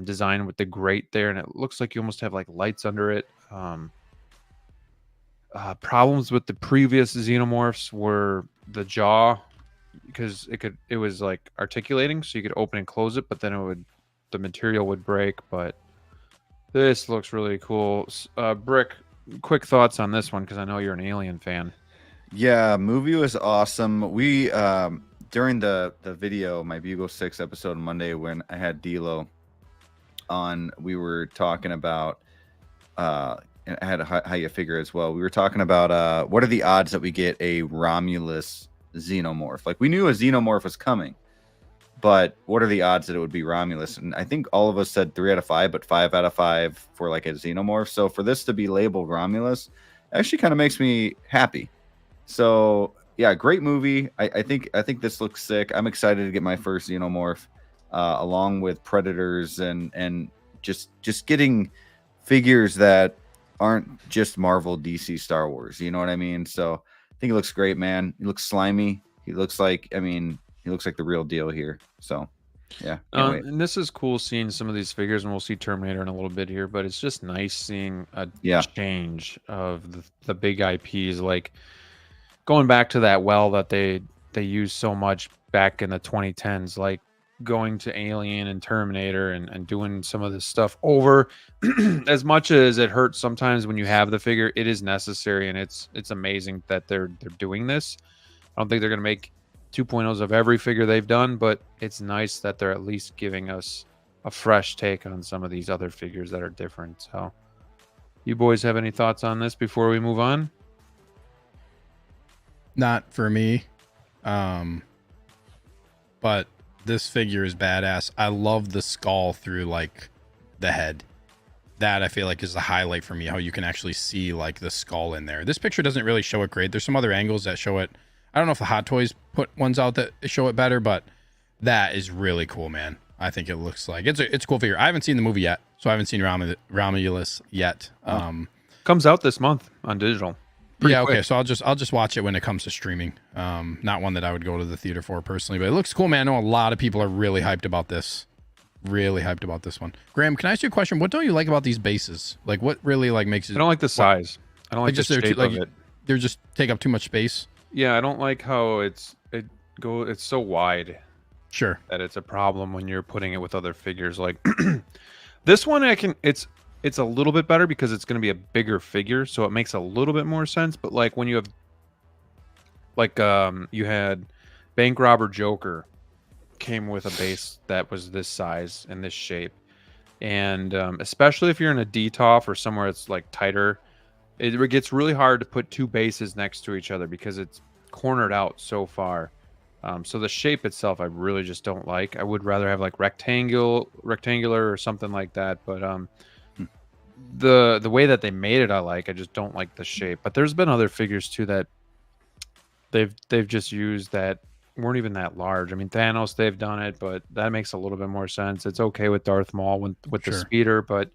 design with the grate there, and it looks like you almost have like lights under it. Problems with the previous Xenomorphs were the jaw, because it was like articulating, so you could open and close it, but then the material would break. But this looks really cool. Brick, quick thoughts on this one, because I know you're an Alien fan. Yeah, movie was awesome. We during the video, my Bugle 6 episode on Monday, when I had DLO on, we were talking about and I had how you figure as well. We were talking about what are the odds that we get a Romulus Xenomorph? Like, we knew a Xenomorph was coming, but what are the odds that it would be Romulus? And I think all of us said 3 out of 5, but 5 out of 5 for like a Xenomorph. So for this to be labeled Romulus actually kind of makes me happy. So yeah, great movie. I think this looks sick. I'm excited to get my first Xenomorph, along with Predators and just getting figures that aren't just Marvel, DC, Star Wars. You know what I mean? So I think it looks great, man. He looks slimy. He looks like the real deal here. So yeah. And this is cool seeing some of these figures, and we'll see Terminator in a little bit here, but it's just nice seeing a change of the big IPs, like going back to that well that they used so much back in the 2010s. Like, going to Alien and Terminator and doing some of this stuff over. As much as it hurts sometimes when you have the figure, it is necessary, and it's amazing that they're doing this. I don't think they're going to make 2.0s of every figure they've done, but it's nice that they're at least giving us a fresh take on some of these other figures that are different. So, you boys have any thoughts on this before we move on? Not for me. But this figure is badass. I love the skull through like the head. That I feel like is the highlight for me, how you can actually see like the skull in there. This picture doesn't really show it great. There's some other angles that show it. I don't know if the Hot Toys put ones out that show it better, but that is really cool, man. I think it looks like it's a cool figure. I haven't seen the movie yet, so I haven't seen Romulus yet. Comes out this month on digital. Yeah, okay. So I'll just watch it when it comes to streaming. Not one that I would go to the theater for personally, but it looks cool, man. I know a lot of people are really hyped about this. Really hyped about this one. Graham, can I ask you a question? What don't you like about these bases? Like, what really like makes it? I don't like the size. I don't like the shape of it. They just take up too much space. Yeah, I don't like how it's so wide. Sure. That it's a problem when you're putting it with other figures. Like this one, it's a little bit better because it's going to be a bigger figure, so it makes a little bit more sense. But like when you have, like you had Bank Robber Joker came with a base that was this size and this shape, and especially if you're in a DTOF or somewhere it's like tighter, it gets really hard to put two bases next to each other because it's cornered out so far. So the shape itself, I really just don't like. I would rather have like rectangular or something like that. But the way that they made it, I like. I just don't like the shape. But there's been other figures too that they've just used that weren't even that large. I mean, Thanos, they've done it, but that makes a little bit more sense. It's okay with Darth Maul with the speeder, but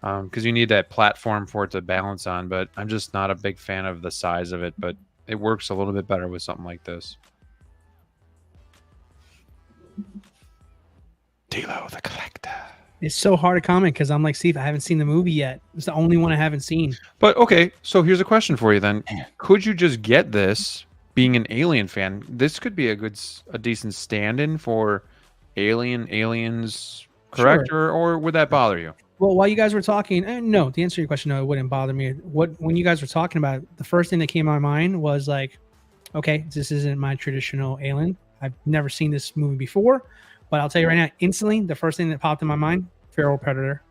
because you need that platform for it to balance on. But I'm just not a big fan of the size of it. But it works a little bit better with something like this. DLO The Collector. It's so hard to comment because I'm like, Steve, I haven't seen the movie yet. It's the only one I haven't seen. But okay, so here's a question for you then. Could you just get this being an Alien fan? This could be a decent stand-in for Aliens, correct? Sure. Or would that bother you? Well, while you guys were talking, no, to answer your question, no, it wouldn't bother me. When you guys were talking about it, the first thing that came to my mind was like, okay, this isn't my traditional Alien. I've never seen this movie before, but I'll tell you right now, instantly, the first thing that popped in my mind, Feral Predator.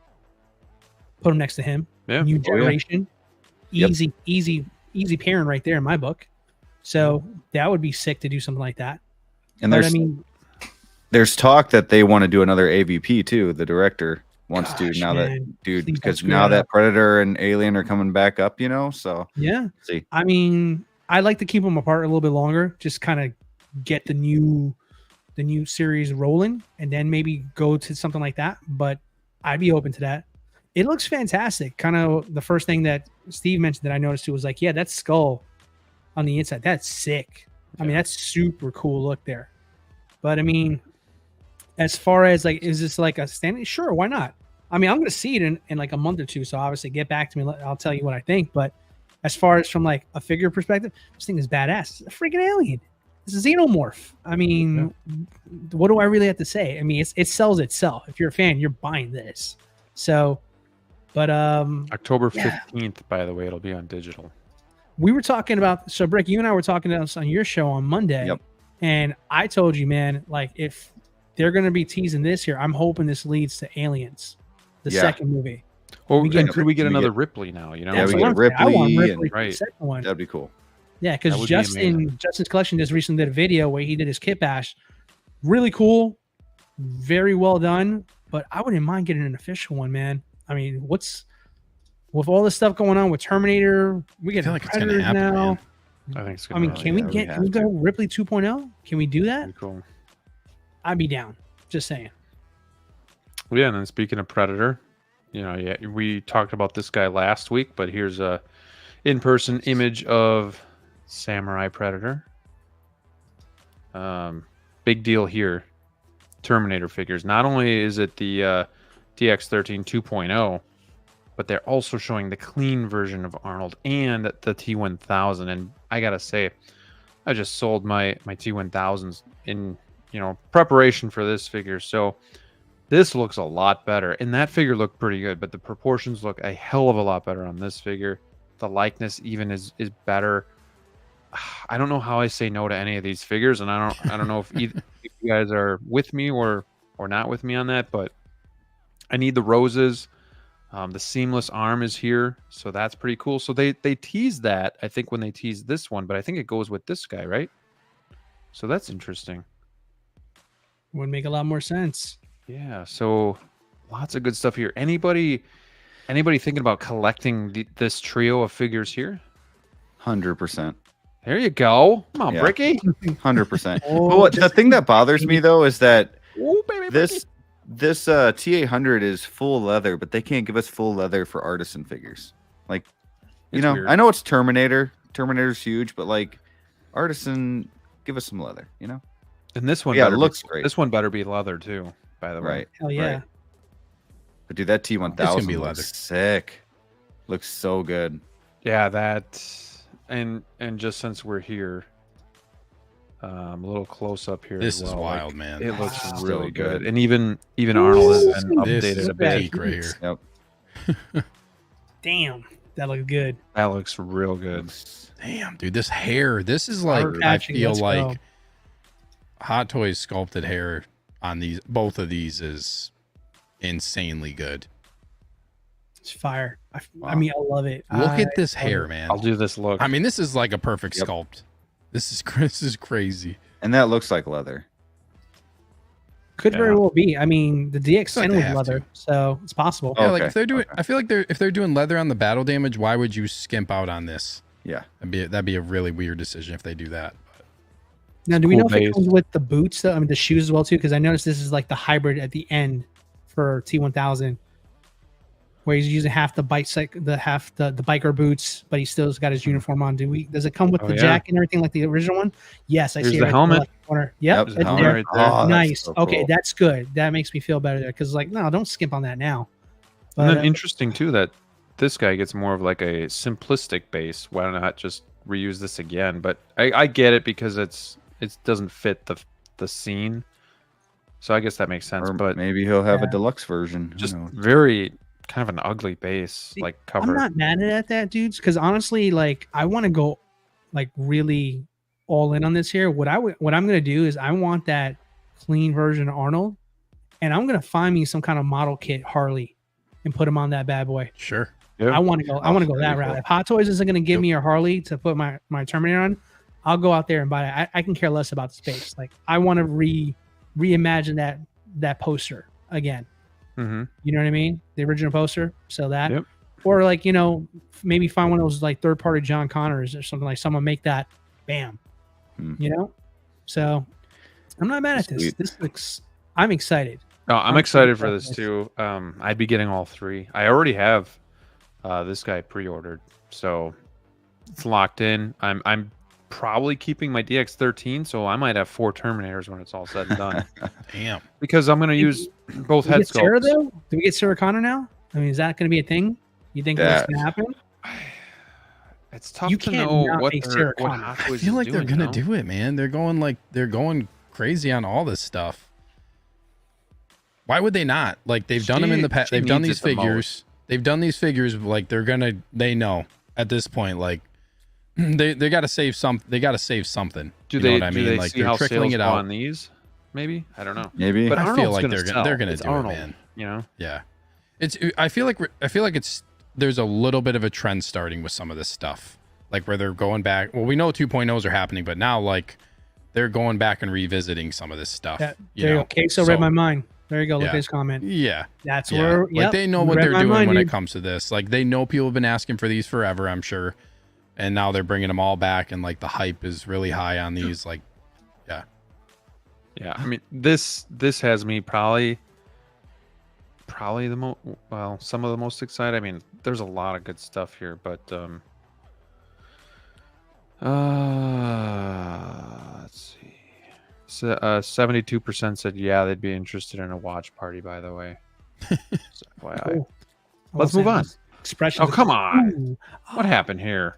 Put him next to him. Yeah. New generation. Yep. Easy pairing right there in my book. So that would be sick to do something like that. And there's talk that they want to do another AVP too. The director wants to now that Predator and Alien are coming back up, so yeah. See. I mean, I like to keep them apart a little bit longer, just kind of get the new series rolling and then maybe go to something like that. But I'd be open to that. It looks fantastic. Kind of the first thing that Steve mentioned that I noticed too was like, yeah, that skull on the inside, that's sick. I mean, that's super cool look there. But I mean, as far as like, is this like a standing? Sure, why not? I mean, I'm going to see it in like a month or two. So obviously get back to me. I'll tell you what I think. But as far as from like a figure perspective, this thing is badass. It's a freaking alien. It's a xenomorph. I mean, what do I really have to say? I mean, it sells itself. If you're a fan, you're buying this. So, but October 15th, by the way, it'll be on digital. We were talking about, so Brick, you and I were talking to us on your show on Monday. Yep. And I told you, man, like if they're going to be teasing this here, I'm hoping this leads to Aliens, the second movie. Well, could we get another Ripley now? Yeah, we get Ripley. I want Ripley and, for the second one. That'd be cool. Yeah, because Justin's Collection just recently did a video where he did his kit bash. Really cool, very well done. But I wouldn't mind getting an official one, man. I mean, with all this stuff going on with Terminator, we get Predators now. Man. I think it's I mean, can we go Ripley 2.0? Can we do that? Pretty cool. I'd be down. Just saying. Well, yeah, and then speaking of Predator, we talked about this guy last week, but here's a in-person image of Samurai Predator. Big deal here. Terminator figures. Not only is it the TX13 2.0, but they're also showing the clean version of Arnold and the T1000. And I gotta say, I just sold my T1000s in preparation for this figure. So this looks a lot better, and that figure looked pretty good, but the proportions look a hell of a lot better on this figure. The likeness even is better. I don't know how I say no to any of these figures, and I don't know if either if you guys are with me or not with me on that, but I need the roses. The seamless arm is here, so that's pretty cool. So they teased that, I think, when they teased this one, but I think it goes with this guy, right? So that's interesting. Would make a lot more sense. Yeah, so lots of good stuff here. Anybody thinking about collecting this trio of figures here? 100%. There you go. Come on, Yeah. Bricky. 100%. Oh, Well, the thing that bothers me though is that Ooh, baby, this T800 is full leather, but they can't give us full leather for Artisan figures. Like, It's weird. I know it's Terminator. Terminator's huge, but like Artisan, give us some leather. And this one, Yeah, it better looks be, great. This one better be leather too. By the way, Right. Hell yeah. Right. But dude, that It's gonna T1000 be looks leather. sick. Looks so good. Yeah, that and just since we're here, a little close up here. This as is well. Like, wild, man. it looks Wow. really So good, good. and even Arnold has been This updated is a bit. peak right here. Yep. Damn, that looks good. That looks real good. Damn, dude, this hair. This is like Art I patching, feel let's like go. Hot Toys sculpted hair on both of these is insanely good. It's fire. I Wow. mean, I love it. Look I at this love hair, it. man. I'll do this look. I mean, this is like a perfect Yep. sculpt. This is crazy. And that looks like leather. Could very Yeah. well be. I mean, the Feel like DX10 they was have leather, to. so it's possible. Yeah, like Okay, if they're doing, okay. I feel like if they're doing leather on the battle damage, why would you skimp out on this? Yeah. That'd be a really weird decision if they do that. Now, do we Cool know if it base. comes with the boots? Though? I mean, the shoes as well too, because I noticed this is like the hybrid at the end for T1000, where he's using half the half the biker boots, but he still's got his uniform on. Does it come with Oh, the yeah. jacket and everything like the original one? Yes, I Here's see it the right helmet. there, left corner. Yep, Yep, There's it's the helmet there. right there. Oh, that's Nice. so Okay, cool. that's good. That makes me feel better there because like, no, don't skimp on that now. And But, then interesting too that this guy gets more of like a simplistic base. Why not just reuse this again? But I get it because it doesn't fit the scene. So I guess that makes sense. Or But maybe he'll have Yeah. a deluxe version. Who just knows? very kind of an ugly base, See, like I'm cover. not mad at that, dudes, because honestly, like I want to go like really all in on this here. What I'm gonna do is I want that clean version of Arnold, and I'm gonna find me some kind of model kit Harley and put him on that bad boy. Sure. Yeah. I want to go. I want to go that'd that be route. cool. If Hot Toys isn't gonna give Yep. me a Harley to put my Terminator on, I'll go out there and buy it. I can care less about the space. Like I want to reimagine that poster again. Mm-hmm. You know what I mean? The original poster. So that, Yep. or like maybe find one of those like third party John Connors or something like someone make that. Bam. Hmm. You know. So I'm not mad at this. Sweet. This looks. I'm excited. No, I'm I'm excited pretty for excited this for too. I'd be getting all three. I already have this guy pre-ordered, so it's locked in. I'm probably keeping my DX13, so I might have 4 Terminators when it's all said and done. Damn. Because I'm going to use both Do we head get Sarah sculpts. though? Do we get Sarah Connor now? I mean, is that going to be a thing? You think that's That- going to happen? It's tough You to can't know not what make they're Sarah what Connor. Hot I Toys feel is like they're doing, gonna you know? do it, man. They're going crazy on all this stuff. Why would they not? Like they've done them in the past. She They've done needs these it the figures. They've done these figures. Like they know at this point. Like they got to save some. They got to save something. Do You they know what I do mean? they Like see they're how trickling sales it go out. on these? Maybe I don't know. Maybe. But I feel Arnold's like gonna they're sell. gonna It's do it, Arnold, man. You know, Yeah, it's. I feel like it's. There's a little bit of a trend starting with some of this stuff, like where they're going back. Well, we know 2.0s are happening, but now like they're going back and revisiting some of this stuff. That, you there you know? go. Queso read my mind. There you go. Look Yeah. at his comment. Yeah, That's yeah. where. Like Yep, they know you what read they're my doing mind, when it dude. comes to this. Like they know people have been asking for these forever, I'm sure, and now they're bringing them all back, and like the hype is really high on these. Like, yeah. I mean, this has me probably the most some of the most excited. I mean, there's a lot of good stuff here, but let's see. So 72% said yeah, they'd be interested in a watch party. By the way, Just FYI. Cool. Let's move on. Expression. Oh, come on. Ooh. What happened here?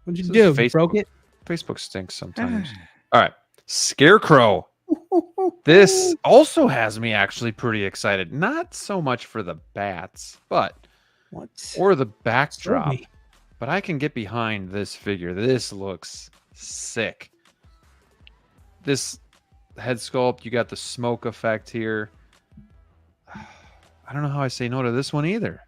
What'd you This do? is You broke Facebook. it? Facebook stinks sometimes. All right, Scarecrow. This also has me actually pretty excited. Not so much for the bats, but What? or the Sold backdrop. me. But I can get behind this figure. This looks sick. This head sculpt, you got the smoke effect here. I don't know how I say no to this one either.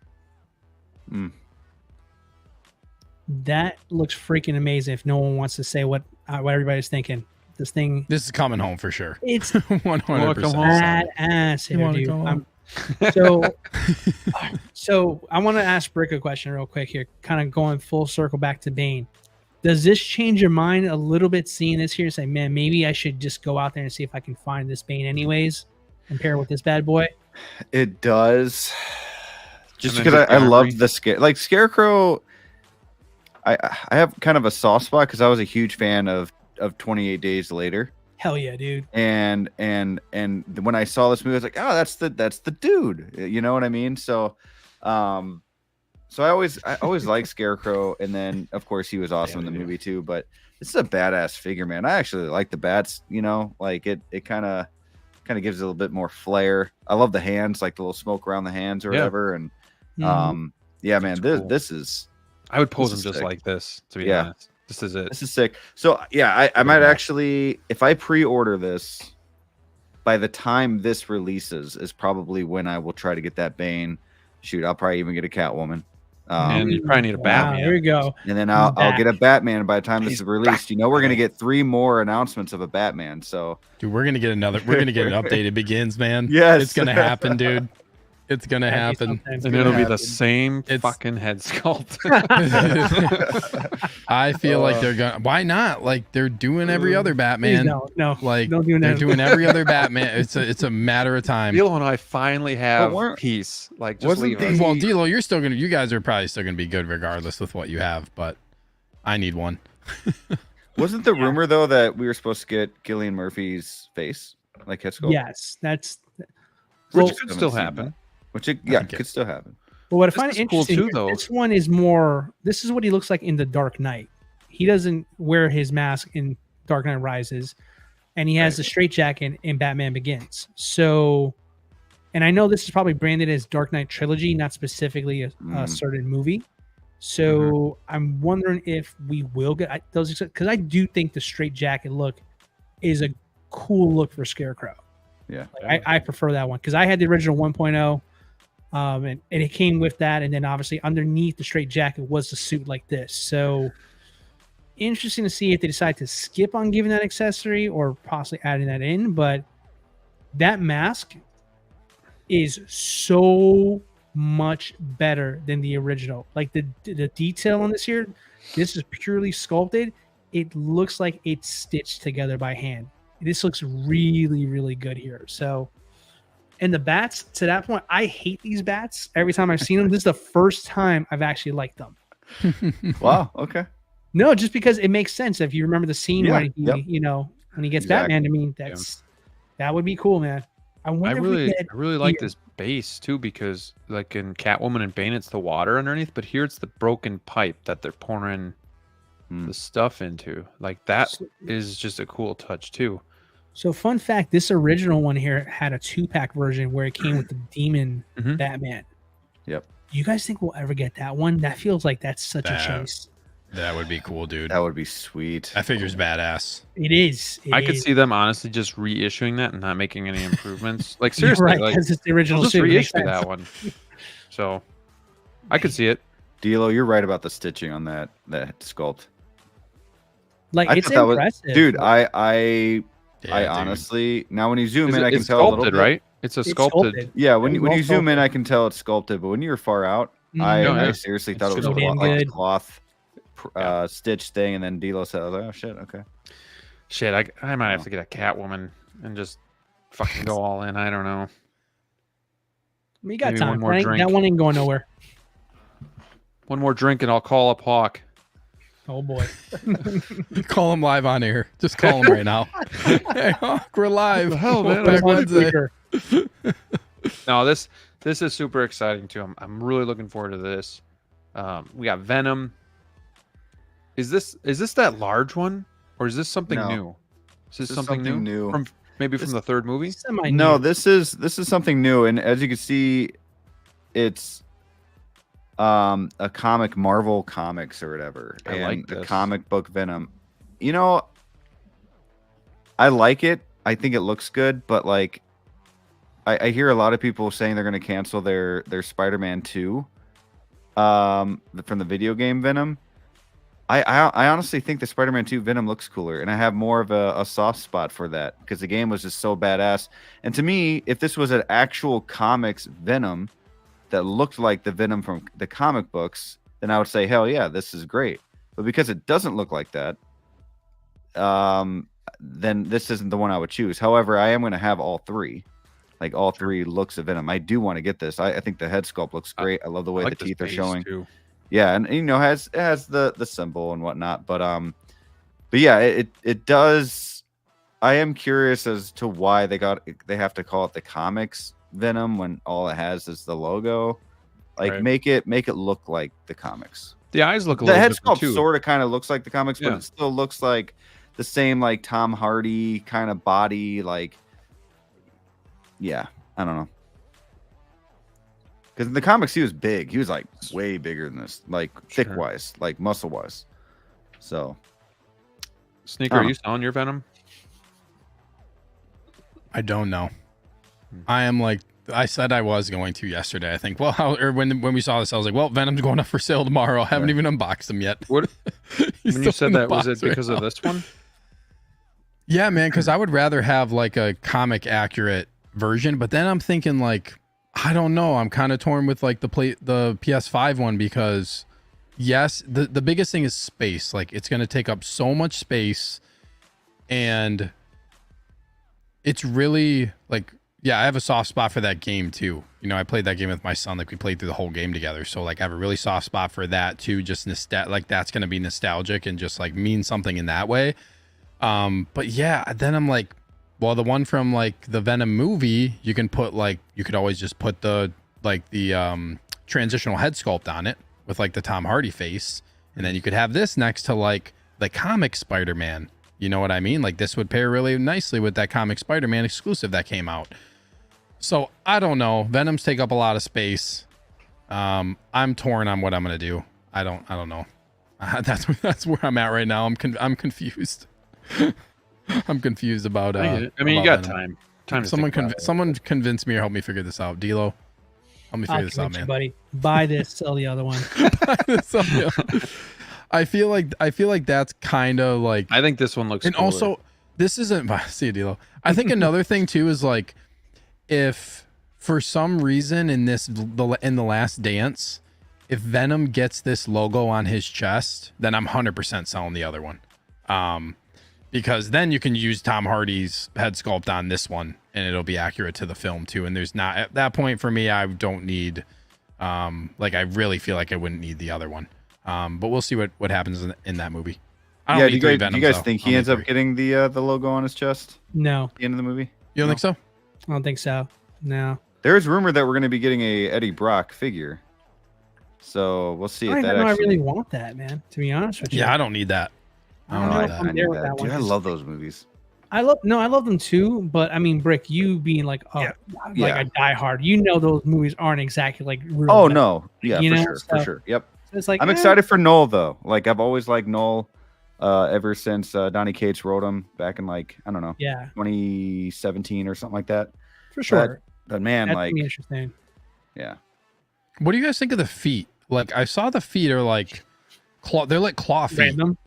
That looks freaking amazing. If no one wants to say what everybody's thinking, this thing. This is coming home for sure. It's 100%. badass You here, wanna dude. go on? So I want to ask Brick a question real quick here, kind of going full circle back to Bane. Does this change your mind a little bit seeing this here and say, man, maybe I should just go out there and see if I can find this Bane anyways and pair it with this bad boy? It does. Just And then because just I get love free. the Scarecrow. I have kind of a soft spot because I was a huge fan of 28 Days Later. Hell yeah, dude. And when I saw this movie, I was like, oh, that's the dude. You know what I mean? So so I always liked Scarecrow, and then of course he was awesome in the movie too. But this is a badass figure, man. I actually like the bats. You know, like it kind of gives it a little bit more flair. I love the hands, like the little smoke around the hands or Yeah. whatever. And Mhm. yeah, man, That's cool. this is I would pose This him is just sick. like this, to be Yeah. honest. This is it. This is sick. So yeah, I might actually, if I pre-order this, by the time this releases is probably when I will try to get that Bane. Shoot, I'll probably even get a Catwoman. And you probably need a Wow, Batman. there you go. And then I'll get a back. Batman by the time this He's is released. You know, we're gonna get 3 more announcements of a Batman. So Dude, we're gonna get an updated begins, man. Yes. It's gonna happen, dude. It's gonna That'd be happen. something. And it'll be the happen. same It's- fucking head sculpt. I feel like they're gonna. Why not? Like they're doing every other Please Batman. no. Like don't do they're that. doing every other Batman. It's a matter of time. Dilo and I finally have weren't- peace. Like, just wasn't leave the- us. Well, D'Lo, you're still gonna. You guys are probably still gonna be good regardless with what you have. But I need one. wasn't the rumor though that we were supposed to get Gillian Murphy's face, like head sculpt? Yes, that's. Which Well, could haven't still seen happen. that. Which yeah, think it- could still happen. But what I This find is cool interesting, too, here, though. this one is more. This is what he looks like in the Dark Knight. He doesn't wear his mask in Dark Knight Rises, and he has the straight jacket in Batman Begins. So, and I know this is probably branded as Dark Knight Trilogy, not specifically a certain movie. So I'm wondering if we will get those, because I do think the straight jacket look is a cool look for Scarecrow. Yeah. Like, I prefer that one because I had the original 1.0, and it came with that, and then obviously underneath the straight jacket was the suit like this. So interesting to see if they decide to skip on giving that accessory or possibly adding that in. But that mask is so much better than the original. Like the detail on this here, this is purely sculpted. It looks like it's stitched together by hand. This looks really, really good here. So, and the bats, to that point, I hate these bats. Every time I've seen them, this is the first time I've actually liked them. Wow. Okay. No, just because it makes sense. If you remember the scene Yeah, when he, yep. when he gets Exactly. Batman, I mean, that would be cool, man. I wonder I if we really, get I really like here. this base too, because like in Catwoman and Bane, it's the water underneath, but here it's the broken pipe that they're pouring the stuff into. Like that is just a cool touch too. So, fun fact: this original one here had a 2-pack version where it came with the Demon Mhm. Batman. Yep. Do you guys think we'll ever get that one? That feels like that's such a That- chase. That would be cool, dude. That would be sweet. That figure's badass. It is. It I could is. see them honestly just reissuing that and not making any improvements. Like You're seriously, right, like because it's the original just suit. It makes reissue sense. that one. So I could see it. D'Lo, you're right about the stitching on that sculpt. Like I it's thought that was- impressive, Dude, Yeah, I dude. honestly, now when you zoom Is in, it- I can it's tell a little sculpted, bit. right? It's a It's sculpted. Yeah, when Very you, when well you zoom in, sculpted. I can tell it's sculpted, but when you're far out, I yeah. seriously It's thought it was a super cloth, damn like a good. cloth stitch thing, and then D'Lo said, "Oh shit, okay." Shit, I might have to get a Catwoman and just fucking go all in. I don't know. You got maybe time. one more Frank. drink. That one ain't going nowhere. One more drink and I'll call up Hawk. Oh boy. Call him live on air. Just call him right now. Hey, Hawk, we're live. hell, man? Wolfpack Wednesday. No, this is super exciting too. I'm really looking forward to this. We got Venom. Is this that large one, or is this something No. new? Is this This is something new? something new. From Maybe from the third movie. No, this is something new, and as you can see, it's a comic, Marvel Comics or whatever, I and like the this. comic book Venom. You know, I like it. I think it looks good, but like, I hear a lot of people saying they're going to cancel their Spider-Man 2 from the video game Venom. I honestly think the Spider-Man 2 Venom looks cooler, and I have more of a soft spot for that because the game was just so badass. And to me, if this was an actual comics Venom that looked like the Venom from the comic books, then I would say, hell yeah, this is great. But because it doesn't look like that, then this isn't the one I would choose. However, I am going to have all three. Like all three looks of Venom. I do want to get this. I think the head sculpt looks great. I love the way the teeth are showing. Too. Yeah, and you know, it has the symbol and whatnot. But yeah, it does. I am curious as to why they have to call it the comics Venom when all it has is the logo. Like Right. make it look like the comics. The eyes look a The little head different sculpt too. sort of kind of looks like the comics, but Yeah. it still looks like the same like Tom Hardy kind of body. Like, yeah, I don't know. Because in the comics he was big. He was like way bigger than this, like thick Sure. wise, like muscle wise. So Sneaker, are you selling your Venom? I don't know. I am like, I said I was going to yesterday. I think. Well, or when we saw this, I was like, well, Venom's going up for sale tomorrow. I haven't even unboxed him yet. What He's when you still said in the that, was box it because right of now. this one? Yeah, man, because I would rather have like a comic accurate version, but then I'm thinking like, I don't know. I'm kind of torn with like the PS5 one because yes, the biggest thing is space. Like it's going to take up so much space, and it's really like, yeah, I have a soft spot for that game too. You know, I played that game with my son. Like we played through the whole game together. So like I have a really soft spot for that too. Just like that's going to be nostalgic and just like mean something in that way. But yeah, then I'm like, well, the one from like the Venom movie, you can put like, you could always just put the transitional head sculpt on it with like the Tom Hardy face. And then you could have this next to like the comic Spider-Man. You know what I mean? Like this would pair really nicely with that comic Spider-Man exclusive that came out. So I don't know. Venoms take up a lot of space. I'm torn on what I'm going to do. I don't know. That's where I'm at right now. I'm confused. I'm confused about. I mean, you got Venom. time. Time. To Someone think about it. someone convince me or help me figure this out. DLO, help me figure I'll this out, convince you, man. buddy. Buy this, sell the other one. So, yeah. I feel like that's kind of like, I think this one looks. and cooler. also this isn't. See you, DLO. I think another thing too is like, if for some reason in the Last Dance, if Venom gets this logo on his chest, then I'm 100% selling the other one. Because then you can use Tom Hardy's head sculpt on this one and it'll be accurate to the film too. And there's not, at that point for me, I don't need, like I really feel like I wouldn't need the other one. But we'll see what happens in that movie. I don't yeah, need do three you Venoms, guys though. think I he don't ends need up three. getting the logo on his chest No, at the end of the movie? You don't think so? I don't think so. No. There's rumor that we're going to be getting a Eddie Brock figure. So we'll see I if don't that even know I actually. really want that, man. To be honest with you. Yeah, I don't need that. I don't I know don't if know I'm I there need with that. that one. Dude, I 'cause love those movies. I love them too, but I mean, Brick, you being like, like Yeah. a diehard, you know those movies aren't exactly like real. Oh bad. no, yeah, You for know, sure, for so- sure. Yep. So it's like I'm excited for Noel though. Like I've always liked Noel ever since Donnie Cates wrote him back in like I don't know Yeah, 2017 or something like that. for sure. But man, That's like gonna be interesting. yeah, What do you guys think of the feet? Like I saw the feet are like claw. They're like claw feet. Random.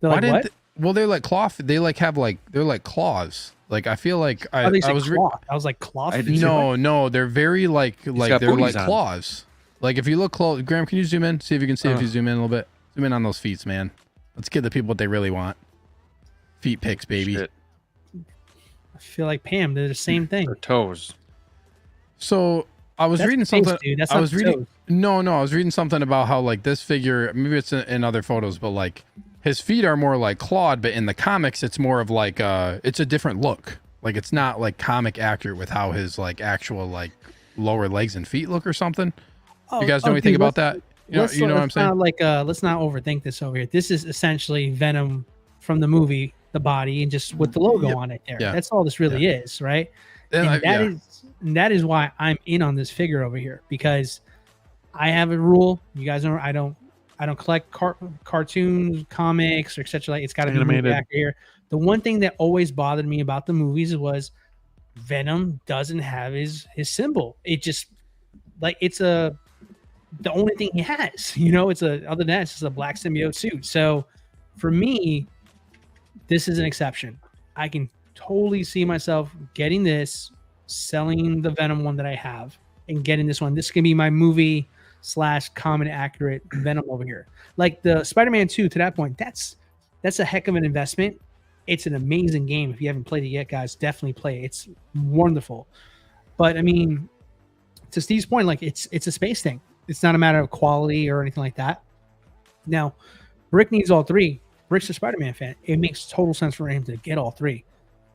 They're Why like didn't what? well, they're like claw. They like have like they're like claws. Like I feel like I Oh, they said was cloth. I was like cloth. I feet. did- no, they're very like got they're like booties on. claws. Like if you look close, Graham, can you zoom in? See if you can see if you zoom in a little bit. Zoom in on those feet, man. Let's give the people what they really want. Feet pics, baby. Shit. I feel like Pam. They're the same thing. Or toes. So I was That's reading face, something. dude. That's I not was reading. toes. No, I was reading something about how like this figure. Maybe it's in other photos, but like his feet are more like clawed, but in the comics, it's more of like it's a different look. Like it's not like comic accurate with how his like actual like lower legs and feet look or something. You guys know anything dude, about that? You know what I'm saying? Let's not overthink this over here. This is essentially Venom from the movie the body and just with the logo on it there. Yeah. That's all this really is, right? And That is why I'm in on this figure over here, because I have a rule. You guys know I don't collect cartoons, comics, or etc. Like, it's got to be Animated. movie actor here. The one thing that always bothered me about the movies was Venom doesn't have his symbol. It just like the only thing he has. Other than that, it's just a black symbiote suit. So for me, this is an exception. I can totally see myself getting this, selling the Venom one that I have, and getting this one. This can be my movie / common accurate Venom over here. Like the Spider-Man 2, to that point, that's a heck of an investment. It's an amazing game. If you haven't played it yet, guys, definitely play it. It's wonderful. But I mean, to Steve's point, like it's a space thing. It's not a matter of quality or anything like that. Now, Rick needs all three. Rick's a Spider-Man fan. It makes total sense for him to get all three.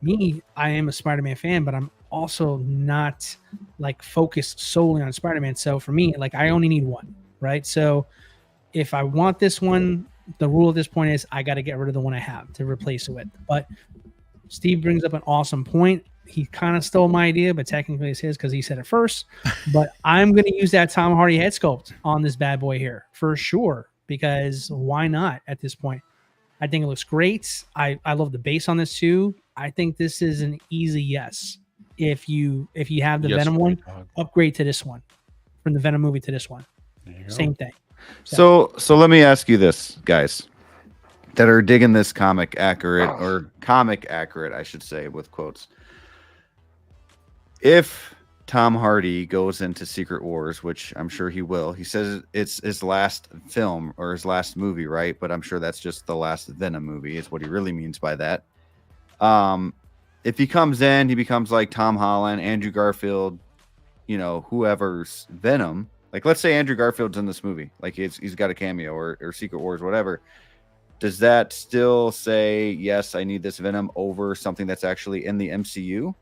Me, I am a Spider-Man fan, but I'm also not like focused solely on Spider-Man. So for me, like I only need one, right? So if I want this one, the rule at this point is I got to get rid of the one I have to replace it with. But Steve brings up an awesome point. He kind of stole my idea, but technically it's his because he said it first. But I'm going to use that Tom Hardy head sculpt on this bad boy here for sure, because why not at this point? I think it looks great. I love the base on this too. I think this is an easy yes. If you have the Venom one, upgrade to this one, from the Venom movie to this one. Same thing. So let me ask you this, guys, that are digging this comic accurate, I should say, with quotes. If Tom Hardy goes into Secret Wars, which I'm sure he will, he says it's his last film or his last movie, right? But I'm sure that's just the last Venom movie is what he really means by that. If he comes in, he becomes like Tom Holland, Andrew Garfield, whoever's Venom. Like, let's say Andrew Garfield's in this movie, like he's got a cameo or Secret Wars, whatever. Does that still say, yes, I need this Venom over something that's actually in the MCU?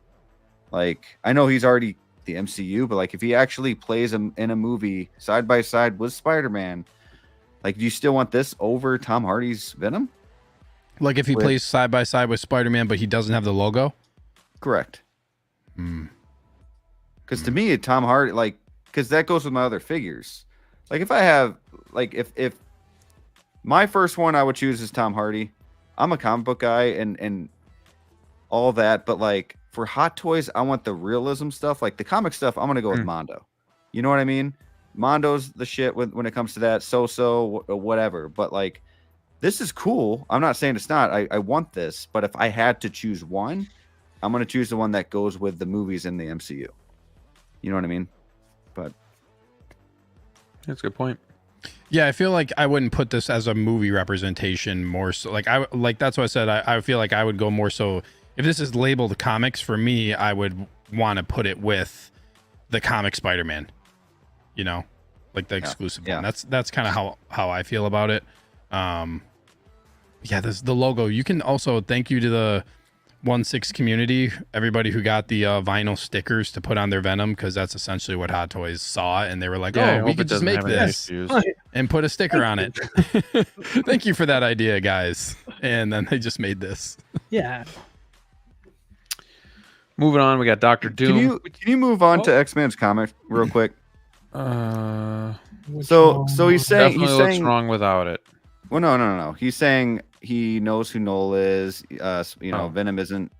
Like, I know he's already the MCU, but like if he actually plays him in a movie side by side with Spider-Man, like, do you still want this over Tom Hardy's Venom? Like if he plays side by side with Spider-Man, but he doesn't have the logo? Correct. Because to me, Tom Hardy, like, because that goes with my other figures. Like if I have, like if my first one I would choose is Tom Hardy. I'm a comic book guy and all that, but like for Hot Toys, I want the realism stuff. Like the comic stuff, I'm gonna go with Mondo. You know what I mean? Mondo's the shit when it comes to that. So whatever. But like, this is cool. I'm not saying it's not. I want this, but if I had to choose one, I'm gonna choose the one that goes with the movies in the MCU. You know what I mean? But that's a good point. Yeah, I feel like I wouldn't put this as a movie representation more so. Like that's what I said. I feel like I would go more so if this is labeled comics for me, I would want to put it with the comic Spider-Man. Like the exclusive one. That's kind of how I feel about it. This the logo. You can also thank you to the 1/6 community, everybody who got the vinyl stickers to put on their Venom, because that's essentially what Hot Toys saw, and they were like, we could just make this and put a sticker on it. Thank you for that idea, guys. And then they just made this. Yeah. Moving on, we got Dr. Doom. Can you move on to X-Men's comic real quick? So he's saying looks wrong without it. Well, no. He's saying he knows who Noel is. Venom isn't,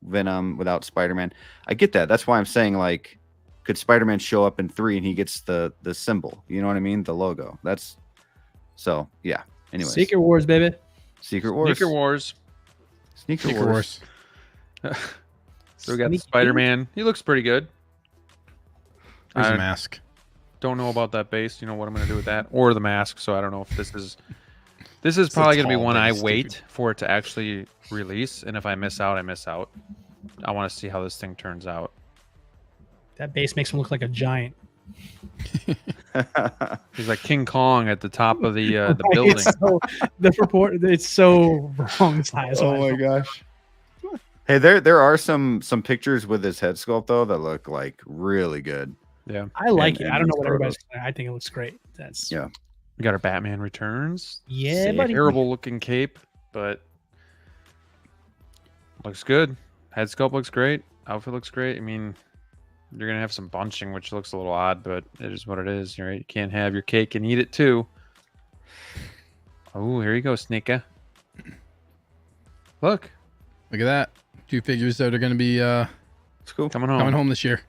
Venom without Spider-Man. I get that. That's why I'm saying, like, could Spider-Man show up in 3 and he gets the symbol? You know what I mean? The logo. That's so yeah. Anyway, Secret Wars, baby. Secret Wars. Sneaker Wars. So we got the Spider-Man. He looks pretty good. There's a mask. Don't know about that base. You know what I'm going to do with that, or the mask. So I don't know if this is probably going to be one I wait for it to actually release. And if I miss out, I miss out. I want to see how this thing turns out. That base makes him look like a giant. He's like King Kong at the top of the building. It's so wrong size. Oh my gosh. Hey, there are some pictures with his head sculpt though that look like really good. Yeah, I like it. I don't know what everybody's saying. I think it looks great. We got our Batman Returns. Yeah, buddy. Terrible looking cape, but Looks good. Head sculpt looks great. Outfit looks great. I mean, you're gonna have some bunching, which looks a little odd, but it is what it is. Right? You can't have your cake and eat it too. Oh, here you go, Sneaker. Look, Look at that. 2 figures that are going to be It's cool. coming home. coming home this year.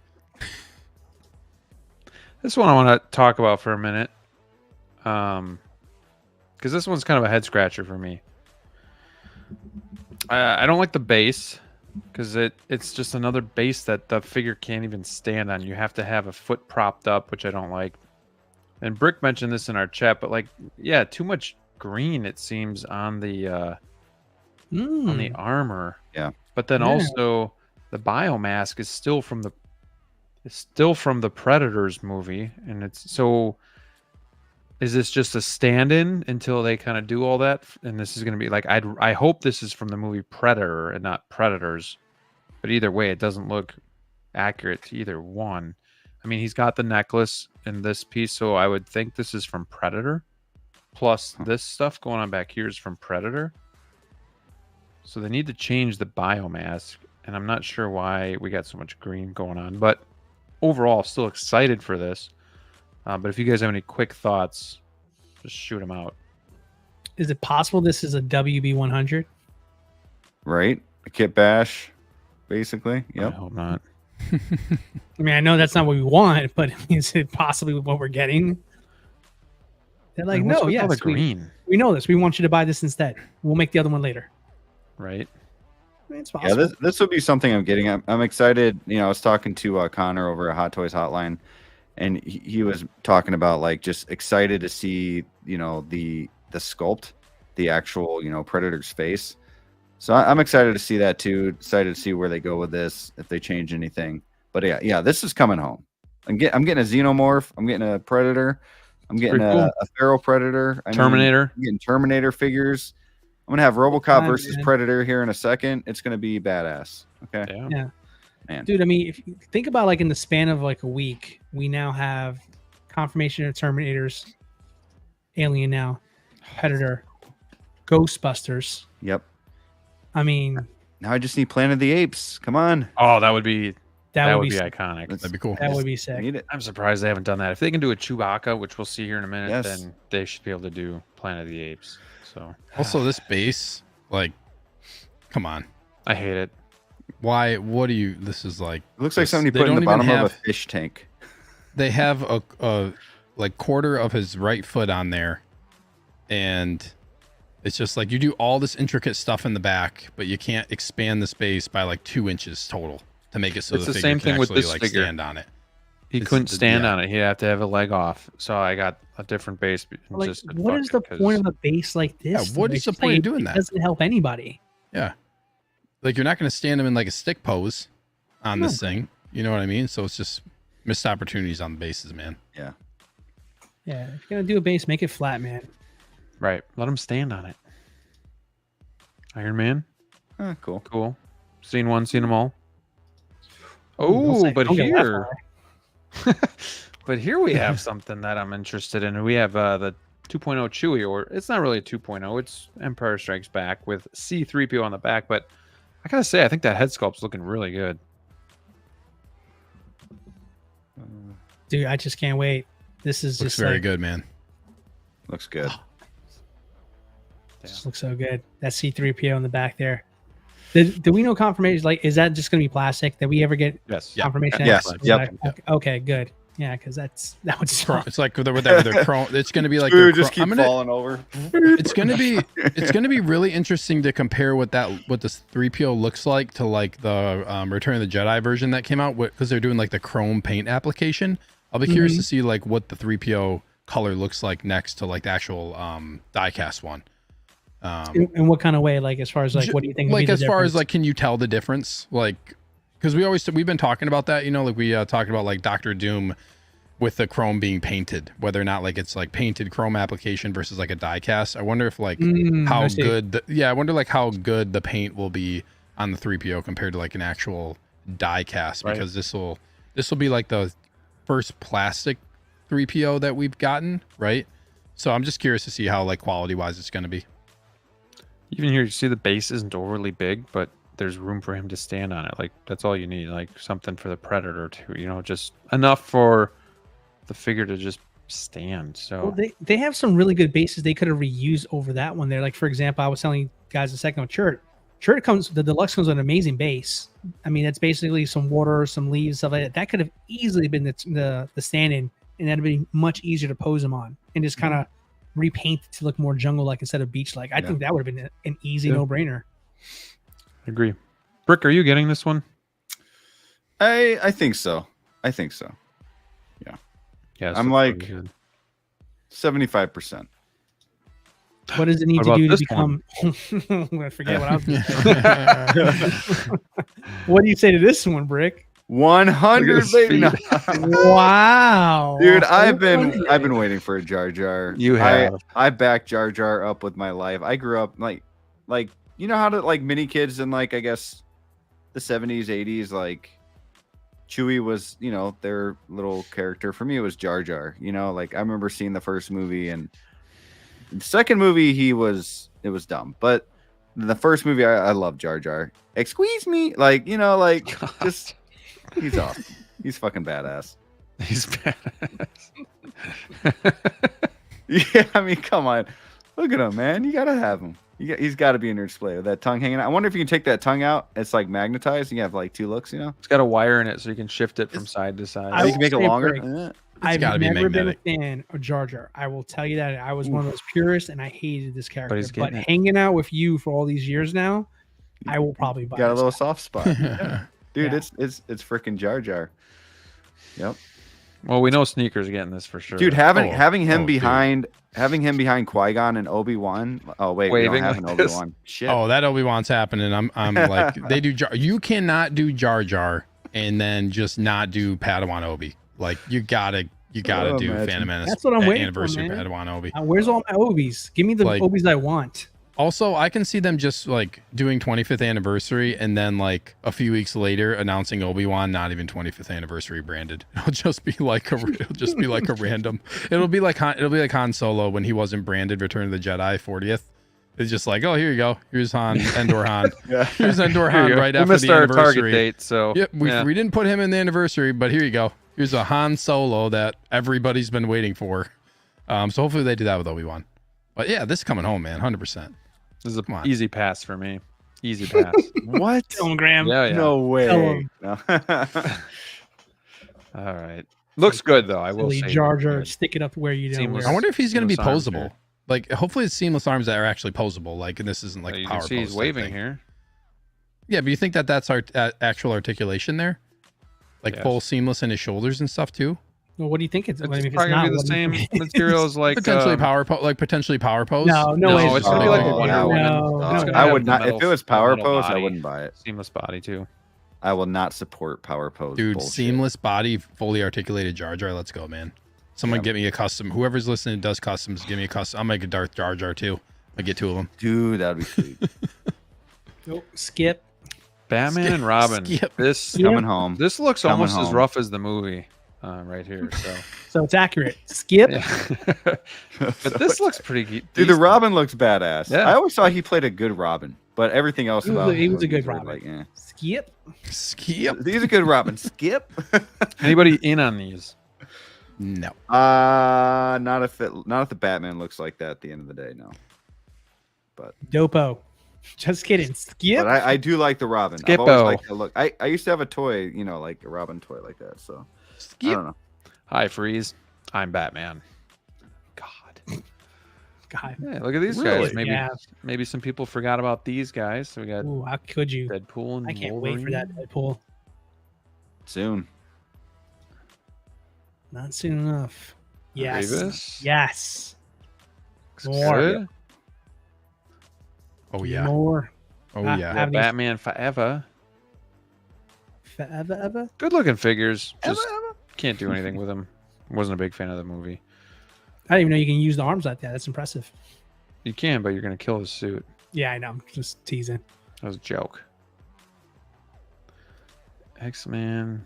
This one I want to talk about for a minute, because this one's kind of a head scratcher for me. I don't like the base because it's just another base that the figure can't even stand on. You have to have a foot propped up, which I don't like. And Brick mentioned this in our chat, but like, yeah, too much green it seems on the armor. Yeah. But then Yeah. also the biomask is still from the Predators movie, and it's so. Is this just a stand-in until they kind of do all that? And this is going to be like I hope this is from the movie Predator and not Predators. But either way, it doesn't look accurate to either one. I mean, he's got the necklace in this piece, so I would think this is from Predator. Plus, this stuff going on back here is from Predator. So they need to change the biomask, and I'm not sure why we got so much green going on. But overall, still excited for this. But if you guys have any quick thoughts, just shoot them out. Is it possible this is a WB100? Right? A kit bash, basically. I Yep. hope not. I mean, I know that's not what we want, but is it possibly what we're getting? They're like, And what's no, with all yes, the green, we know this. We want you to buy this instead. We'll make the other one later. right? I mean, it's Yeah, possible. this would be something I'm getting. I'm excited. You know, I was talking to Connor over at Hot Toys Hotline, and he was talking about like just excited to see, you know, the sculpt, the actual, you know, Predator's face. So I'm excited to see that too. Excited to see where they go with this, if they change anything. But yeah, this is coming home. I'm getting a Xenomorph. I'm getting a Predator. I'm getting pretty cool. a Feral Predator. Terminator. I'm getting Terminator figures. I'm gonna have RoboCop Fine, versus man. Predator here in a second. It's gonna be badass. Okay, Yeah. Yeah. man. Dude, I mean, if you think about like in the span of like a week, we now have confirmation of Terminators, Alien now, Predator, Ghostbusters. Yep. I mean, Now I just need Planet of the Apes. Come on. Oh, that would be that would be sick. Iconic. That'd be cool. that would be I sick. need it. I'm surprised they haven't done that. If they can do a Chewbacca, which we'll see here in a minute, Yes. then they should be able to do Planet of the Apes. So Also, this base, like, come on. I hate it. Why? What do you? This is like. It looks like this- something you they put in don't the even bottom of a have- fish tank. They have a like quarter of his right foot on there, and it's just like you do all this intricate stuff in the back, but you can't expand the space by like 2 inches total to make it so It's the the figure same can thing with actually this like figure. stand on it. He It's couldn't the- stand yeah. on it. He'd have to have a leg off. So I got a different base. and Like, just said, what "Fuck is it," the 'cause- point of a base like this? Yeah, what though? is the It's point of like, doing it that? doesn't help anybody. Yeah, like you're not going to stand him in like a stick pose on this thing. You know what I mean? So it's just missed opportunities on the bases, man. Yeah. Yeah, if you're gonna do a base, make it flat, man. Right. Let him stand on it. Iron Man. Cool. Cool. Seen one, seen them all. Don't Oh, say- but don't get that here. But here we have something that I'm interested in. We have the 2.0 Chewie, or it's not really a 2.0. It's Empire Strikes Back with C-3PO on the back. But I gotta say, I think that head sculpt's looking really good. Dude, I just can't wait. This is Looks just very like, good, man. Looks good. Just looks so good. That C3PO in the back there. Do we know confirmation? Like, is that just gonna be plastic? Did we ever get Yes. confirmation? Yes. that- Yep. Okay, good. Yeah, because that would suck. It's like whatever their chrome. It's going to be like Ooh, their just chrome- keep I'm gonna, falling over. it's gonna be really interesting to compare what this 3PO looks like to like the Return of the Jedi version that came out because they're doing like the chrome paint application. I'll be curious to see like what the 3PO color looks like next to like the actual diecast one. In what kind of way? Like, as far as like, what do you think? would be Like the as far as difference? like, can you tell the difference? Like, because we've been talking about that, you know, like we talked about like Doctor Doom with the chrome being painted, whether or not like it's like painted chrome application versus like a die cast. I wonder if like I how see. good I wonder like how good the paint will be on the 3PO compared to like an actual die cast, Right. because this will be like the first plastic 3PO that we've gotten, right? So I'm just curious to see how like quality wise it's going to be. Even here, you see the base isn't overly big, but there's room for him to stand on it. Like that's all you need. Like something for the Predator to, just enough for the figure to just stand. So Well, they have some really good bases they could have reused over that one there. Like for example, I was telling you guys a second with Chert. The deluxe comes with an amazing base. I mean, it's basically some water, some leaves, stuff like that. That could have easily been the stand-in, and that'd be much easier to pose him on and just kind of repaint it to look more jungle-like instead of beach-like. I think that would have been an easy no-brainer. I agree. Brick, are you getting this one? I think so. Yeah, I'm like 75%. What does it need What to about do to this become? I forget what I was going to say. What do you say to this one, Brick? 100, baby. No. Wow, Dude, I've been waiting for a Jar Jar. You have. I backed Jar Jar up with my life. I grew up like you know how to like mini kids in like I guess the 70s, 80s, like Chewie was, their little character. For me, it was Jar Jar. Like I remember seeing the first movie, and the second movie it was dumb, but the first movie I love Jar Jar. Excuse me, just he's awesome. He's fucking badass. He's badass. Yeah, I mean, come on, look at him, man. You gotta have him. He's got to be in your display with that tongue hanging out. I wonder if you can take that tongue out. It's like magnetized. And you have like two looks. It's got a wire in it, so you can shift it from side to side. You can make it longer. I've gotta be never been a magnetic. fan of Jar Jar. I will tell you that. I was one of those purists, and I hated this character. he's But getting it. hanging out with you for all these years now, I will probably buy Got a this little guy. soft spot. Yeah. Dude, Yeah. it's freaking Jar Jar. Yep. Well, we know Sneaker's getting this for sure. Dude, having him dude. behind Qui-Gon and Obi-Wan. Oh wait, we don't Waving have an like this. Obi-Wan. Shit. Oh, that Obi-Wan's happening. I'm like, they do. You cannot do Jar Jar and then just not do Padawan Obi. Like you gotta do imagine. Phantom Menace. That's what I'm waiting for, anniversary man. Padawan Obi. Where's all my Obies? Give me the Like- Obies I want. Also, I can see them just like doing 25th anniversary and then like a few weeks later announcing Obi-Wan not even 25th anniversary branded. It'll just be like a random. It'll be like Han Solo when he wasn't branded Return of the Jedi 40th. It's just like, oh, here you go. Here's Endor Han. Yeah. Here's Endor Han right we after missed the our anniversary. target date, so Yep, we didn't put him in the anniversary, but here you go. Here's a Han Solo that everybody's been waiting for. So hopefully they do that with Obi-Wan. But yeah, this is coming home, man, 100%. This is Come an on. easy pass for me. Easy pass. What? Tell him, Graham. Yeah. No way. Tell him. No. All right. Looks good though. I will Silly say. Jar looks Jar, good. stick it up where you don't Seamless. wear I it. wonder if he's going to be Seamless arms posable. here. Like, hopefully it's seamless arms that are actually posable. Like, and this isn't like You power can see he's pose type waving thing. here. Yeah, but you think that's our actual articulation there? Like Yes. full seamless in his shoulders and stuff too? Well, what do you think it's? It's I mean, if probably it's gonna not, be the what do you same think? material as like Potentially power pose. No, No, way. it's gonna be like a Oh, Wonder no. Woman. No, It's no. gonna I have would the not. metal- If it was the power metal pose, I body. wouldn't buy it. Seamless body too. I will not support power pose. Dude, bullshit. seamless body, fully articulated Jar Jar. Let's go, man. Someone get me a custom. Whoever's listening and does customs, give me a custom. I'll make a Darth Jar Jar too. I'll get two of them. Dude, that'd be sweet. Nope, skip. Batman and Robin. Skip. This Coming home. this looks Coming almost as home. rough as the movie right here. So, So it's accurate. Skip. yeah. But this looks pretty. Dude, the decent. Robin looks badass. Yeah. I always thought he played a good Robin, but everything else He was about a- he him was a good sort Robin. of like, eh. Skip. Skip. He's a good Robin. Skip. Anybody in on these? No. Not if the Batman looks like that at the end of the day. No. Dopo. Just kidding. Skip. But I do like the Robin. I've always Skippo. liked the look. I used to have a toy, like a Robin toy like that. So I don't know. Hi, Freeze. I'm Batman. God. God. Yeah, look at these Really? guys. Maybe Yeah. maybe some people forgot about these guys. So we got Ooh, how could you? Deadpool and I can't Wolverine. wait for that Deadpool. Soon. Not soon enough. Yes. Grievous. Yes. Looks More. good. Oh yeah. More. Oh Ah, yeah. Yeah, Have these- Batman Forever. Forever, ever. Good looking figures. Just can't do anything with them. Wasn't a big fan of the movie. I didn't even know you can use the arms like that. That's impressive. You can, but you're gonna kill his suit. Yeah, I know. I'm just teasing. That was a joke. X-Man.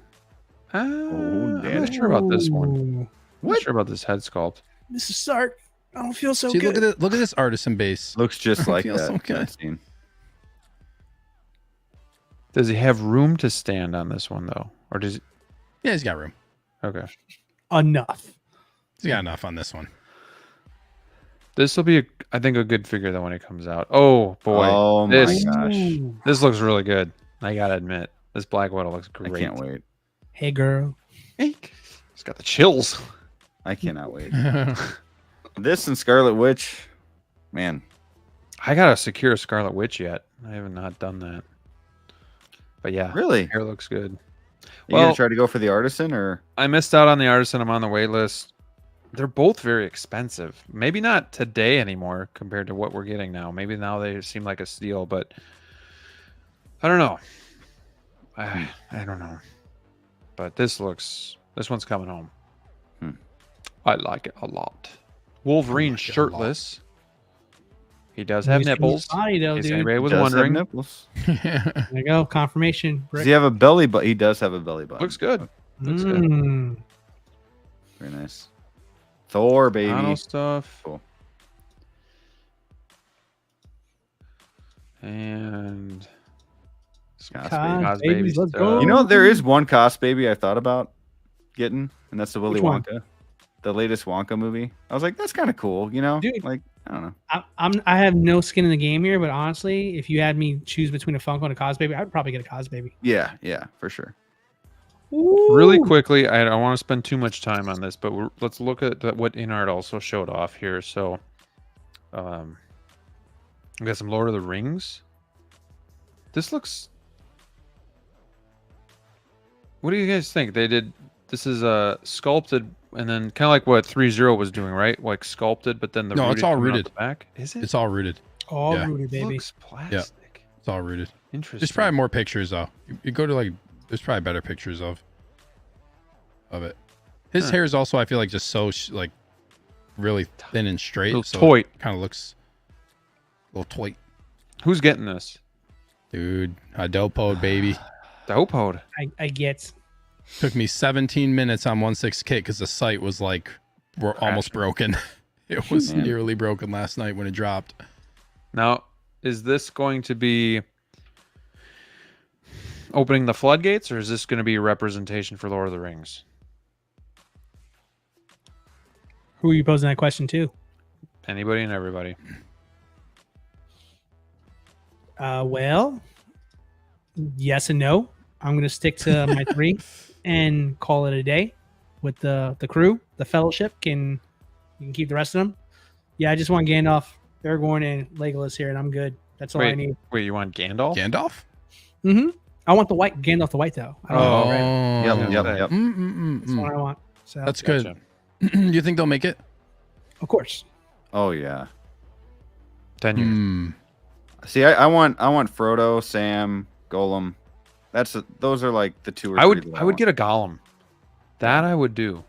I'm damn not sure about this one. Ooh. I'm not sure about this head sculpt. This is Sark. I don't feel so See, good. look at this artisan base. Looks just like Feels that. so good. that scene. Does he have room to stand on this one though, or does he? Yeah, he's got room. Okay, Enough. He's got enough on this one. this will be, I think, a good figure though when it comes out. Oh boy, Oh my this gosh. Ooh. this looks really good. I gotta admit, this Black Widow looks great. I can't wait. Hey, girl. It's got the chills. I cannot wait. This and Scarlet Witch, man. I gotta secure Scarlet Witch yet. I have not done that. But yeah, Really? hair looks good. You Well- gonna try to go for the Artisan or? I missed out on the Artisan. I'm on the wait list. They're both very expensive. Maybe not today anymore compared to what we're getting now. Maybe now they seem like a steal, but I don't know. I don't know. But this one's coming home. I like it a lot. Wolverine like it a lot. shirtless. He does have He's got nipples. Body though, In case dude. anybody was Does have wondering. nipples. There you go. Confirmation. Does he have a belly button? He does have a belly button. Looks good. Looks good. Mm. Very nice. Thor, baby. Nano stuff. Cool. And Cos Cos baby. babies, let's stuff. go. You know, there is one Cos baby I thought about getting, and that's the Willy Which one? Wonka, the latest Wonka movie. I was like, that's kind of cool, you know? Dude. Like, I don't know. I have no skin in the game here, but honestly, if you had me choose between a Funko and a Cos Baby, I'd probably get a Cos Baby. Yeah, for sure. really Ooh. quickly, I don't want to spend too much time on this, but let's look at what InArt also showed off here. So, we got some Lord of the Rings. This looks. What do you guys think? This is sculpted, and then kind of like what 3-0 was doing, right? Like sculpted, but then the No, it's all coming out rooted. the back. Is it? It's all rooted. All Yeah. rooted, baby. Looks plastic. It's all rooted. Interesting. There's probably more pictures though. You go to like, there's probably better pictures of it. His Huh. hair is also, I feel like, just so like really thin and straight. Little So toy. kind of looks a little toy. Who's getting this? Dude, a Dopode, baby. Dopode. I get. Took me 17 minutes on 1/6 kit because the site was like almost broken. It was Man. nearly broken last night when it dropped. Now, is this going to be opening the floodgates, or is this going to be a representation for Lord of the Rings? Who are you posing that question to? Anybody and everybody. Well, yes and no. I'm gonna stick to my 3 and call it a day with the crew. The Fellowship you can keep the rest of them. Yeah, I just want Gandalf, Aragorn, and Legolas here, and I'm good. That's all I need. Wait, you want Gandalf? Gandalf? Mm-hmm. I want the white Gandalf, the white though. I don't know. Right? Yep, Yeah. yep. That's what I want. So That's Gotcha. good. You think they'll make it? of course. Oh yeah. 10 years. Hmm. See, I want Frodo, Sam, Golem. Those are like the two or I three. would that get a Gollum. That I would do.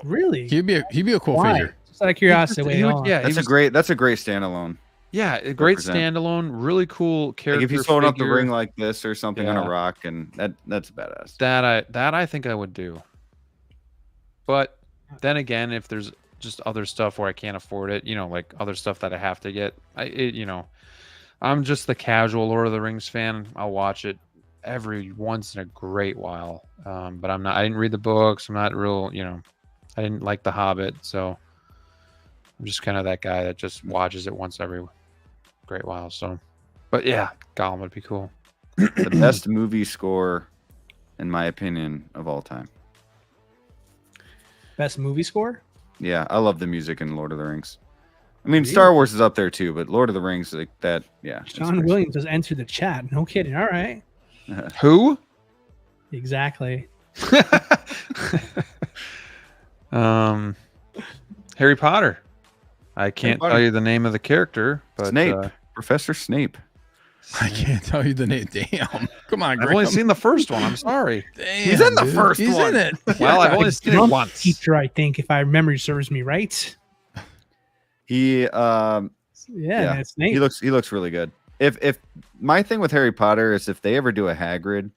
Really? He'd be a cool Why? figure. Just out of curiosity. He Wait, would- hold on. yeah, he That's a was- great standalone. Yeah, a great Represent. standalone, really cool character. Like if he's holding up the figure. ring like this or something on Yeah. a rock, and that's badass. that I think I would do. But then again, if there's just other stuff where I can't afford it, like other stuff that I have to get, I'm just the casual Lord of the Rings fan. I'll watch it every once in a great while. But I didn't read the books. I'm not real, I didn't like The Hobbit, so I'm just kind of that guy that just watches it once every great while. So, but yeah, Gollum would be cool. The best movie score, in my opinion, of all time. Best movie score? Yeah, I love the music in Lord of the Rings. I mean, Star Wars is up there too, but Lord of the Rings, like that, yeah. it's Sean pretty Williams has entered the chat. No kidding. All right. sweet. Who? Exactly. Harry Potter. I can't Potter. tell you the name of the character, but Snape, Professor Snape. I can't tell you the name. Damn. Come on, I've only Graham. seen the first one. I'm sorry. Damn, He's in the dude. first He's one. in it. Well, I've only seen it Drunk once. teacher, I think, if I memory serves me right. He Yeah, Yeah, that's Nate. he looks really good. If my thing with Harry Potter is if they ever do a Hagrid,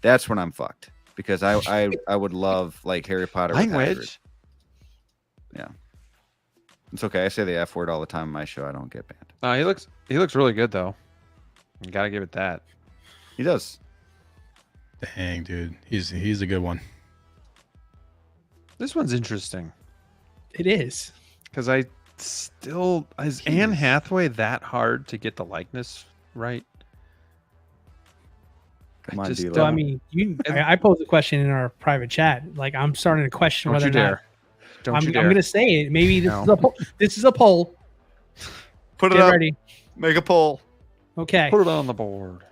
that's when I'm fucked because I would love like Harry Potter with Hagrid. Language. It's okay. I say the F word all the time on my show. I don't get banned. He looks really good though. You gotta give it that. He does. Dang, dude. He's a good one. This one's interesting It is. because is Anne Hathaway that hard to get the likeness right? Come on, just D-Lo. So I mean, I posed a question in our private chat. Like, I'm starting to question Don't whether you or not dare! Don't I'm you dare! going to say it. Maybe this No. is a this is a poll. Put it Get up. ready. Make a poll. Okay. Put it on the board.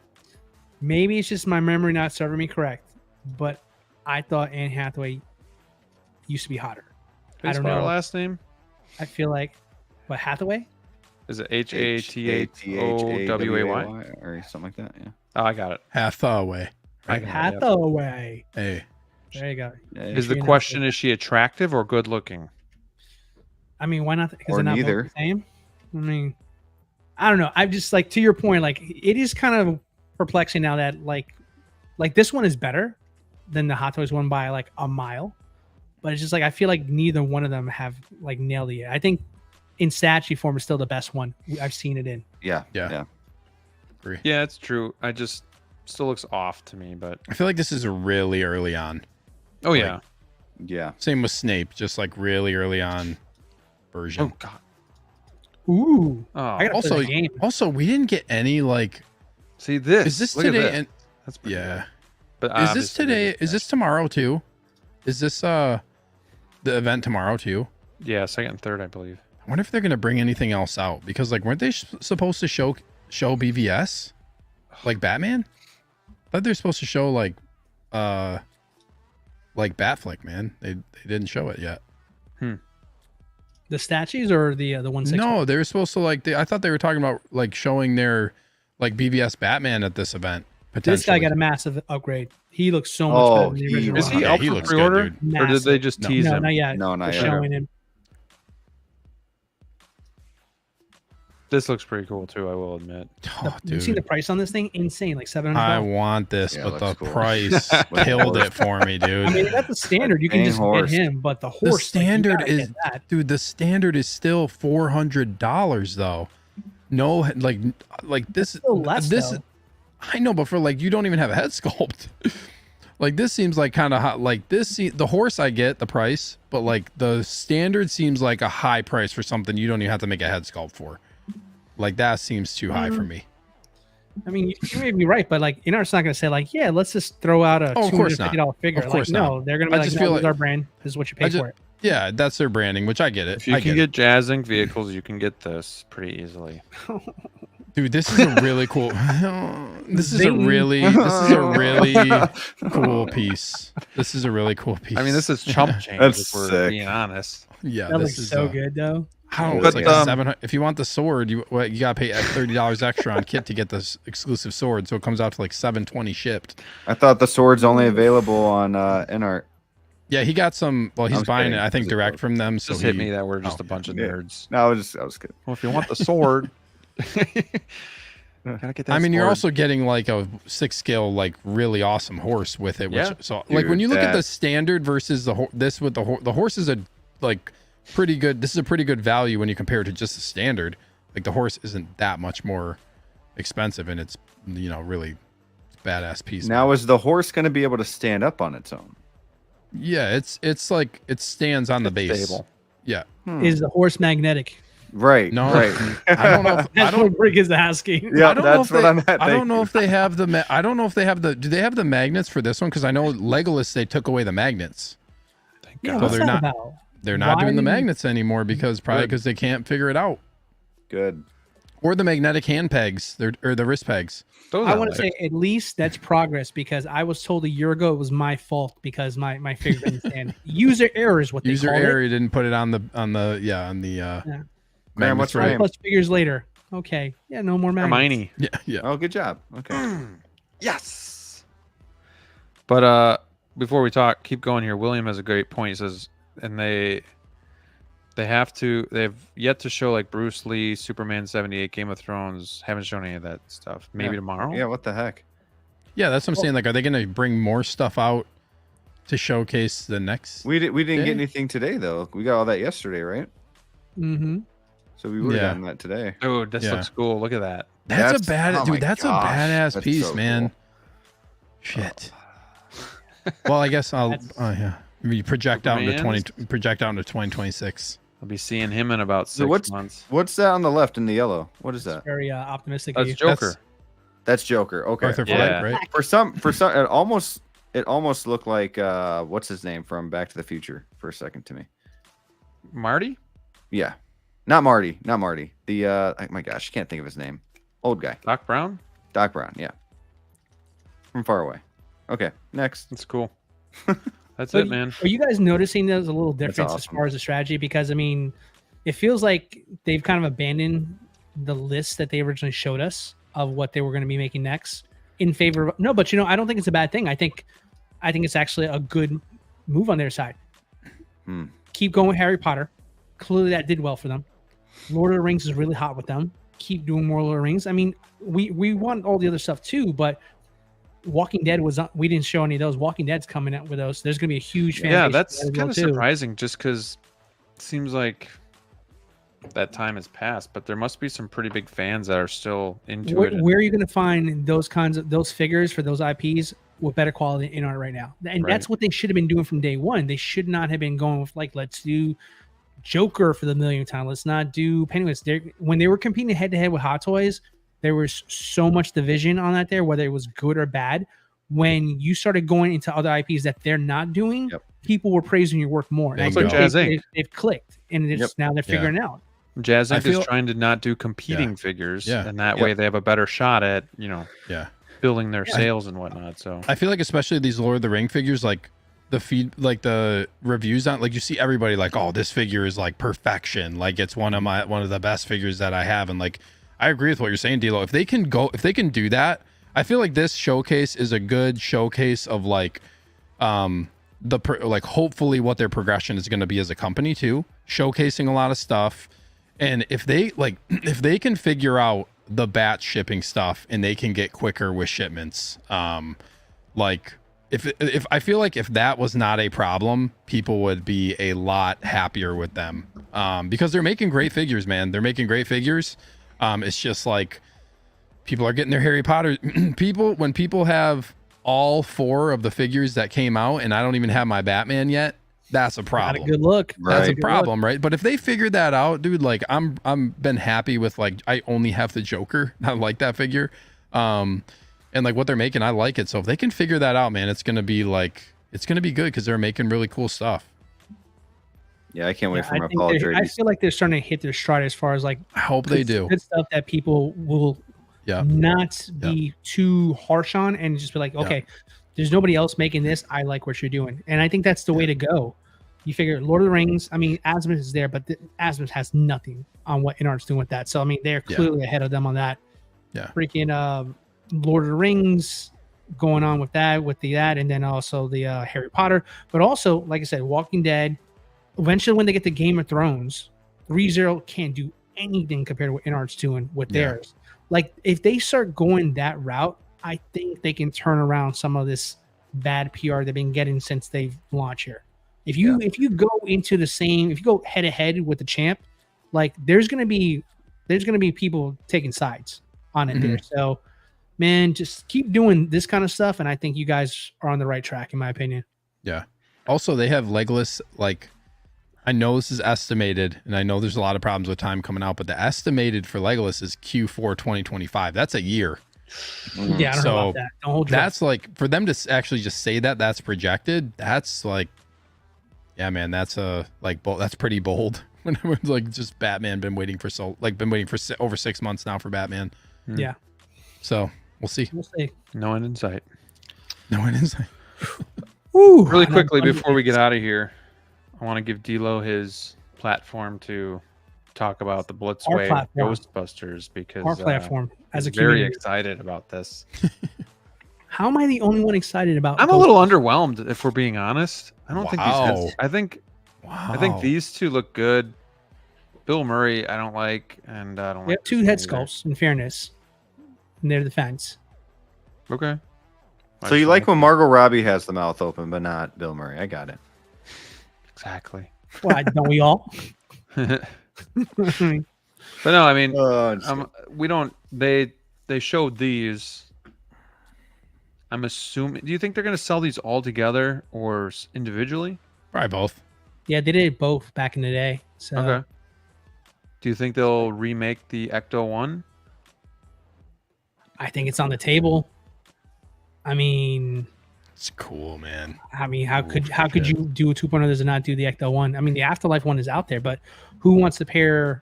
Maybe it's just my memory not serving me correct, but I thought Anne Hathaway used to be hotter. Can I you don't spell her know. last name? I feel like, what, Hathaway? Is it Hathathaway or something like that? Yeah. Oh, I got it. Hathaway. I got it. Hathaway. Hey. There you go. Is the Adrian question Hathaway. is she attractive or good looking? I mean, why not? Because Or they're not both neither. the same. I mean, I don't know. I'm just like, to your point, like, it is kind of perplexing now that like this one is better than the Hot Toys one by like a mile, but it's just like I feel like neither one of them have like nailed it yet. I think in statue form is still the best one I've seen it in. Yeah. Yeah. Agree. Yeah, it's true. I just still looks off to me, but I feel like this is really early on. oh yeah. Yeah. Same with Snape, just like really early on version. Oh god. Ooh, Oh, I gotta Also, play the game. also, we didn't get any like. see this. Is this Look at today? this. And That's pretty yeah. good. But Is this obviously today? they Is this tomorrow too? Is this the event tomorrow too? Yeah, second and third, I believe. I wonder if they're gonna bring anything else out because like weren't they supposed to show BVS like Batman? I thought they were supposed to show like Batflick, man. They didn't show it yet. The statues or the 1/6? No, they were supposed to like. I thought they were talking about like showing their like BVS Batman at this event. Potentially. This guy got a massive upgrade. He looks so much Oh, better than the he- original. Is he Yeah, up he for looks good, pre-order, dude. or did they Massive. just No. tease No, him? not yet. No, not They're yet. showing him. This looks pretty cool too. I will admit. Oh, You seen the dude. price on this thing? Insane, like $700. I want this, Yeah, but the looks cool. price With killed horse. it for me, dude. I mean, that's the standard. You can Bane just horse. get him, but the horse. The like, you standard gotta is, get that. dude. The standard is still $400 though. No, like this. Still less, this. though. I know, but for like you don't even have a head sculpt. Like this seems like kind of hot. Like this, the horse I get the price, but like the standard seems like a high price for something you don't even have to make a head sculpt for. Like that seems too high for me. I mean, you may be right, but like, Inart's not going to say like, yeah, let's just throw out a Oh, of course not. $250 figure. Of course like, no, they're going to be I like, just no, feel this is like- our brand. This is what you pay for it. Yeah, that's their branding, which I get it. If you I can get get Jazzing vehicles, you can get this pretty easily. it. Dude, this is a really cool. This is a Zing. really cool piece. This is a really cool piece. I mean, this is chump change. That's if we're sick. being honest. yeah, That this looks is so good, though. I don't know, But, it's like 700. If you want the sword, you gotta pay $30 extra on kit to get this exclusive sword, so it comes out to like $720 shipped. I thought the sword's only available on Inart. Yeah, he got some. Well, he's I was buying kidding. it, I think, direct from them. So Just hit he- me that we're just oh, a bunch of yeah. nerds. No, I was kidding. Well, if you want the sword, gotta get that. I mean, you're sword. also getting like a 6-scale, like really awesome horse with it. Which, Yeah. so like when Dude, you look at the that- standard versus this with the horse is a like pretty good. This is a pretty good value when you compare it to just the standard. Like the horse isn't that much more expensive, and it's really badass piece. Now, is the horse going to be able to stand up on its own? Yeah, it's like it stands on the base. stable. Yeah, Is the horse magnetic? Right. No. Right. I don't know. If, I That's don't. what Brick is asking. Yeah, I don't know that's if what they, I'm at. I don't Thank know you. if they have the. I don't know if they have the. Do they have the magnets for this one? Because I know Legolas they took away the magnets. Thank Yeah, God. what's they're that not- about? They're not doing the Why- magnets anymore because Good. they can't figure it out. Good. Or the magnetic hand pegs, or the wrist pegs. Those I are want to like- say at least that's progress because I was told a year ago it was my fault because my figure didn't stand. User error is what they User call error it. didn't put it on the Graham, what's magnets, right? your name? Plus figures later. Okay, yeah, no more magnets. Hermione. Yeah. Oh, good job. Okay. Yes. But before we keep going here. William has a great point. He says, and they've yet to show like Bruce Lee, Superman 78, Game of Thrones. Haven't shown any of that stuff. Maybe Yeah. tomorrow. Yeah. What the heck? Yeah, that's what I'm saying. Like, are they going to bring more stuff out to showcase the next? We didn't Yeah. get anything today though. We got all that yesterday, right? Mm-hmm. So we would have Yeah. gotten that today. Dude, this Yeah. looks cool. Look at that. That's oh my a badass gosh, piece, that's man. so Shit. Well, I guess I'll. That's- Oh yeah. You project out into Superman's? project out into 2026. I'll be seeing him in about So 6 months. What's that on the left in the yellow? What is that? Very optimistic. of That's you. Joker. That's Joker. Okay. Arthur Yeah. Fleck, right? For some, it almost looked like what's his name from Back to the Future for a second to me. Marty? Yeah, not Marty. The oh my gosh, I can't think of his name. Old guy, Doc Brown? Doc Brown. Yeah, from far away. Okay, next. That's cool. That's So it, man. Are you guys noticing there's a little difference as awesome. far as the strategy? Because I mean, it feels like they've kind of abandoned the list that they originally showed us of what they were going to be making next in favor of no. But I don't think it's a bad thing. I think it's actually a good move on their side. Keep going with Harry Potter. Clearly, that did well for them. Lord of the Rings is really hot with them. Keep doing more Lord of the Rings. I mean, we want all the other stuff too, but Walking Dead we didn't show any of those. Walking Dead's coming out with those. There's gonna be a huge fan. Yeah, base that's for that as kind well, of too. surprising just because it seems like that time has passed, but there must be some pretty big fans that are still into it. Where are you gonna find those figures for those IPs with better quality in art right now? And that's what they should have been doing from day one. They should not have been going with let's do Joker for the millionth time. Let's not do Pennywise. When they were competing head to head with Hot Toys, there was so much division on that there, whether it was good or bad. When you started going into other IPs that they're not doing, people were praising your work more. And I It's like think Jazz Inc. they've clicked, and it's now they're figuring it out. Jazz I Inc. feel- is trying to not do competing figures, Yeah. and that way they have a better shot at building their sales and whatnot. So I feel like especially these Lord of the Ring figures, like the reviews on, like you see everybody like, oh, this figure is like perfection, like it's one of the best figures that I have, and like I agree with what you're saying, D'Lo. If they can do that, I feel like this showcase is a good showcase of like hopefully what their progression is going to be as a company too, showcasing a lot of stuff. And if they can figure out the batch shipping stuff and they can get quicker with shipments, if I feel like if that was not a problem, people would be a lot happier with them, because they're making great figures, man. They're making great figures. It's just like people are getting their Harry Potter. When people have all 4 of the figures that came out, and I don't even have my Batman yet, that's a problem. Not a good look. That's a Right. problem, right? But if they figured that out, dude, like I'm been happy with, like, I only have the Joker. I like that figure. And like what they're making, I like it. So if they can figure that out, man, it's gonna be good because they're making really cool stuff. Yeah, I can't wait for I my think Paul I Atreides. feel like they're starting to hit their stride as far as like I hope they do. good stuff that people will not be too harsh on and just be like, okay, there's nobody else making this. I like what you're doing. And I think that's the way to go. You figure Lord of the Rings, I mean, Artemis is there, but Artemis has nothing on what InArt's doing with that. So, I mean, they're clearly ahead of them on that. Yeah. Freaking Lord of the Rings going on with that, and then also the Harry Potter. But also, like I said, Walking Dead. Eventually, when they get to Game of Thrones, 3.0 can't do anything compared to what InArt's doing with theirs. Like, if they start going that route, I think they can turn around some of this bad PR they've been getting since they've launched here. If you go into if you go head to head with the champ, like there's gonna be people taking sides on it there. So, man, just keep doing this kind of stuff, and I think you guys are on the right track, in my opinion. Yeah. Also, they have legless, like, I know this is estimated, and I know there's a lot of problems with time coming out, but the estimated for Legolas is Q4 2025. That's a year. Yeah, I don't know about that. Don't hold your That's like, for them to actually just say that's projected, that's like, yeah, man, that's that's pretty bold. When everyone's like, just Batman been waiting for over 6 months now for Batman. Yeah. So we'll see. We'll see. no end in sight. No one is. Woo, Really quickly before we get out of here, I want to give D'Lo his platform to talk about the Blitzway platform. Ghostbusters because Our platform as a I'm very community. excited about this. How am I the only one excited about? I'm a little underwhelmed, if we're being honest. I don't think Wow. these guys, I think these two look good. Bill Murray, I don't like, and I don't We like have 2 this head one either. sculpts, in fairness, in their defense. Okay. So you like when Margot Robbie has the mouth open, but not Bill Murray. I got it. Exactly. Well, don't we all? But no, I mean, Oh, we don't. They showed these, I'm assuming. Do you think they're going to sell these all together or individually? Probably both. Yeah, they did both back in the day. So Okay. Do you think they'll remake the Ecto one? I think it's on the table. I mean, It's cool, man. how could you do a 2.0 and not do the Ecto one? I mean, the Afterlife one is out there, but who wants to pair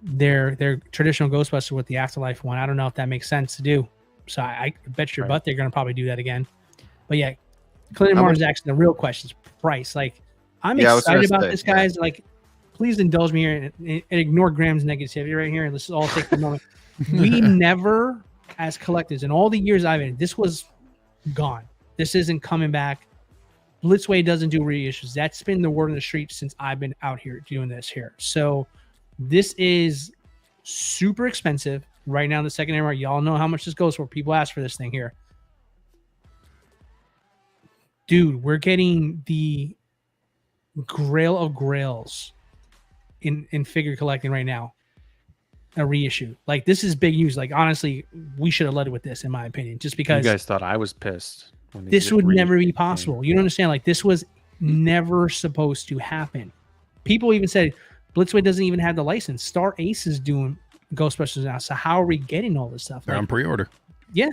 their traditional Ghostbuster with the Afterlife one? I don't know if that makes sense to do. So I bet your butt they're going to probably do that again. But yeah, Clinton Martin's actually the real question is price. Like, I'm excited about this, guys. Like, please indulge me here and ignore Graham's negativity right here. And let's all take a moment. We never, as collectors, in all the years I've been, this was gone. This isn't coming back. Blitzway doesn't do reissues. That's been the word on the street since I've been out here doing this here. So this is super expensive right now in the secondary market. Y'all know how much this goes for. People ask for this thing here. Dude, we're getting the grail of grails in figure collecting right now. A reissue. Like, this is big news. Like, honestly, we should have led with this, in my opinion, just because you guys thought I was pissed. When this would never be possible. You don't understand? Like, this was never supposed to happen. People even said Blitzway doesn't even have the license. Star Ace is doing Ghostbusters now. So how are we getting all this stuff? They're on pre-order. Yeah.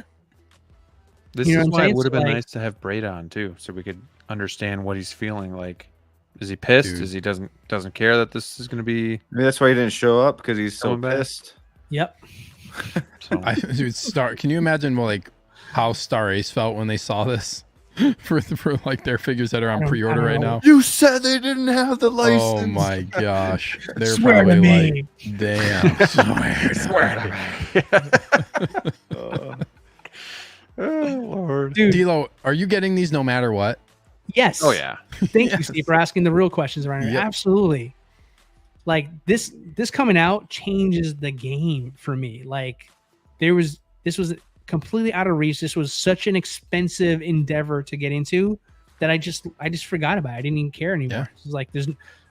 This is why it would have been nice to have Braid on too, so we could understand what he's feeling. Like, is he pissed? Dude. Is he doesn't care that this is going to be? Maybe that's why he didn't show up, because he's so Coming back. pissed. Yep. So, Dude, can you imagine like how Star Ace felt when they saw this for like their figures that are on pre-order right now? You said they didn't have the license. Oh my gosh, they're Swear to probably me. like, damn, swear to me. oh Lord. Dude, D'Lo, are you getting these no matter what? yes. Oh yeah. Thank you, Steve, for asking the real questions around here. Yep. Absolutely. Like, this coming out changes the game for me. Like, this was completely out of reach. This was such an expensive endeavor to get into that I just forgot about it. I didn't even care anymore. Yeah. It's like,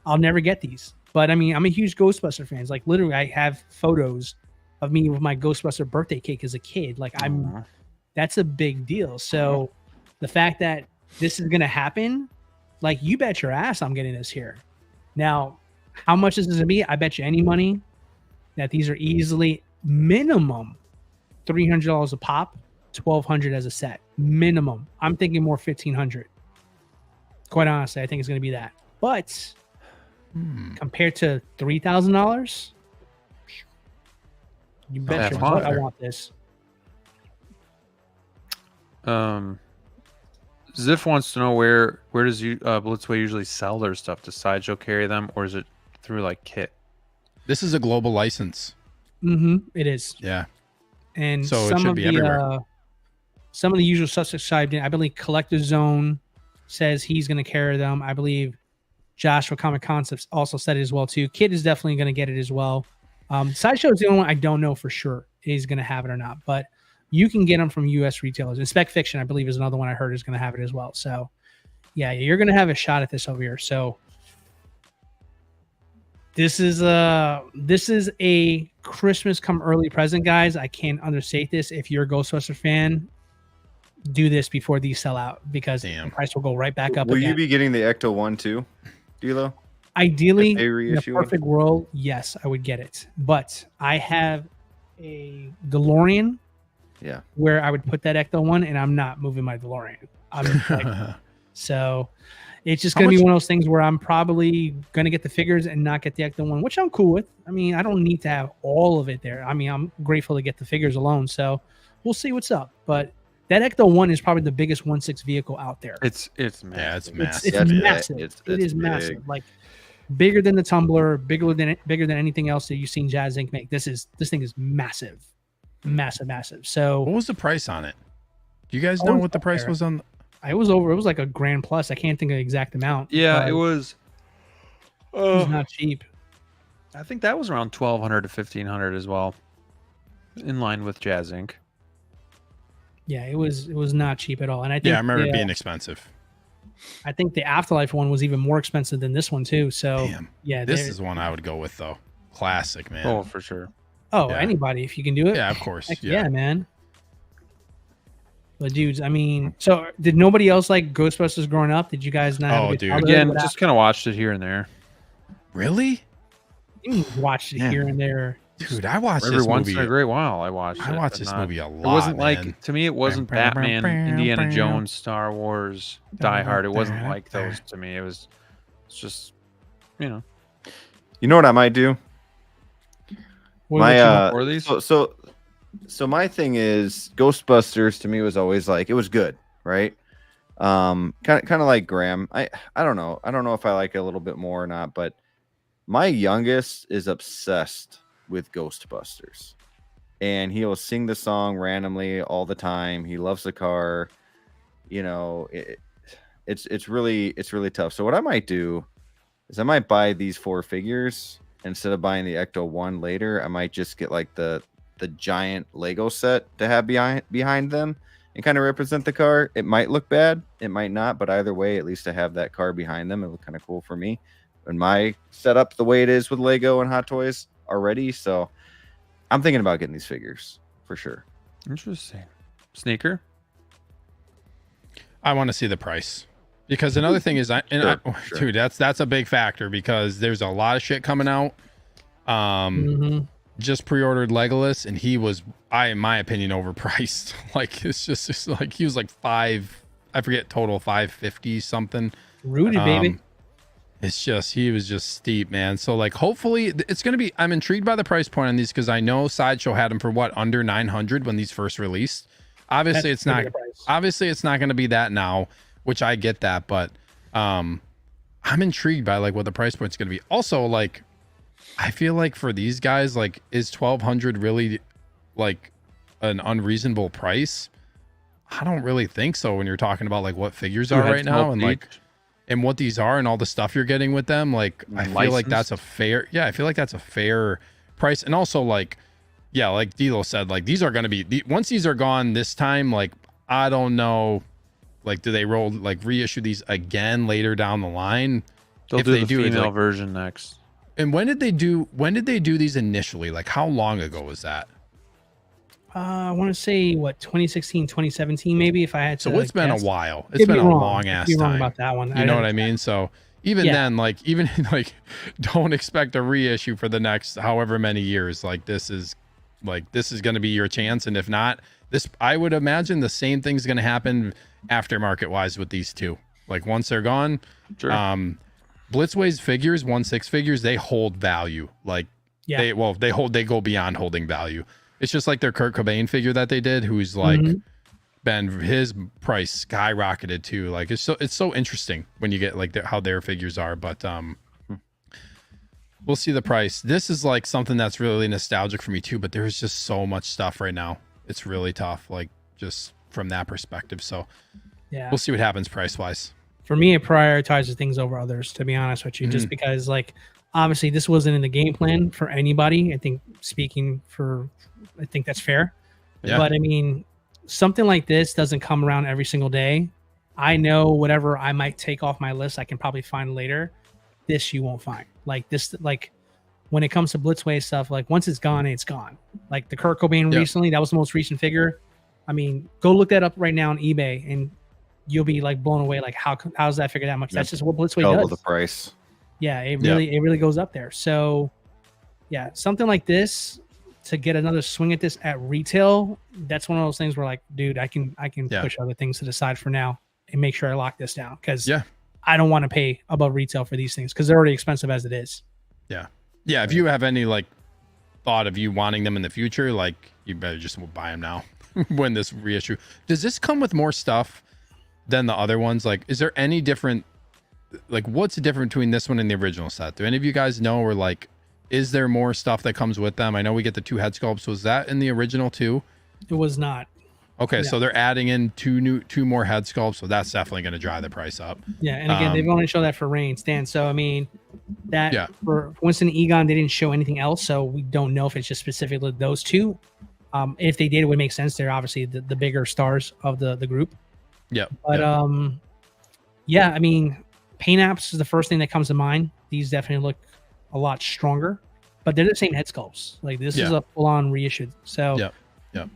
I'll never get these. But I mean, I'm a huge Ghostbuster fan. Like, literally, I have photos of me with my Ghostbuster birthday cake as a kid. Like, that's a big deal. So the fact that this is going to happen, like, you bet your ass I'm getting this here. Now, how much is this going to be? I bet you any money that these are easily minimum $300 a pop, $1,200 as a set. Minimum. I'm thinking more $1,500. Quite honestly, I think it's going to be that. But compared to $3,000, you bet your butt I want this. Ziff wants to know where does Blitzway usually sell their stuff? Does Sideshow carry them, or is it through like Kit? This is a global license. It is. Yeah. And So it some should of be the everywhere. some of the usual suspects chived in. I believe Collector Zone says he's going to carry them. I believe Joshua Comic Concepts also said it as well too. Kid is definitely going to get it as well. Sideshow is the only one I don't know for sure is going to have it or not, but you can get them from U.S. retailers. And Spec Fiction, I believe, is another one I heard is going to have it as well. So, yeah, you're going to have a shot at this over here. So, this is a Christmas come early present, guys. I can't understate this. If you're a Ghostbuster fan, do this before these sell out, because the price will go right back up. Will again. you be getting the Ecto one too, D'Lo? Ideally, If they in a reissue perfect world, yes, I would get it. But I have a DeLorean. Yeah. Where I would put that Ecto one, and I'm not moving my DeLorean. So it's just going to be one of those things where I'm probably going to get the figures and not get the Ecto one, which I'm cool with. I mean, I don't need to have all of it there. I mean, I'm grateful to get the figures alone. So we'll see what's up. But that Ecto one is probably the biggest 1/6 vehicle out there. It's massive. Yeah, it's massive. It's massive. It's It is big. massive. Like, bigger than the Tumbler, bigger than anything else that you've seen Jazz Inc. make. This thing is massive. Massive. So What was the price on it? Do you guys know what the price was on? it was like $1 grand plus. I can't think of the exact amount. Yeah, but it was. It was not cheap. I think that was around $1,200 to $1,500 as well, in line with Jazz Inc. Yeah, it was not cheap at all. And I think Yeah, I remember it being expensive. I think the Afterlife one was even more expensive than this one too. So Damn. yeah, This is one I would go with though. Classic, man. Oh, for sure. yeah. yeah. Anybody if you can do it. Yeah, of course. Heck yeah, man. But dudes, I mean, so did nobody else like Ghostbusters growing up? Did you guys not have a Oh, good dude. childhood? Again, What just kind of watched it here and there. Really? happened? You watched it Yeah. here and there. Dude, I watched Every this once movie. in a great while, I watched it. I watched but this not- movie a lot. It wasn't man. like, to me, it wasn't Batman, Indiana Jones, Star Wars, Die Hard. It wasn't like those to me. It's just, you know. You know what I might do? What My about you? Or these? So my thing is Ghostbusters to me was always like it was good, right? Kind of like Graham. I don't know. I don't know if I like it a little bit more or not, but my youngest is obsessed with Ghostbusters. And he'll sing the song randomly all the time. He loves the car. You know, it's really tough. So what I might do is I might buy these 4 figures instead of buying the Ecto 1 later. I might just get like the giant Lego set to have behind them and kind of represent the car. It might look bad, it might not, but either way, at least to have that car behind them, it look kind of cool for me. And my setup the way it is with Lego and Hot Toys already, so I'm thinking about getting these figures for sure. Interesting. Sneaker? I want to see the price. Because another thing is, Sure. dude, that's a big factor because there's a lot of shit coming out. Mhm. Just pre-ordered Legolas, and he was, in my opinion, overpriced. Like it's just like he was like I forget total 550 something. Rooted, baby. It's just he was just steep, man. So like hopefully it's gonna be. I'm intrigued by the price point on these because I know Sideshow had them for what under 900 when these first released. Obviously, That's it's not. the price. Obviously, it's not gonna be that now, which I get that, but I'm intrigued by like what the price point's gonna be. Also, like I feel like for these guys, like is 1,200 really like an unreasonable price? I don't really think so when you're talking about like what figures are right now and like and what these are and all the stuff you're getting with them. Like I feel like that's a fair, I feel like that's a fair price. And also like, yeah, like DLO said, like these are going to be once these are gone this time, like I don't know, like do they reissue these again later down the line? They'll If do they the do, it's female like- version next. And when did they do these initially? Like how long ago was that? I want to say what 2016, 2017, maybe. If I had to, So it's been guess. a while. Could It's be been a wrong. long Could ass be wrong time. about that one. You know what I mean? So even Yeah. then, like even like don't expect a reissue for the next however many years. Like this is going to be your chance. And if not, I would imagine the same thing's going to happen aftermarket wise with these two. Like once they're gone, Sure. Blitzway's figures, 1/6 figures, they hold value. Like Yeah. they go beyond holding value. It's just like their Kurt Cobain figure that they did, who's like been his price skyrocketed too. Like it's so interesting when you get like how their figures are. But we'll see the price. This is like something that's really nostalgic for me too. But there's just so much stuff right now. It's really tough, like just from that perspective. So Yeah. we'll see what happens price wise. For me, it prioritizes things over others, to be honest with you, just because like obviously this wasn't in the game plan for anybody. I think I think that's fair. Yeah. But I mean, something like this doesn't come around every single day. I know whatever I might take off my list, I can probably find later. This you won't find. Like this, like when it comes to Blitzway stuff, like once it's gone, it's gone. Like the Kurt Cobain recently, that was the most recent figure. I mean, go look that up right now on eBay and you'll be like blown away. Like how's that figure that much? That's just what Blitzway Double does. the price. Yeah, it really goes up there. So yeah, something like this to get another swing at this at retail, that's one of those things where like, dude, I can push other things to the side for now and make sure I lock this down because I don't want to pay above retail for these things because they're already expensive as it is. Yeah, if you have any like thought of you wanting them in the future, like you better just buy them now when this reissue. Does this come with more stuff than the other ones? Like, is there any different? Like, what's the difference between this one and the original set? Do any of you guys know, or like, is there more stuff that comes with them? I know we get the 2 head sculpts. Was that in the original too? It was not. Okay, so they're adding in two more head sculpts, so that's definitely going to drive the price up. Yeah, and again, they've only shown that for Rain Stan. So I mean, that for Winston Egon, they didn't show anything else, so we don't know if it's just specifically those two. If they did, it would make sense. They're obviously the bigger stars of the group. Yeah, but I mean, paint apps is the first thing that comes to mind. These definitely look a lot stronger, but they're the same head sculpts. Like this is a full-on reissued. So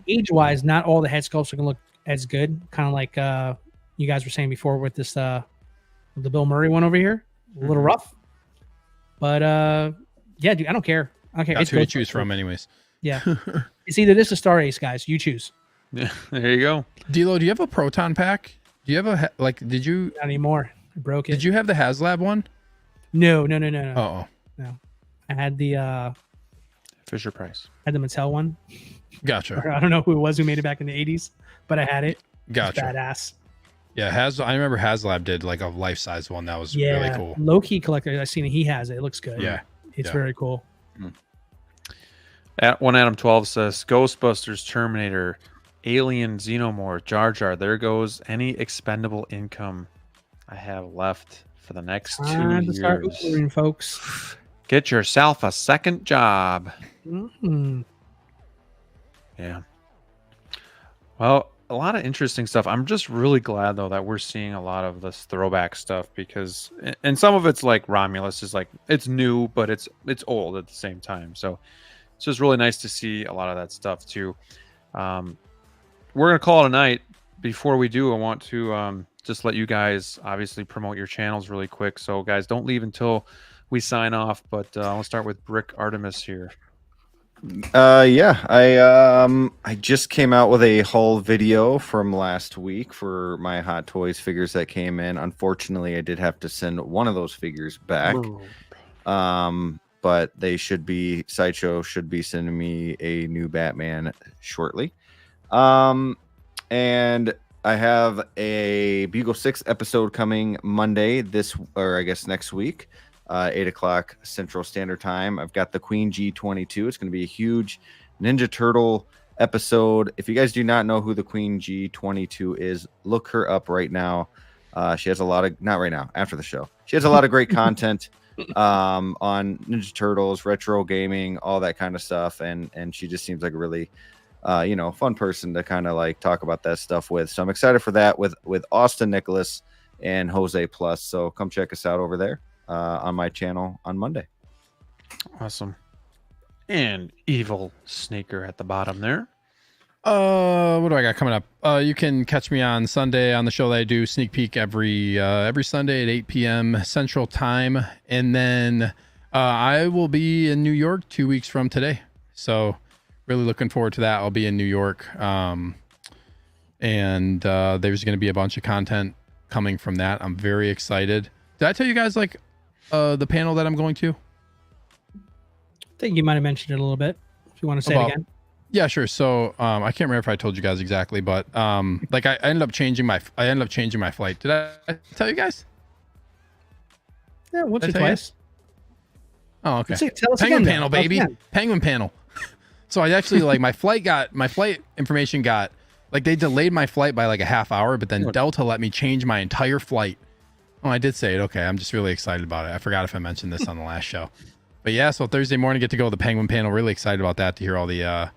age-wise, not all the head sculpts are gonna look as good. Kind of like you guys were saying before with this the Bill Murray one over here. A little rough, but yeah, dude, I don't care. Okay, That's who to choose from, anyways. Yeah, it's either this or Star Ace, guys. You choose. Yeah, there you go. DLO, do you have a proton pack? Do you have did you Not anymore? I broke it. did you have the HasLab one? No. Oh, No, I had the Fisher Price. Mattel one. gotcha. I don't know who it was who made it back in the 80s, but I had it. Gotcha. It's badass. Yeah, I remember HasLab did like a life size one that was really cool. Low key collector. I seen it. He has it. It looks good. Yeah, it's yeah. very cool. At one Adam 12 says Ghostbusters, Terminator, Alien, Xenomorph, Jar Jar. There goes any expendable income I have left for the next 2 Time to start years. Ubering, folks. Get yourself a second job. Mm-hmm. Yeah. Well, a lot of interesting stuff. I'm just really glad though that we're seeing a lot of this throwback stuff because, and some of it's like Romulus is like it's new, but it's old at the same time. So it's just really nice to see a lot of that stuff too. We're gonna call it a night. Before we do, I want to just let you guys obviously promote your channels really quick. So guys, don't leave until we sign off. But I'll start with Brick Artemis here. Yeah, I just came out with a haul video from last week for my Hot Toys figures that came in. Unfortunately, I did have to send one of those figures back. But Sideshow should be sending me a new Batman shortly. And I have a Bugle 6 episode coming Monday next week. 8 o'clock Central Standard Time. I've got the Queen G22. It's going to be a huge Ninja Turtle episode. If you guys do not know who the Queen G22 is, look her up right now. She has a lot of, not right now, after the show. She has a lot of great content on Ninja Turtles, retro gaming, all that kind of stuff. And she just seems like a really, fun person to kind of like talk about that stuff with. So I'm excited for that with Austin Nicholas and Jose Plus. So come check us out over there. On my channel on Monday. Awesome. And EvilSneaker at the bottom there. What do I got coming up? You can catch me on Sunday on the show that I do sneak peek every Sunday at 8 p.m. Central Time, and then I will be in New York 2 weeks from today. So really looking forward to that. I'll be in New York, and there's going to be a bunch of content coming from that. I'm very excited. Did I tell you guys the panel that I'm going to? I think you might have mentioned it a little bit. If you want to say it again. Yeah, sure. So I can't remember if I told you guys exactly, but I ended up changing my flight. Did I tell you guys? Yeah, once or twice. Oh, okay. Tell us Penguin again, panel, baby. Penguin panel. So I actually my flight information got they delayed my flight by like a half hour, but then Delta let me change my entire flight. Oh, I did say it. Okay, I'm just really excited about it. I forgot if I mentioned this on the last show. But yeah, so Thursday morning, get to go to the Penguin panel. Really excited about that, to hear all the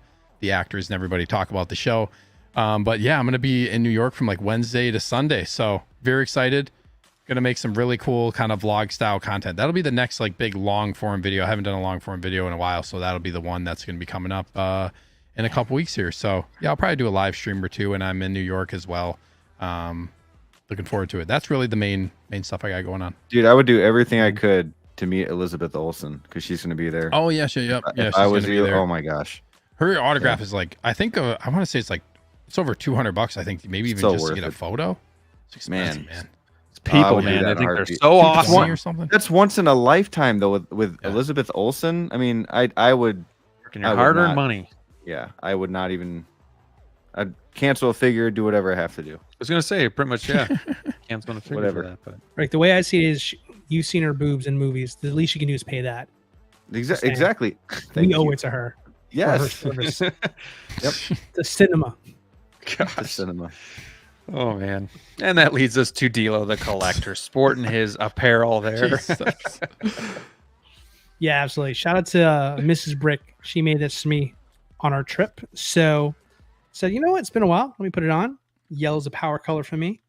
actors and everybody talk about the show. But yeah, I'm going to be in New York from like Wednesday to Sunday. So very excited. Going to make some really cool kind of vlog style content. That'll be the next like big long form video. I haven't done a long form video in a while. So that'll be the one that's going to be coming up in a couple weeks here. So yeah, I'll probably do a live stream or two, and I'm in New York as well. Looking forward to it. That's really the main stuff I got going on. Dude, I would do everything I could to meet Elizabeth Olsen because she's going to be there. Oh yeah, yep. Yeah, if I was you, oh my gosh. Her autograph is like, I think I want to say it's over $200. I think maybe even just to get a photo. It's expensive, man. It's people, man. I think they're so awesome or something. That's once in a lifetime though. With Elizabeth Olsen, I mean, I would working your hard-earned money. Yeah, I would not even. I'd cancel a figure, do whatever I have to do. I was gonna say pretty much, yeah. Cancel a figure Whatever. for that, but Right, the way I see it is, you've seen her boobs in movies. The least you can do is pay that. Exactly. We owe it to her. Yes. For her service. Yep. The cinema. The cinema. oh man. And that leads us to DLO the Collector, sporting his apparel there. Yeah, absolutely. Shout out to Mrs. Brick. She made this for me on our trip. So said, you know what? It's been a while. Let me put it on. Yellow's a power color for me.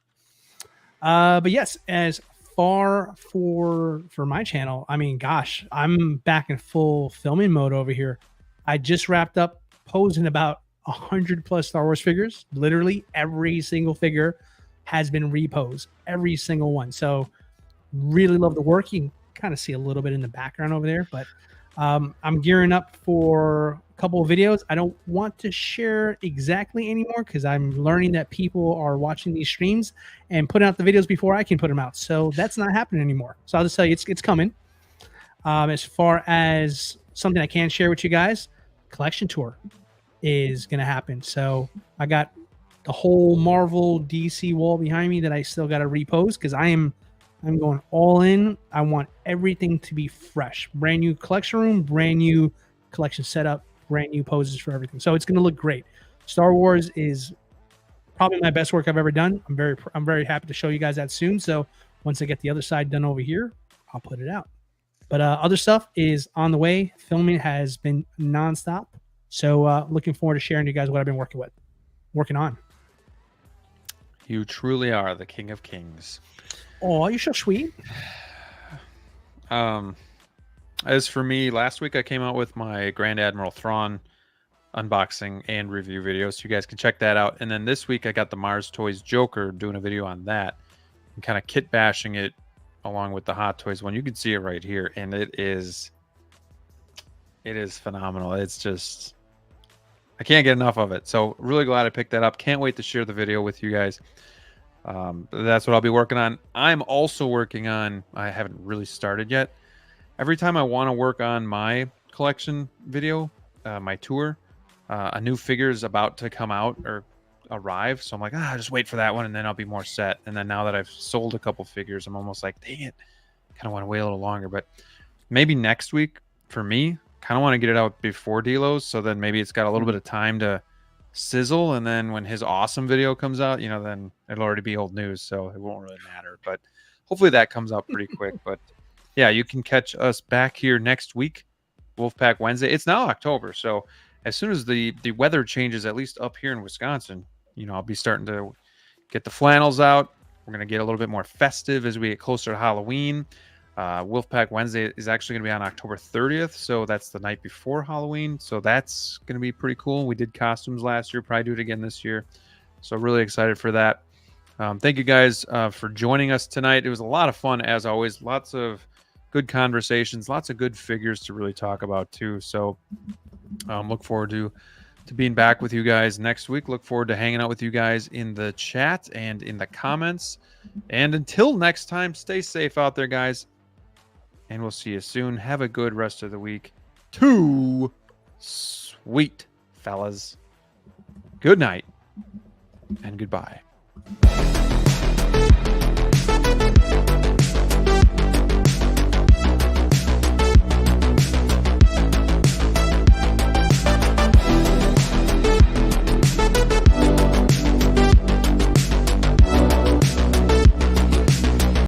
But yes, as far for my channel, I mean, gosh, I'm back in full filming mode over here. I just wrapped up posing about 100+ Star Wars figures. Literally every single figure has been reposed, every single one. So really love the work. You can kind of see a little bit in the background over there, but I'm gearing up for a couple of videos. I don't want to share exactly anymore because I'm learning that people are watching these streams and putting out the videos before I can put them out. So that's not happening anymore. So I'll just tell you, it's coming. As far as something I can share with you guys, collection tour is going to happen. So I got the whole Marvel DC wall behind me that I still got to repose because I'm going all in. I want everything to be fresh. Brand new collection room, brand new collection setup, brand new poses for everything. So it's going to look great. Star Wars is probably my best work I've ever done. I'm very happy to show you guys that soon. So once I get the other side done over here, I'll put it out. But other stuff is on the way. Filming has been nonstop. So looking forward to sharing you guys what I've been working on. You truly are the king of kings. Oh, you're so sweet. As for me, last week I came out with my Grand Admiral Thrawn unboxing and review video, so you guys can check that out. And then this week I got the Mars Toys Joker, doing a video on that and kind of kit bashing it along with the Hot Toys one. You can see it right here, and it is phenomenal. It's just, I can't get enough of it. So really glad I picked that up. Can't wait to share the video with you guys. That's what I'll be working on. I'm also working on, I haven't really started yet. Every time I want to work on my collection video, my tour, a new figure is about to come out or arrive. So I'm like, just wait for that one and then I'll be more set. And then now that I've sold a couple figures, I'm almost like, dang it, kind of want to wait a little longer. But maybe next week for me, kind of want to get it out before DLO's. So then maybe it's got a little bit of time to sizzle, and then when his awesome video comes out, then it'll already be old news, so it won't really matter. But hopefully that comes out pretty quick. But yeah, you can catch us back here next week, Wolfpack Wednesday. It's now October, so as soon as the weather changes, at least up here in Wisconsin, I'll be starting to get the flannels out. We're going to get a little bit more festive as we get closer to Halloween. Wolfpack Wednesday is actually going to be on October 30th, so that's the night before Halloween. So that's going to be pretty cool. We did costumes last year, probably do it again this year. So really excited for that. Thank you guys for joining us tonight. It was a lot of fun, as always. Lots of good conversations, lots of good figures to really talk about too. So look forward to being back with you guys next week. Look forward to hanging out with you guys in the chat and in the comments. And until next time, stay safe out there, guys. And we'll see you soon. Have a good rest of the week. Too sweet, fellas. Good night and goodbye.